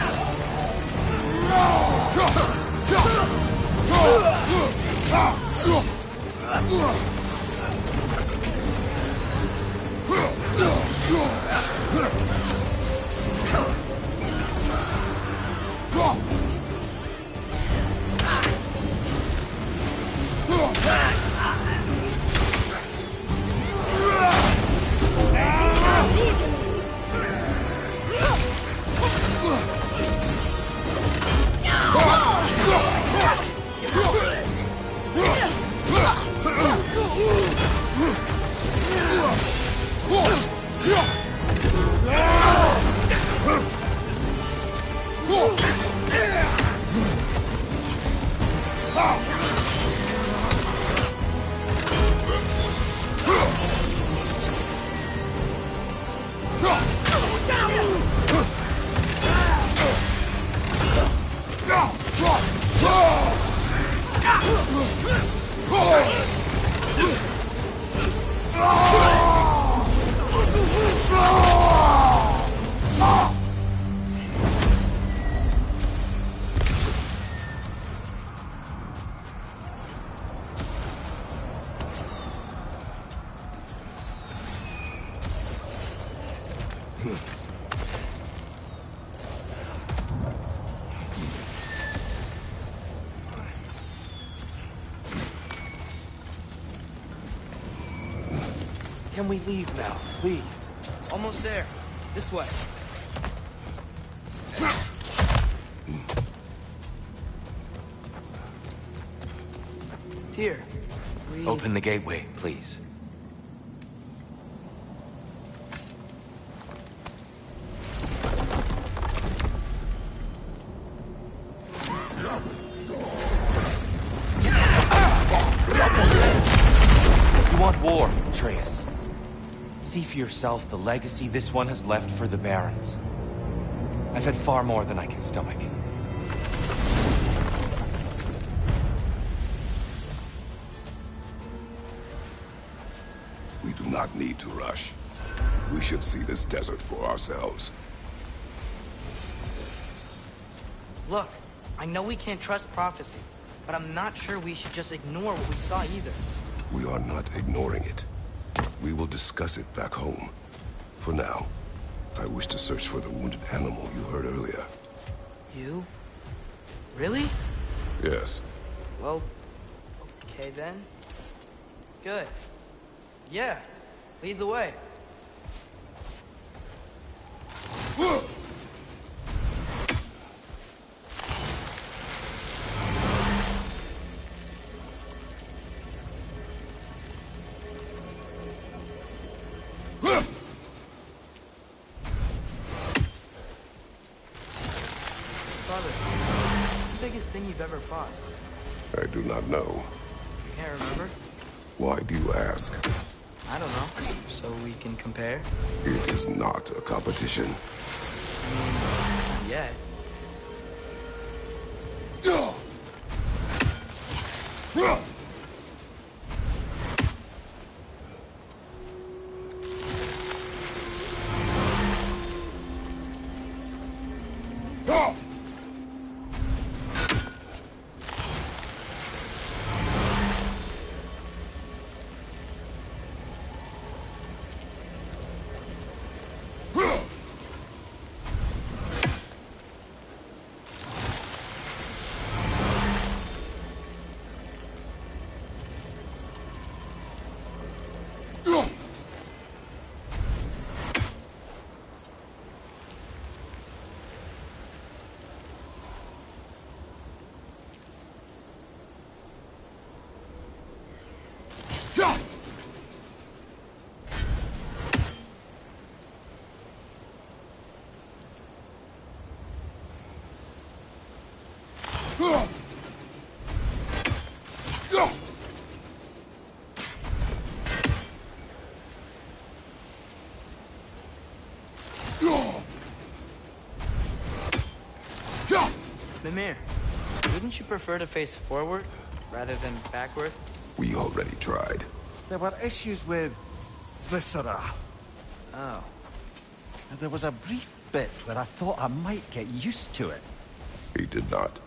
Can we leave now, please? Almost there. This way. Here. Open the gateway, please. You want war, Atreus. See for yourself the legacy this one has left for the Barons. I've had far more than I can stomach. We do not need to rush. We should see this desert for ourselves. Look, I know we can't trust prophecy, but I'm not sure we should just ignore what we saw either. We are not ignoring it. We will discuss it back home. For now, I wish to search for the wounded animal you heard earlier. You? Really? Yes. Well, okay then. Good. Yeah, lead the way. Father, what's the biggest thing you've ever fought? I do not know. You can't remember? Why do you ask? I don't know. So we can compare? It is not a competition. I mean, not yet. Mimir, wouldn't you prefer to face forward rather than backward? We already tried. There were issues with viscera. Oh. And there was a brief bit where I thought I might get used to it. He did not.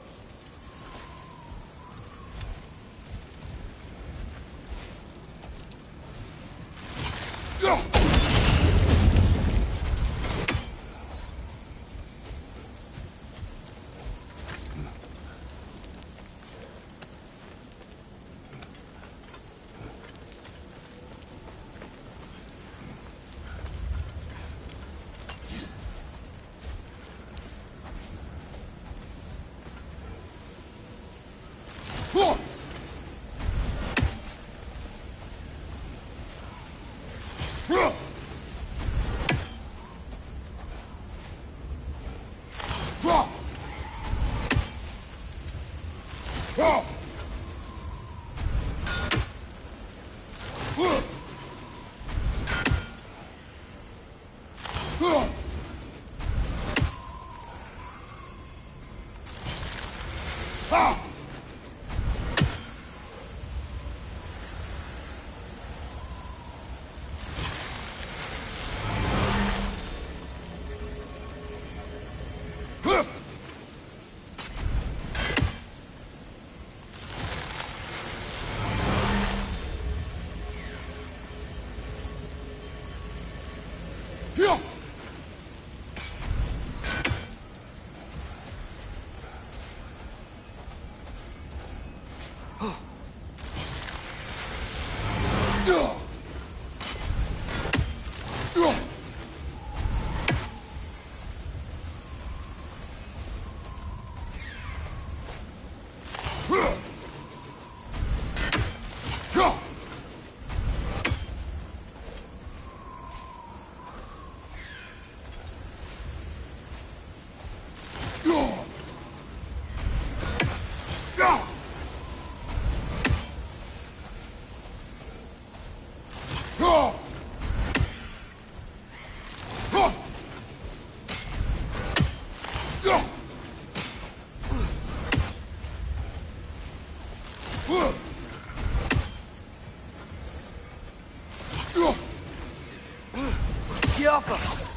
Get off us!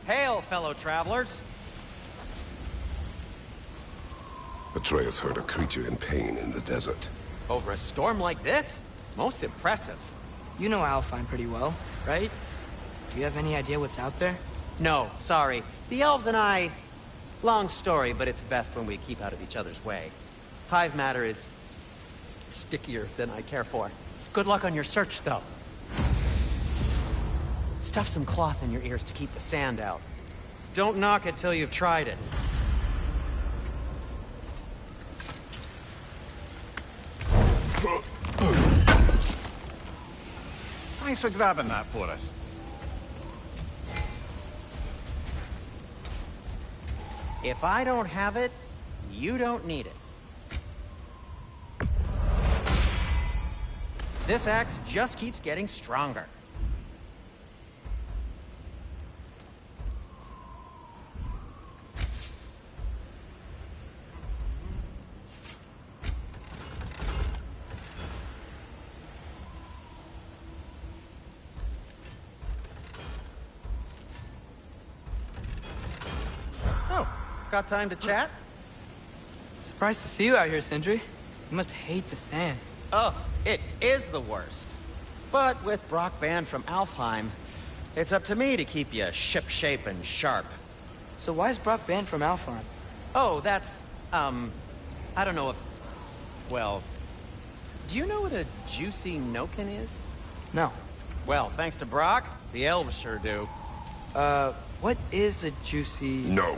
Hail, fellow travelers! Atreus heard a creature in pain in the desert. Over a storm like this? Most impressive. You know Alfheim pretty well, right? Do you have any idea what's out there? No, sorry. The elves and I... Long story, but it's best when we keep out of each other's way. Hive matter is... stickier than I care for. Good luck on your search, though. Stuff some cloth in your ears to keep the sand out. Don't knock it till you've tried it. Thanks for grabbing that for us. If I don't have it, you don't need it. This axe just keeps getting stronger. got time to chat? Surprised to see you out here, Sindri. You must hate the sand. Oh, it is the worst. But with Brock banned from Alfheim, it's up to me to keep you ship-shape and sharp. So why is Brock banned from Alfheim? Oh, that's, I don't know if... Well, do you know what a juicy Noken is? No. Well, thanks to Brock, the elves sure do. What is a juicy... No.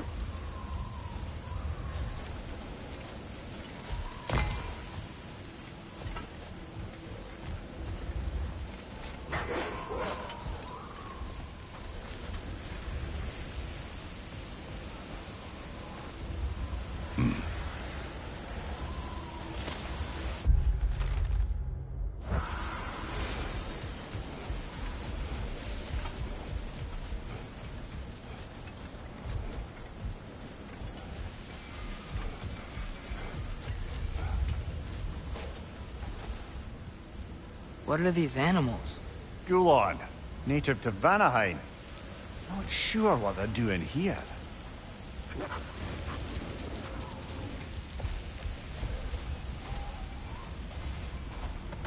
What are these animals? Gulon, native to Vanaheim. Not sure what they're doing here.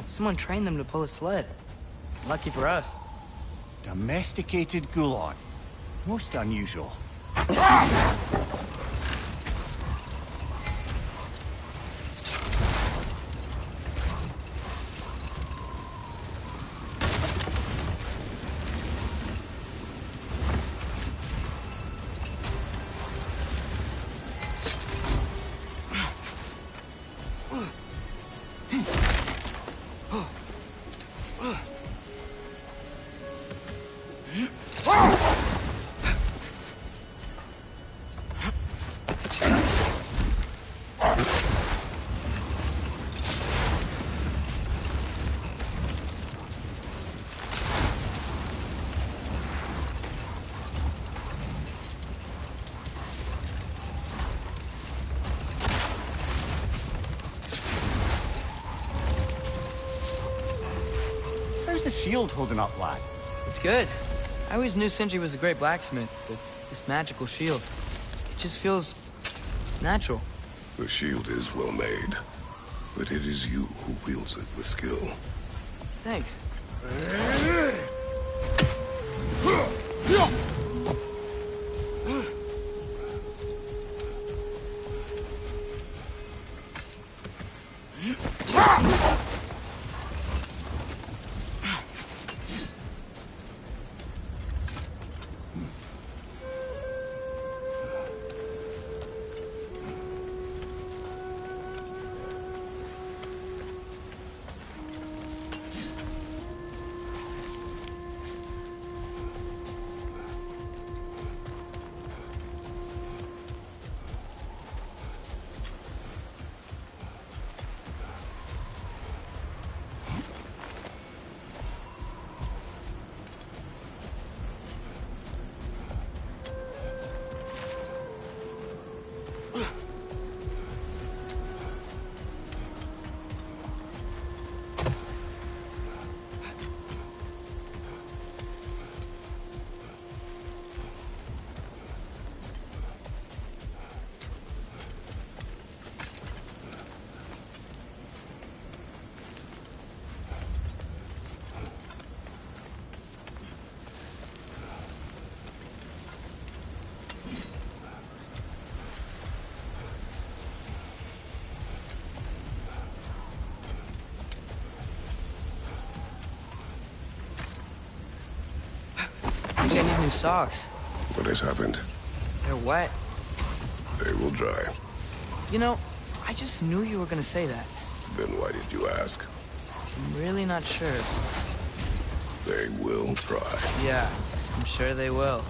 Someone trained them to pull a sled. Lucky for us. Domesticated Gulon. Most unusual. How's the shield holding up, lad? It's good. I always knew Sindri was a great blacksmith, but this magical shield, it just feels natural. The shield is well made, but it is you who wields it with skill. Thanks. I think I need new socks. What has happened? They're wet. They will dry. You know, I just knew you were gonna say that. Then why did you ask? I'm really not sure. They will dry. Yeah, I'm sure they will.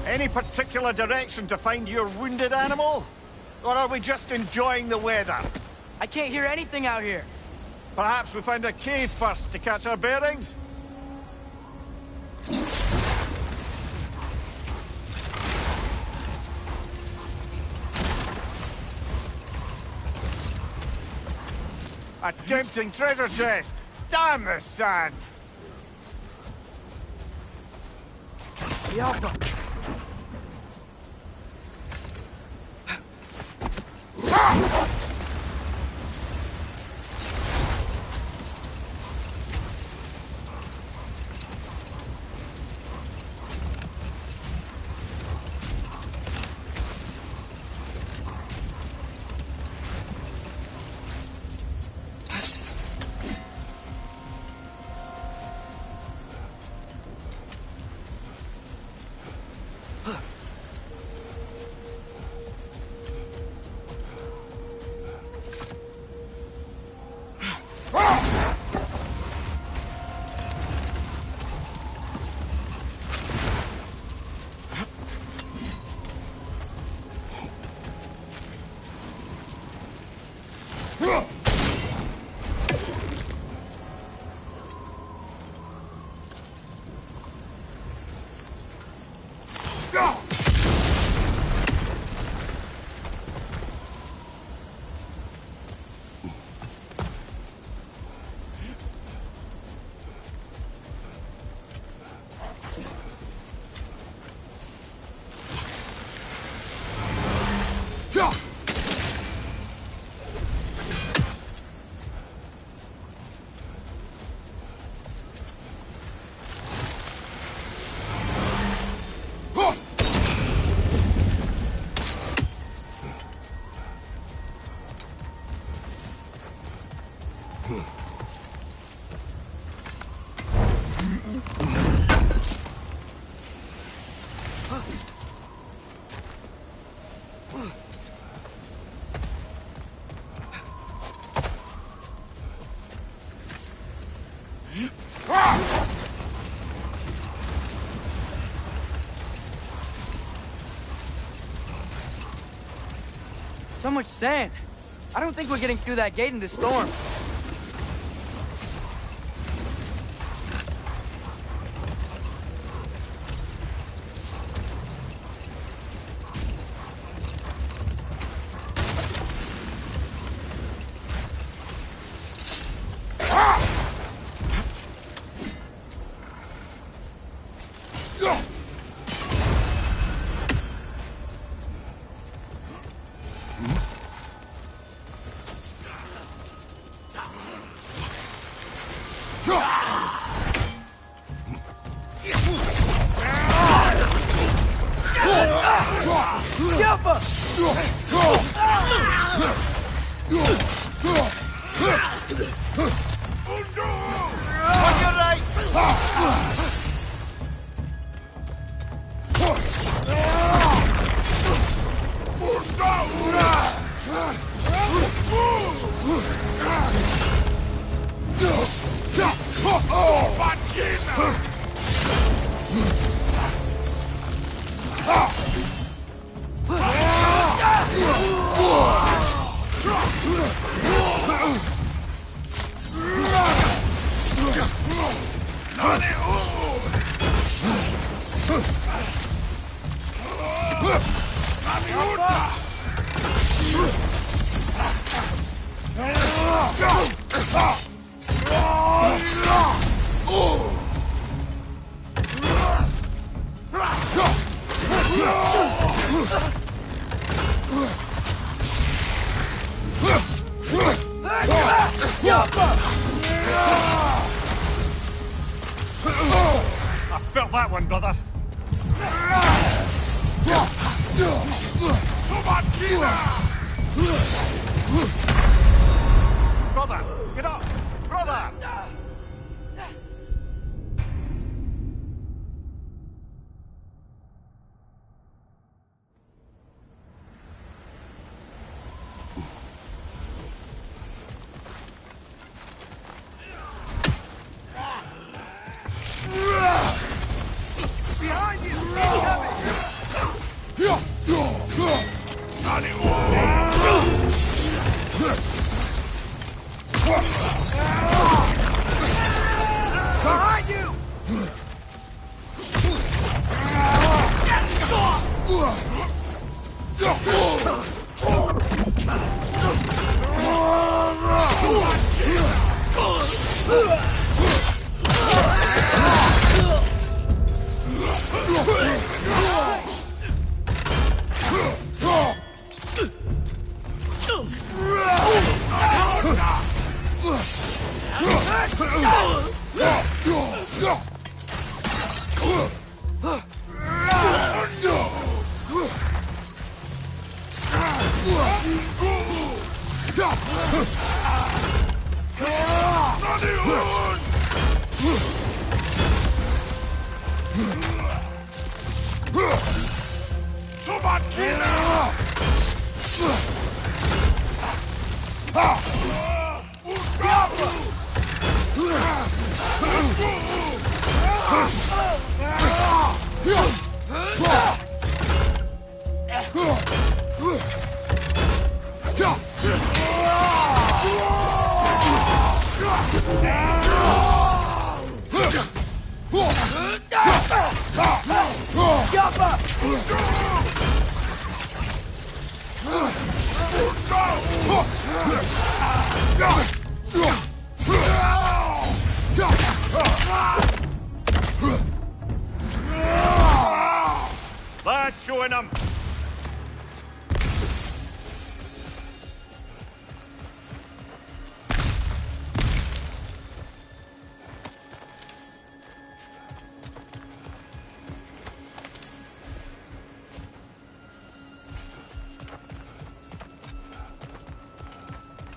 Any particular direction to find your wounded animal? Or are we just enjoying the weather? I can't hear anything out here. Perhaps we find a cave first to catch our bearings? A tempting treasure chest! Damn this sand! The Alpha! So much sand. I don't think we're getting through that gate in this storm. I felt that one, brother. Brother, get up! Brother! Behind you! Behind you! Lads, join them!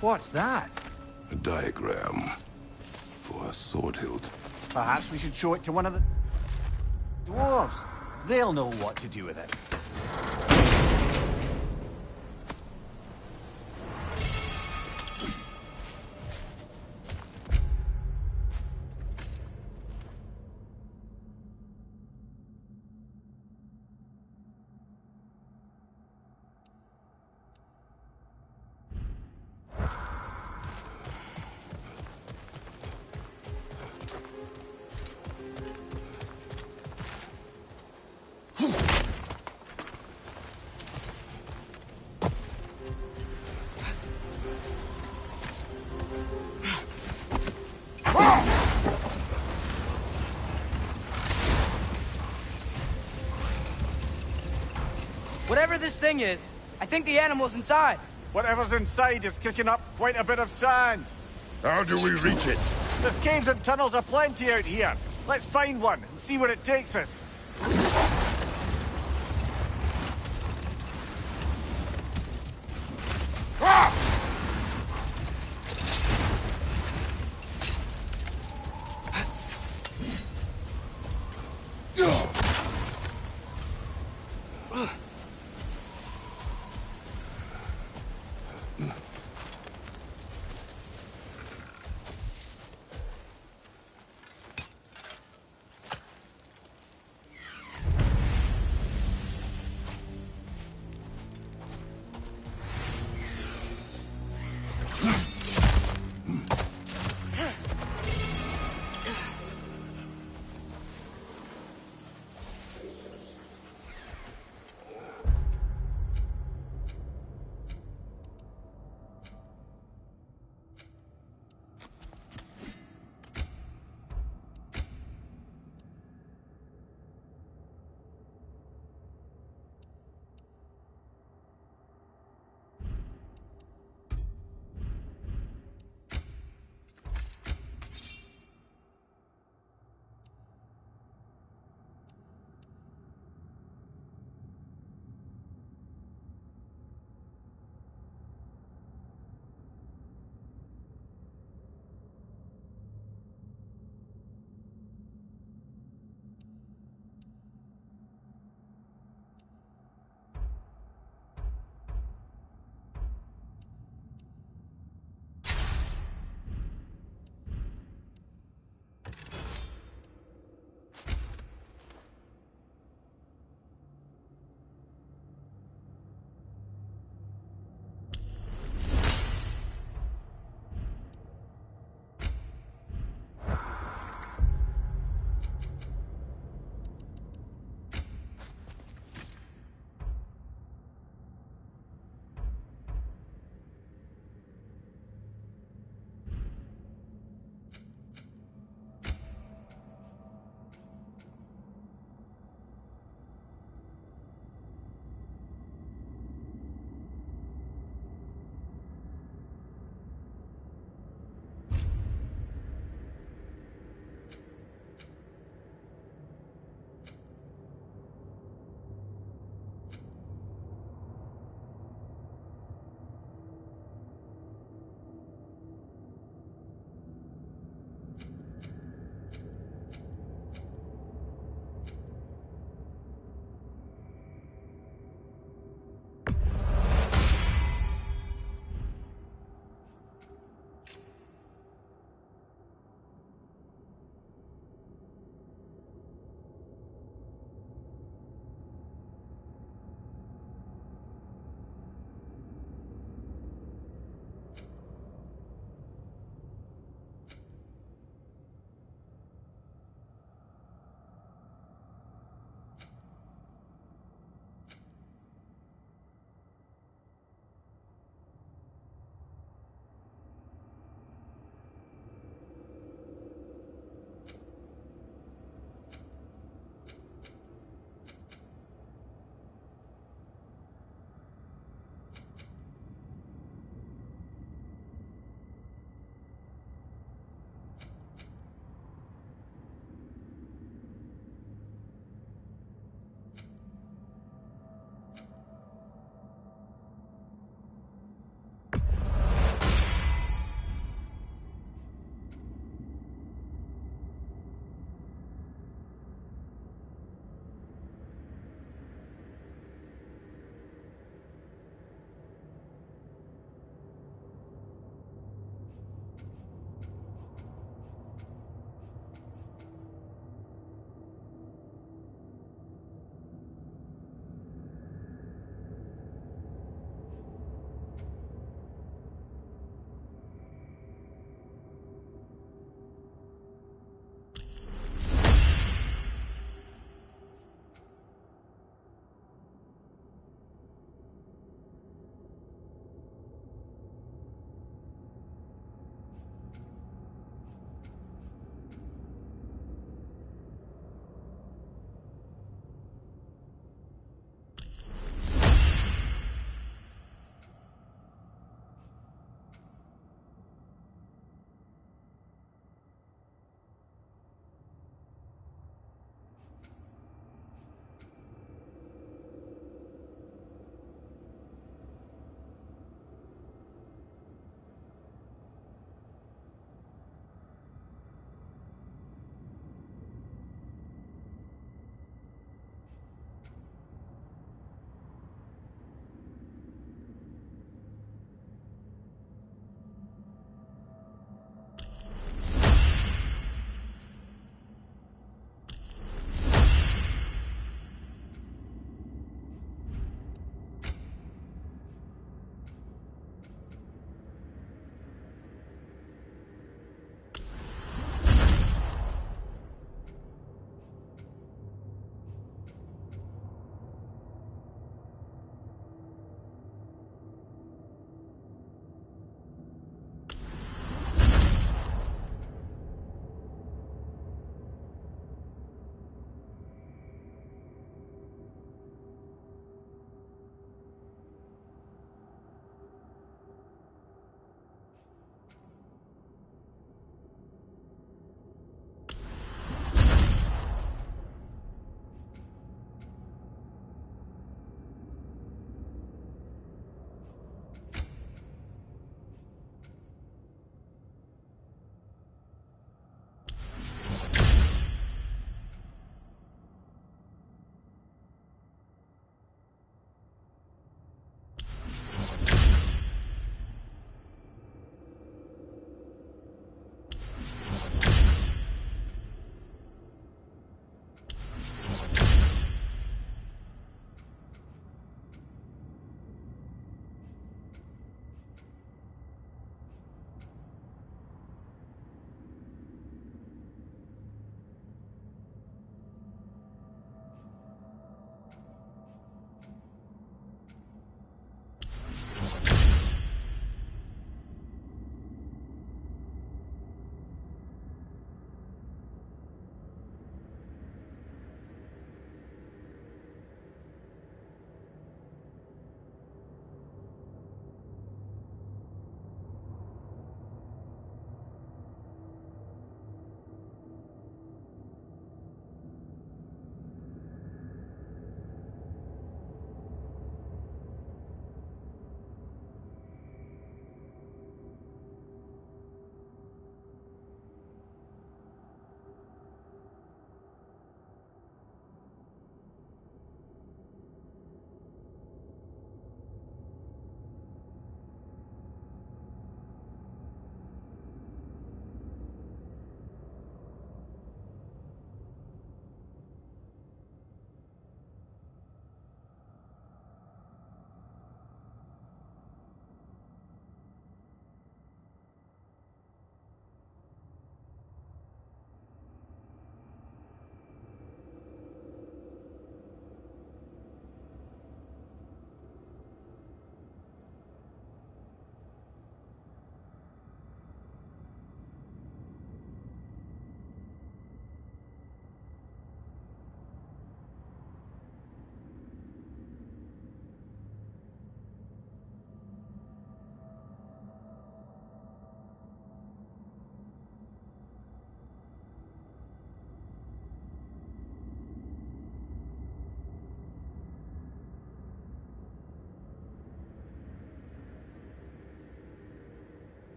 What's that? A diagram for a sword hilt. Perhaps we should show it to one of the dwarves. They'll know what to do with it. Whatever this thing is, I think the animal's inside. Whatever's inside is kicking up quite a bit of sand. How do we reach it? There's caves and tunnels aplenty out here. Let's find one and see where it takes us.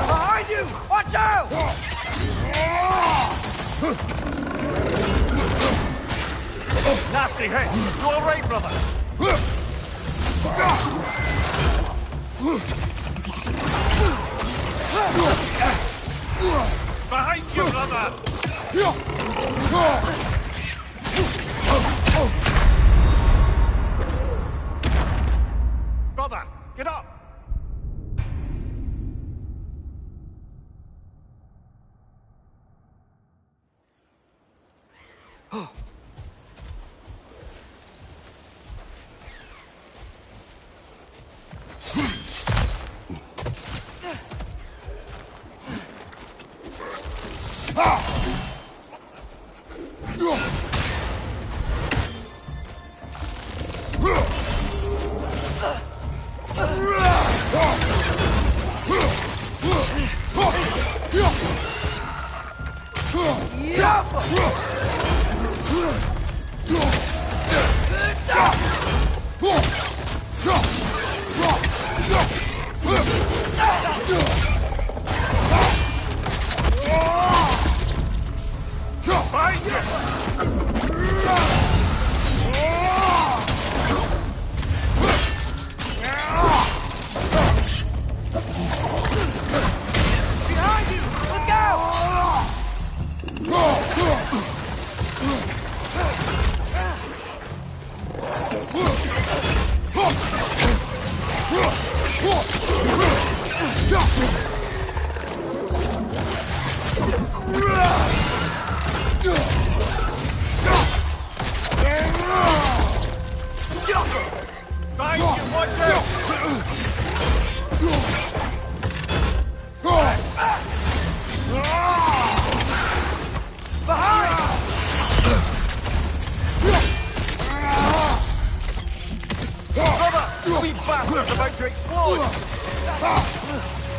Behind you! Watch out! Nasty hit! You alright, brother? Behind you, brother! Brother, get up!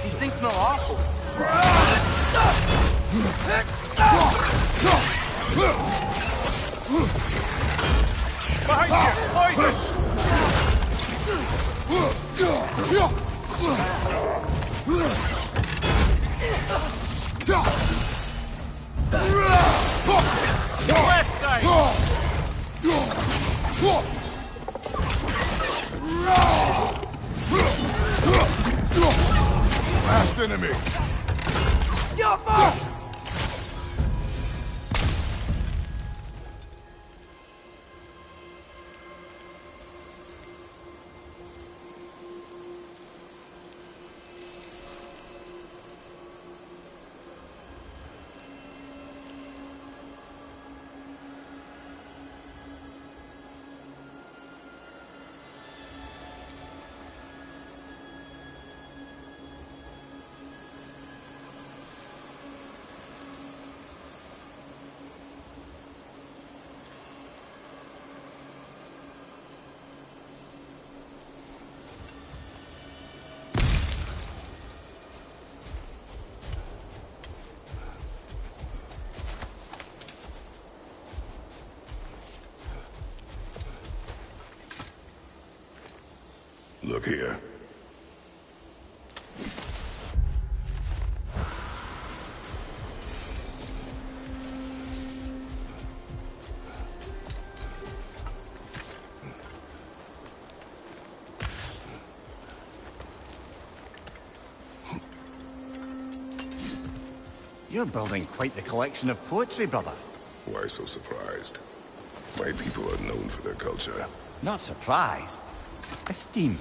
These things smell awful. Behind you! Poison! Left side! Last enemy! Your fault! Look here. You're building quite the collection of poetry, brother. Why so surprised? My people are known for their culture. Not surprised. Esteem.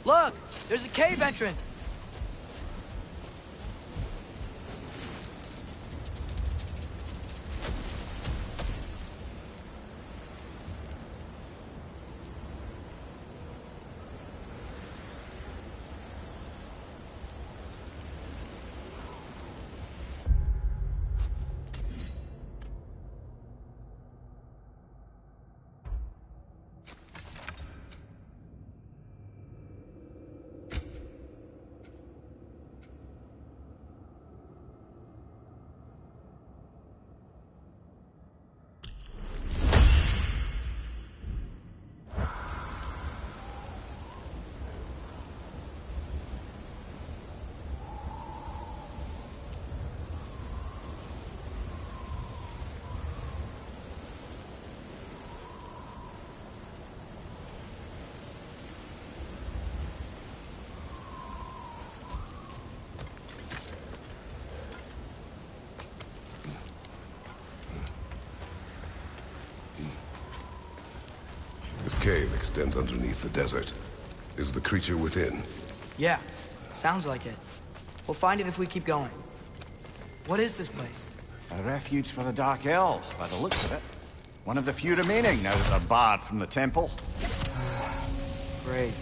Look! There's a cave entrance! This cave extends underneath the desert. Is the creature within? Yeah, sounds like it. We'll find it if we keep going. What is this place? A refuge for the Dark Elves, by the looks of it. One of the few remaining now that they're barred from the temple. Great.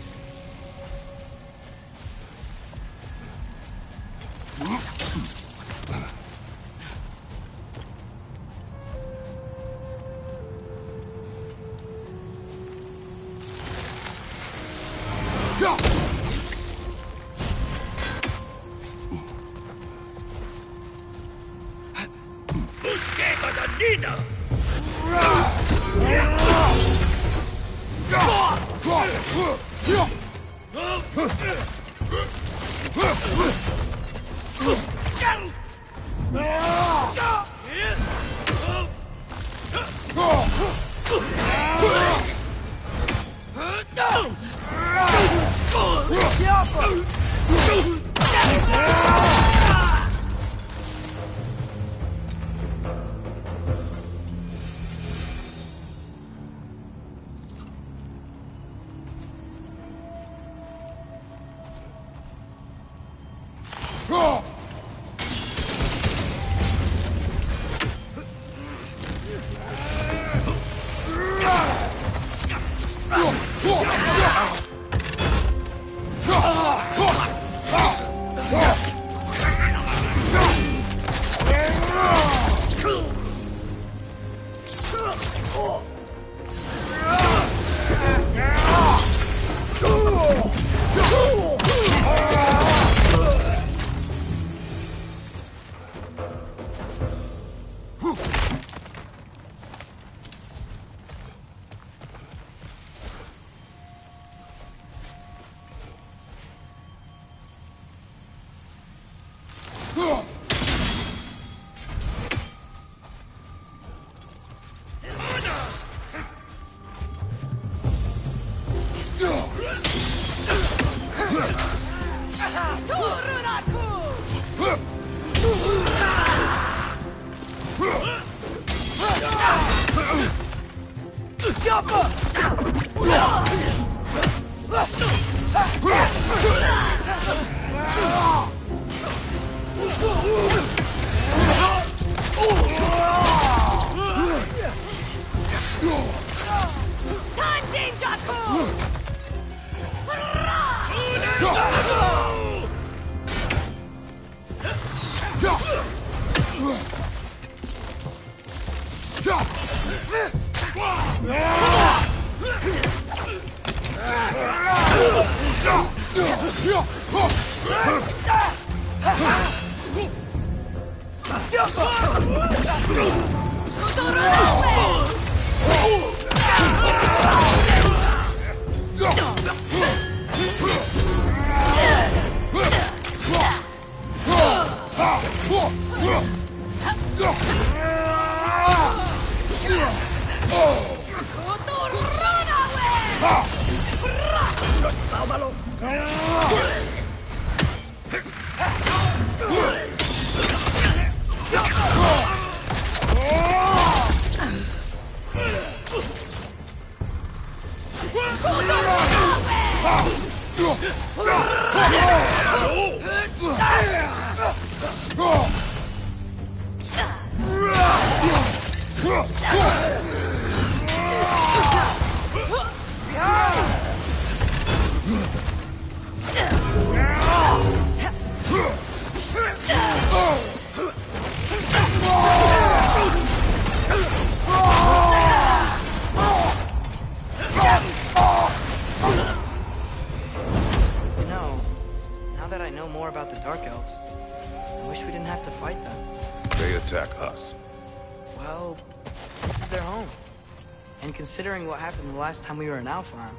Considering what happened the last time we were in Alfheim,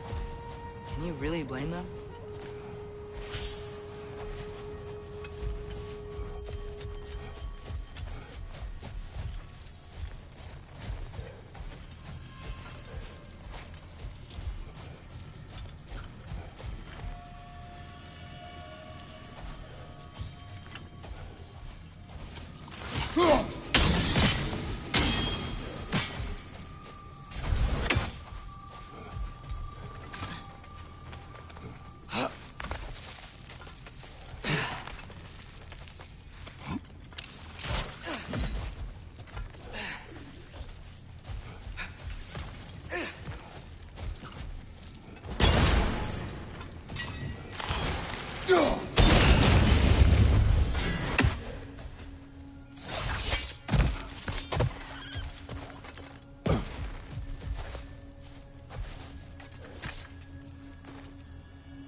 can you really blame them?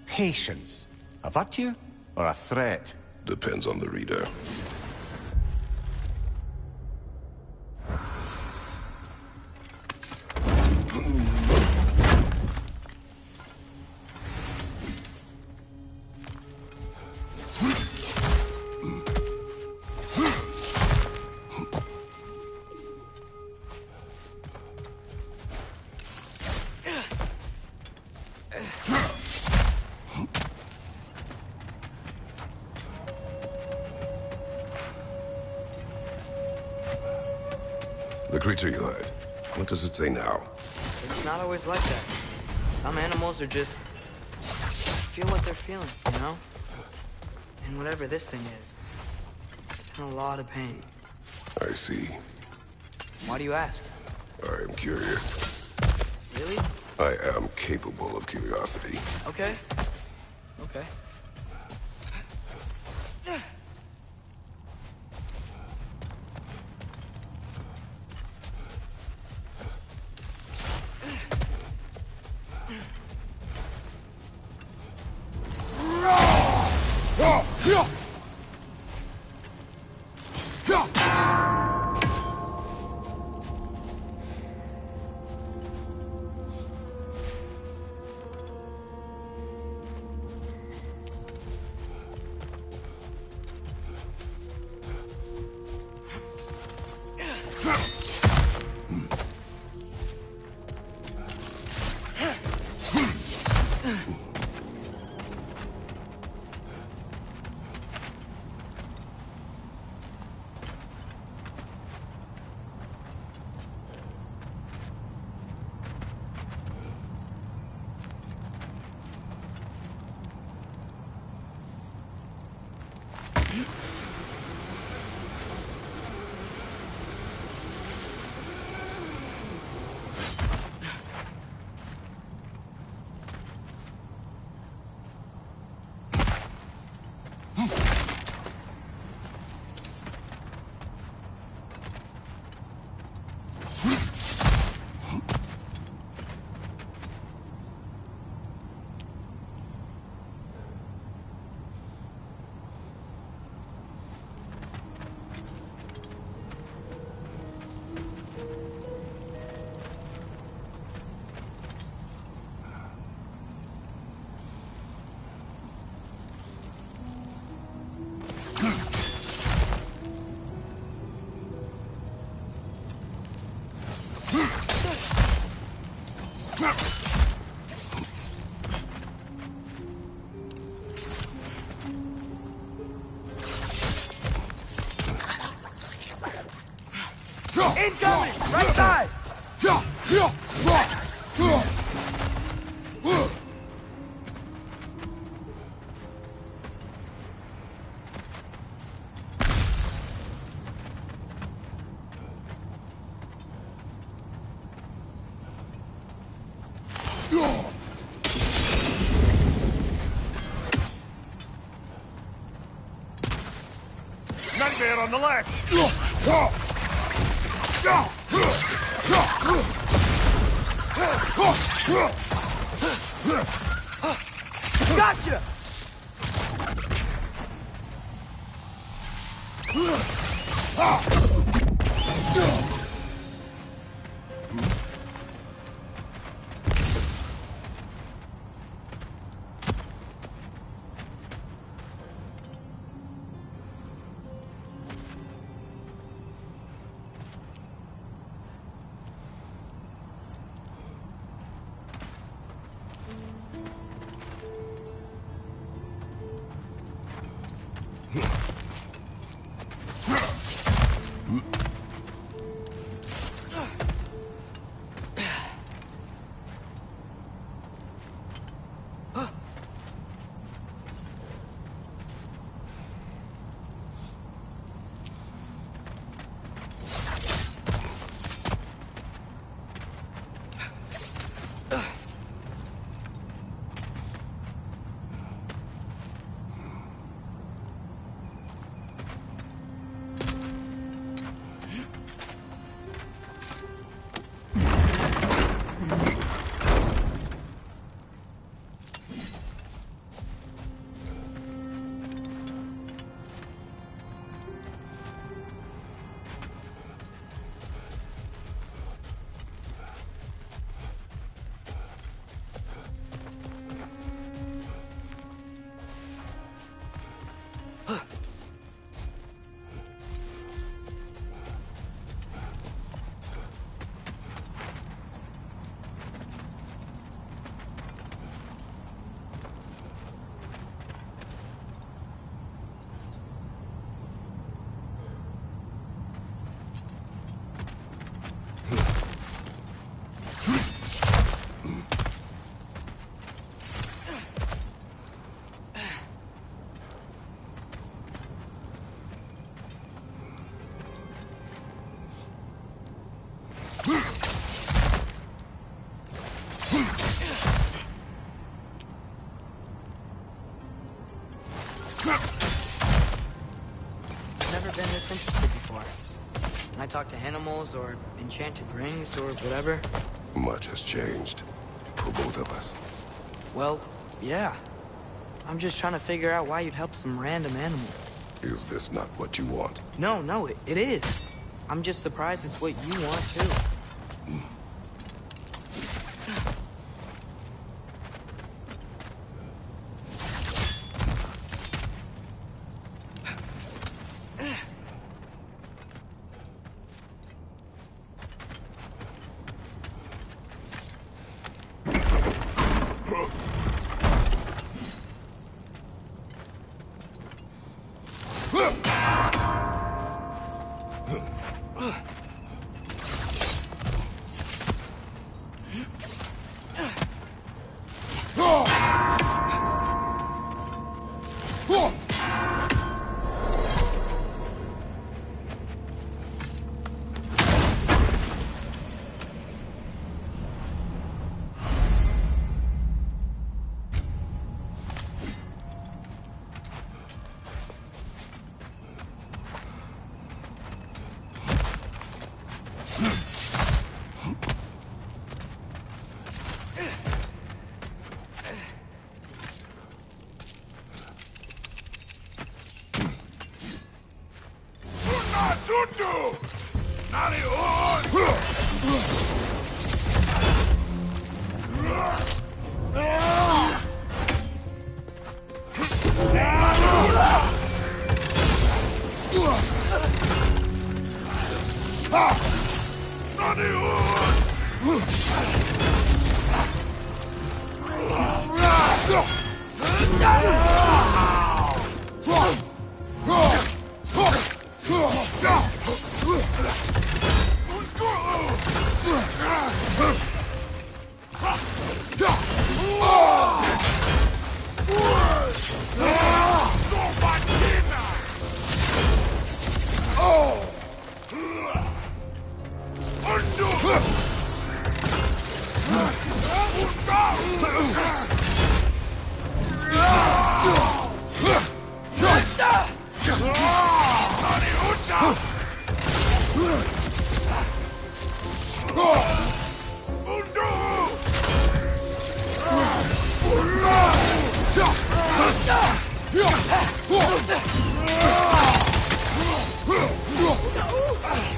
Patience. A virtue or a threat? Depends on the reader. The creature you heard, what does it say now? It's not always like that. Some animals are just feel what they're feeling, you know? And whatever this thing is, it's in a lot of pain. I see. Why do you ask? I am curious. Really? I am capable of curiosity. Okay. Okay. Incoming! Right side! Nightmare on the left! Gotcha! I talk to animals or enchanted rings or whatever? Much has changed. For both of us. Well, yeah. I'm just trying to figure out why you'd help some random animal. Is this not what you want? No, it is. I'm just surprised it's what you want, too.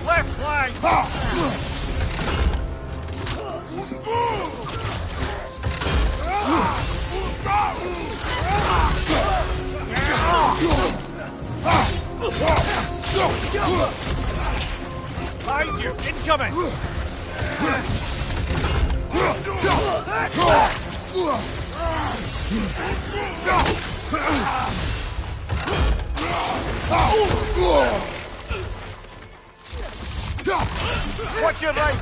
Left flank! Behind you! Incoming! Watch your right!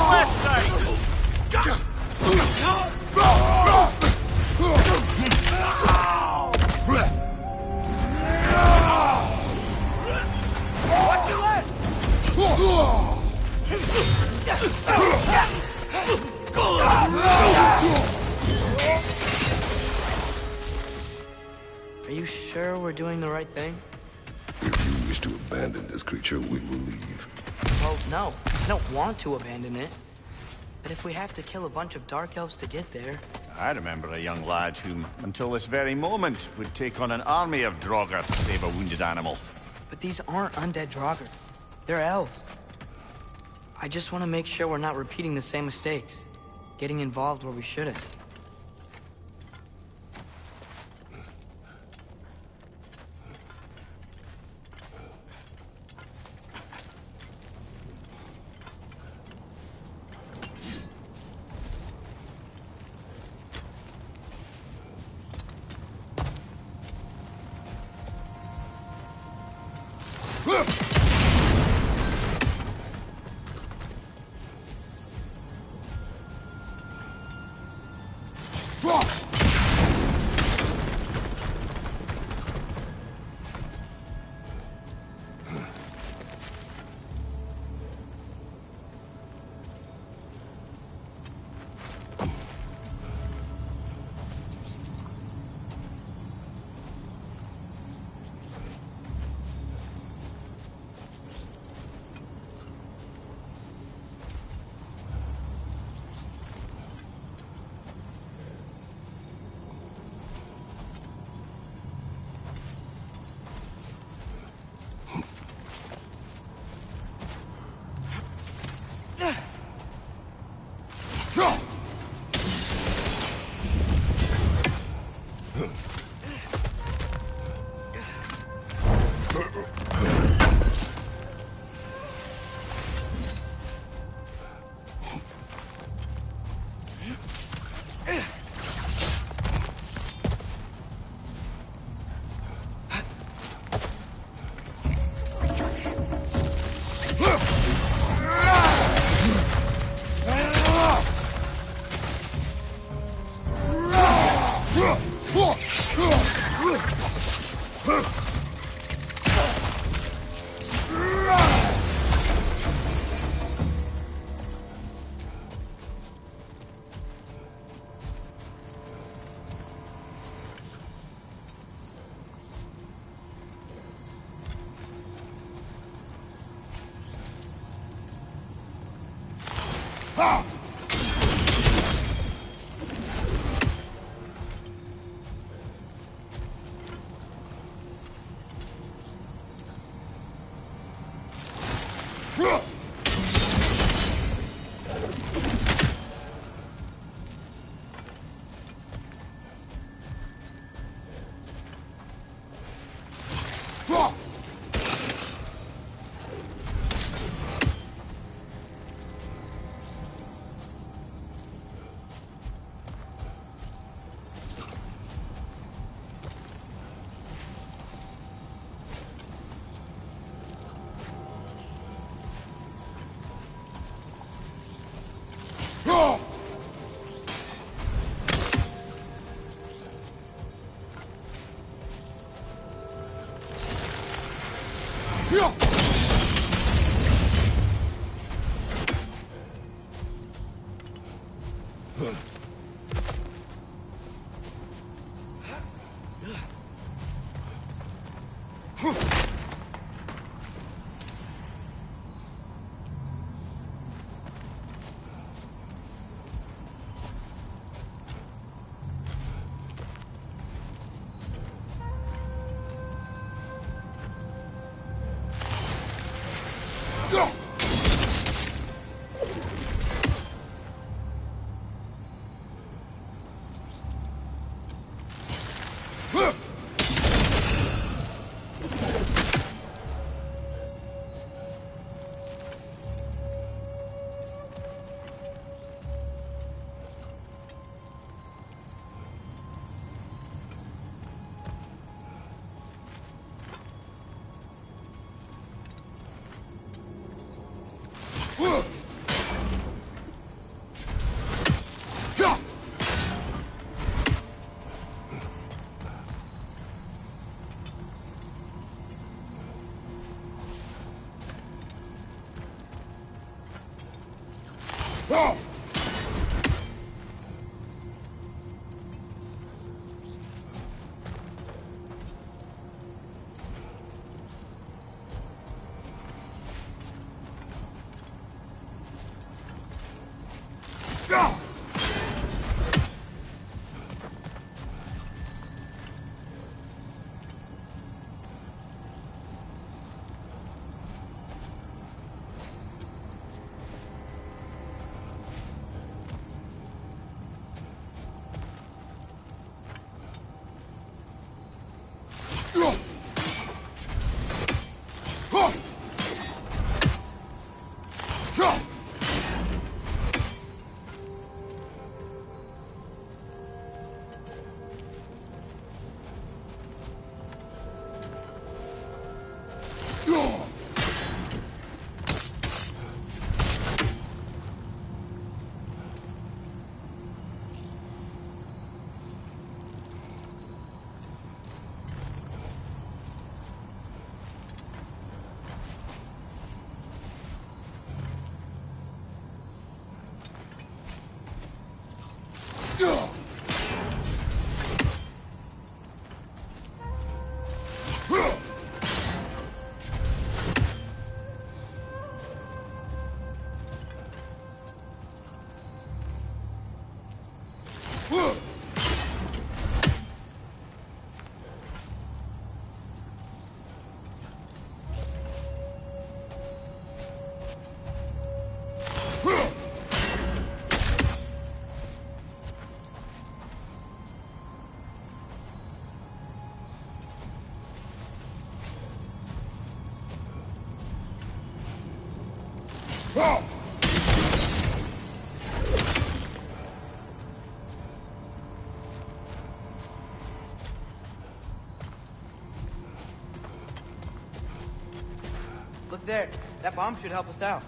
Left side! Watch your left! Are you sure we're doing the right thing? If you wish to abandon this creature, we will leave. Well, no. I don't want to abandon it. But if we have to kill a bunch of Dark Elves to get there... I remember a young lad who, until this very moment, would take on an army of Draugr to save a wounded animal. But these aren't undead Draugr. They're elves. I just want to make sure we're not repeating the same mistakes. Getting involved where we shouldn't. Look there. That bomb should help us out.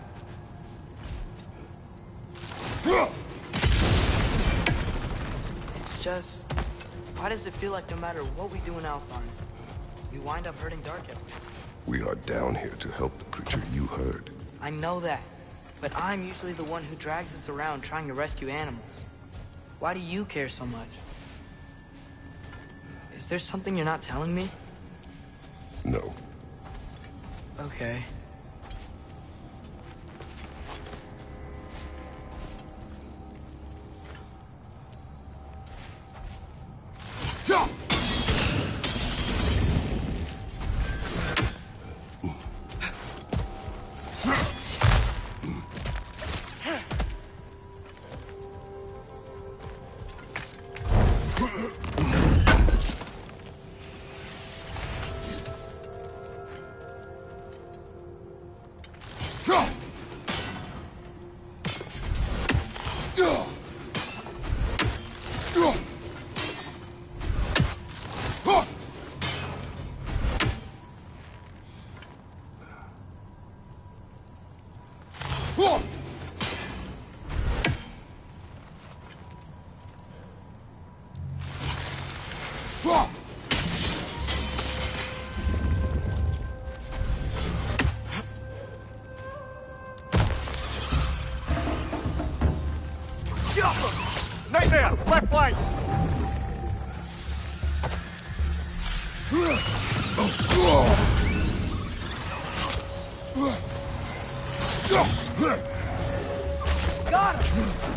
It's just... why does it feel like no matter what we do in Alfheim, we wind up hurting Dark Elf? We are down here to help the creature you heard. I know that, but I'm usually the one who drags us around trying to rescue animals. Why do you care so much? Is there something you're not telling me? No. Okay. Nightmare! Left flank! Got him!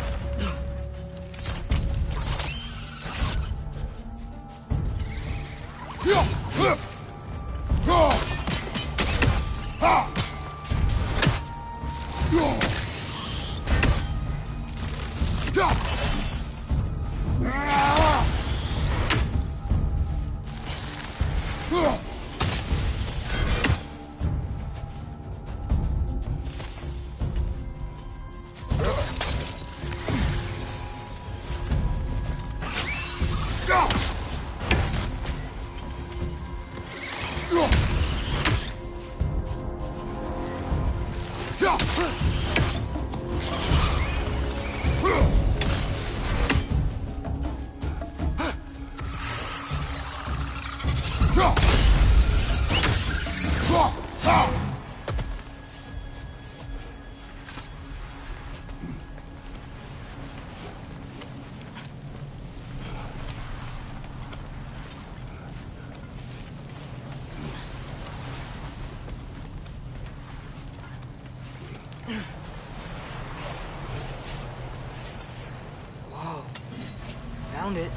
found it.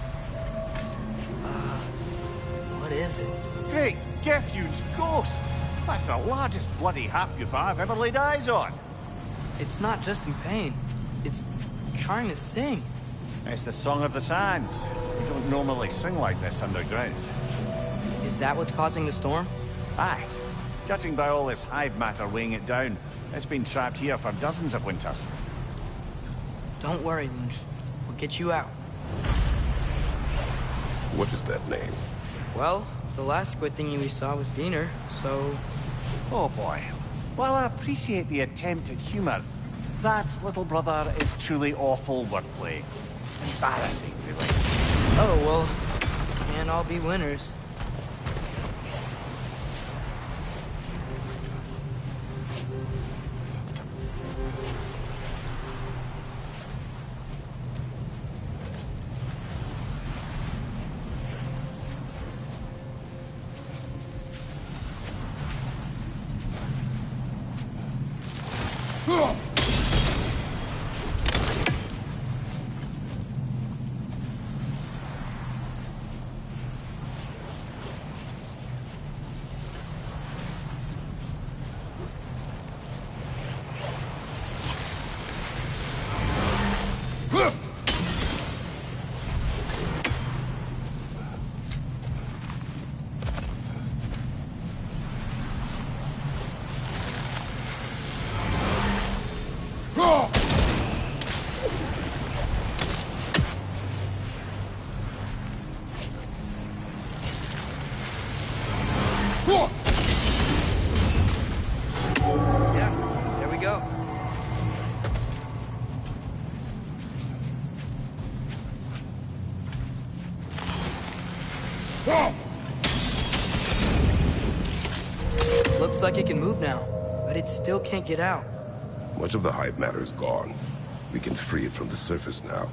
What is it? Great Gefud's ghost! That's the largest bloody half-goof I've ever laid eyes on. It's not just in pain. It's trying to sing. It's the Song of the Sands. We don't normally sing like this underground. Is that what's causing the storm? Aye. Judging by all this hive matter weighing it down, it's been trapped here for dozens of winters. Don't worry, Lunch. We'll get you out. What is that name? Well, the last squid thingy we saw was Diener, so... Oh boy. While I appreciate the attempt at humor, that, little brother, is truly awful wordplay. Embarrassing, really. Oh, well, can't all be winners. Yeah, there we go. Looks like it can move now, but it still can't get out. Much of the hive matter is gone. We can free it from the surface now.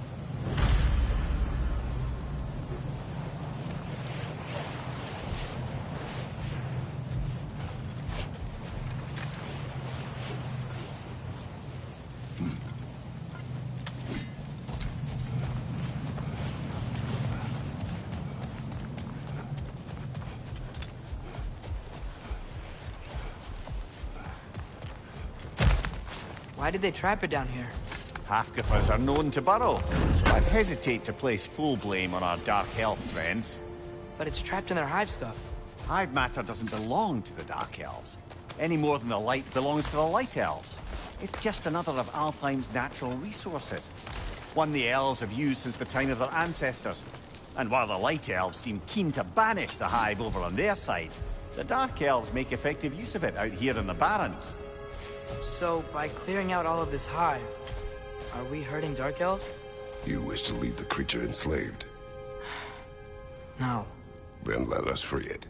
Why did they trap it down here? Half-goofers are known to burrow, so I'd hesitate to place full blame on our Dark Elf friends. But it's trapped in their hive stuff. Hive matter doesn't belong to the Dark Elves, any more than the light belongs to the Light Elves. It's just another of Alfheim's natural resources. One the Elves have used since the time of their ancestors. And while the Light Elves seem keen to banish the hive over on their side, the Dark Elves make effective use of it out here in the Barrens. So, by clearing out all of this hive, are we hurting Dark Elves? You wish to leave the creature enslaved? No. Then let us free it.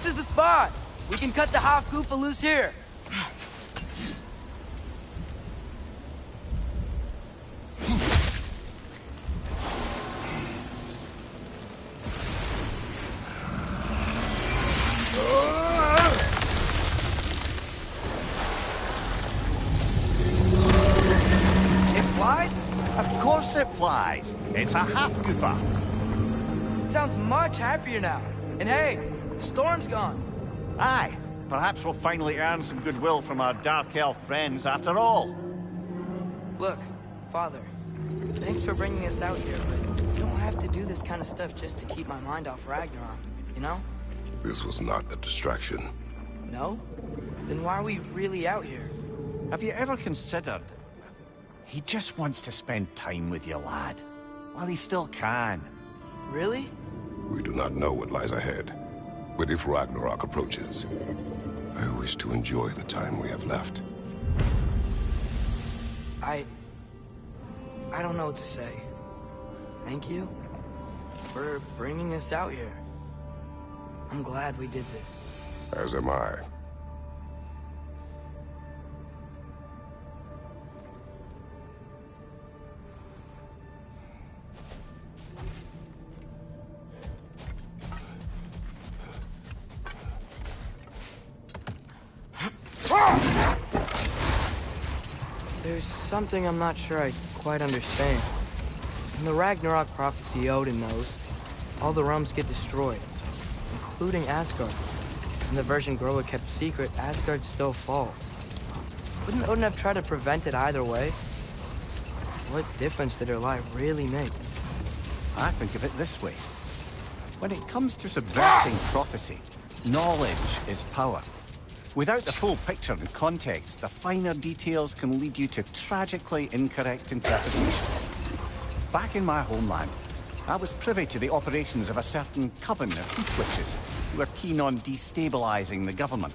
This is the spot! We can cut the Hofgufa loose here! Of course it flies. It's a Hofgufa. Sounds much happier now. And hey, the storm's gone. Aye. Perhaps we'll finally earn some goodwill from our Dark Elf friends after all. Look, Father, thanks for bringing us out here, but you don't have to do this kind of stuff just to keep my mind off Ragnarok, you know? This was not a distraction. No? Then why are we really out here? Have you ever considered... He just wants to spend time with you, lad. While he still can. Really? We do not know what lies ahead. But if Ragnarok approaches, I wish to enjoy the time we have left. I don't know what to say. Thank you for bringing us out here. I'm glad we did this. As am I. There's something I'm not sure I quite understand. In the Ragnarok prophecy Odin knows, all the realms get destroyed, including Asgard. In the version Groa kept secret, Asgard still falls. Wouldn't Odin have tried to prevent it either way? What difference did her lie really make? I think of it this way. When it comes to subverting prophecy, knowledge is power. Without the full picture and context, the finer details can lead you to tragically incorrect interpretations. Back in my homeland, I was privy to the operations of a certain coven of heath witches who were keen on destabilizing the government.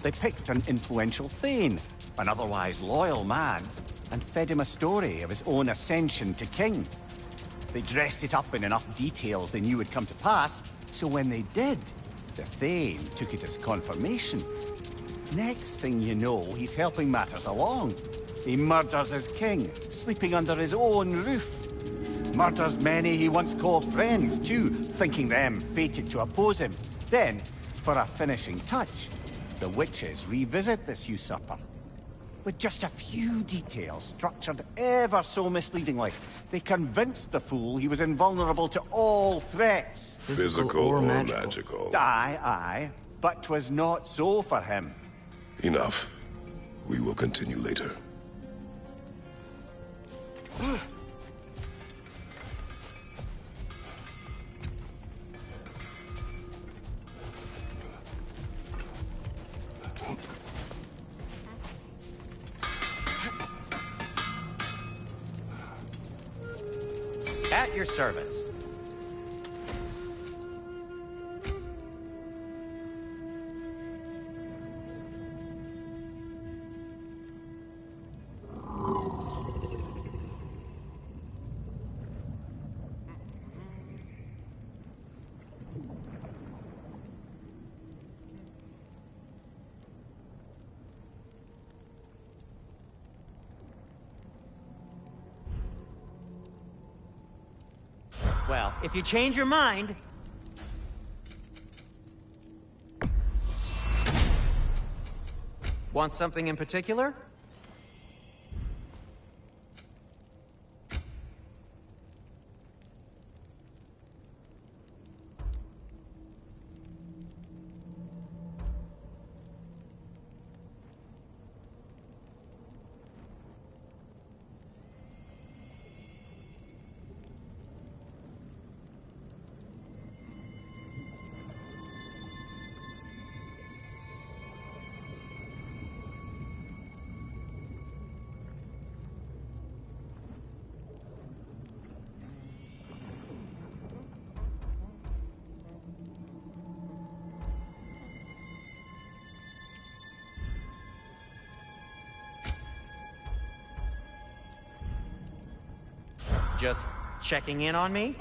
They picked an influential Thane, an otherwise loyal man, and fed him a story of his own ascension to king. They dressed it up in enough details they knew would come to pass, so when they did, the Thane took it as confirmation. Next thing you know, he's helping matters along. He murders his king, sleeping under his own roof. Murders many he once called friends, too, thinking them fated to oppose him. Then, for a finishing touch, the witches revisit this usurper. With just a few details structured ever so misleadingly, they convinced the fool he was invulnerable to all threats. Physical or magical? Aye, aye. But 'twas not so for him. Enough. We will continue later. At your service. Well, if you change your mind... Want something in particular? Just checking in on me?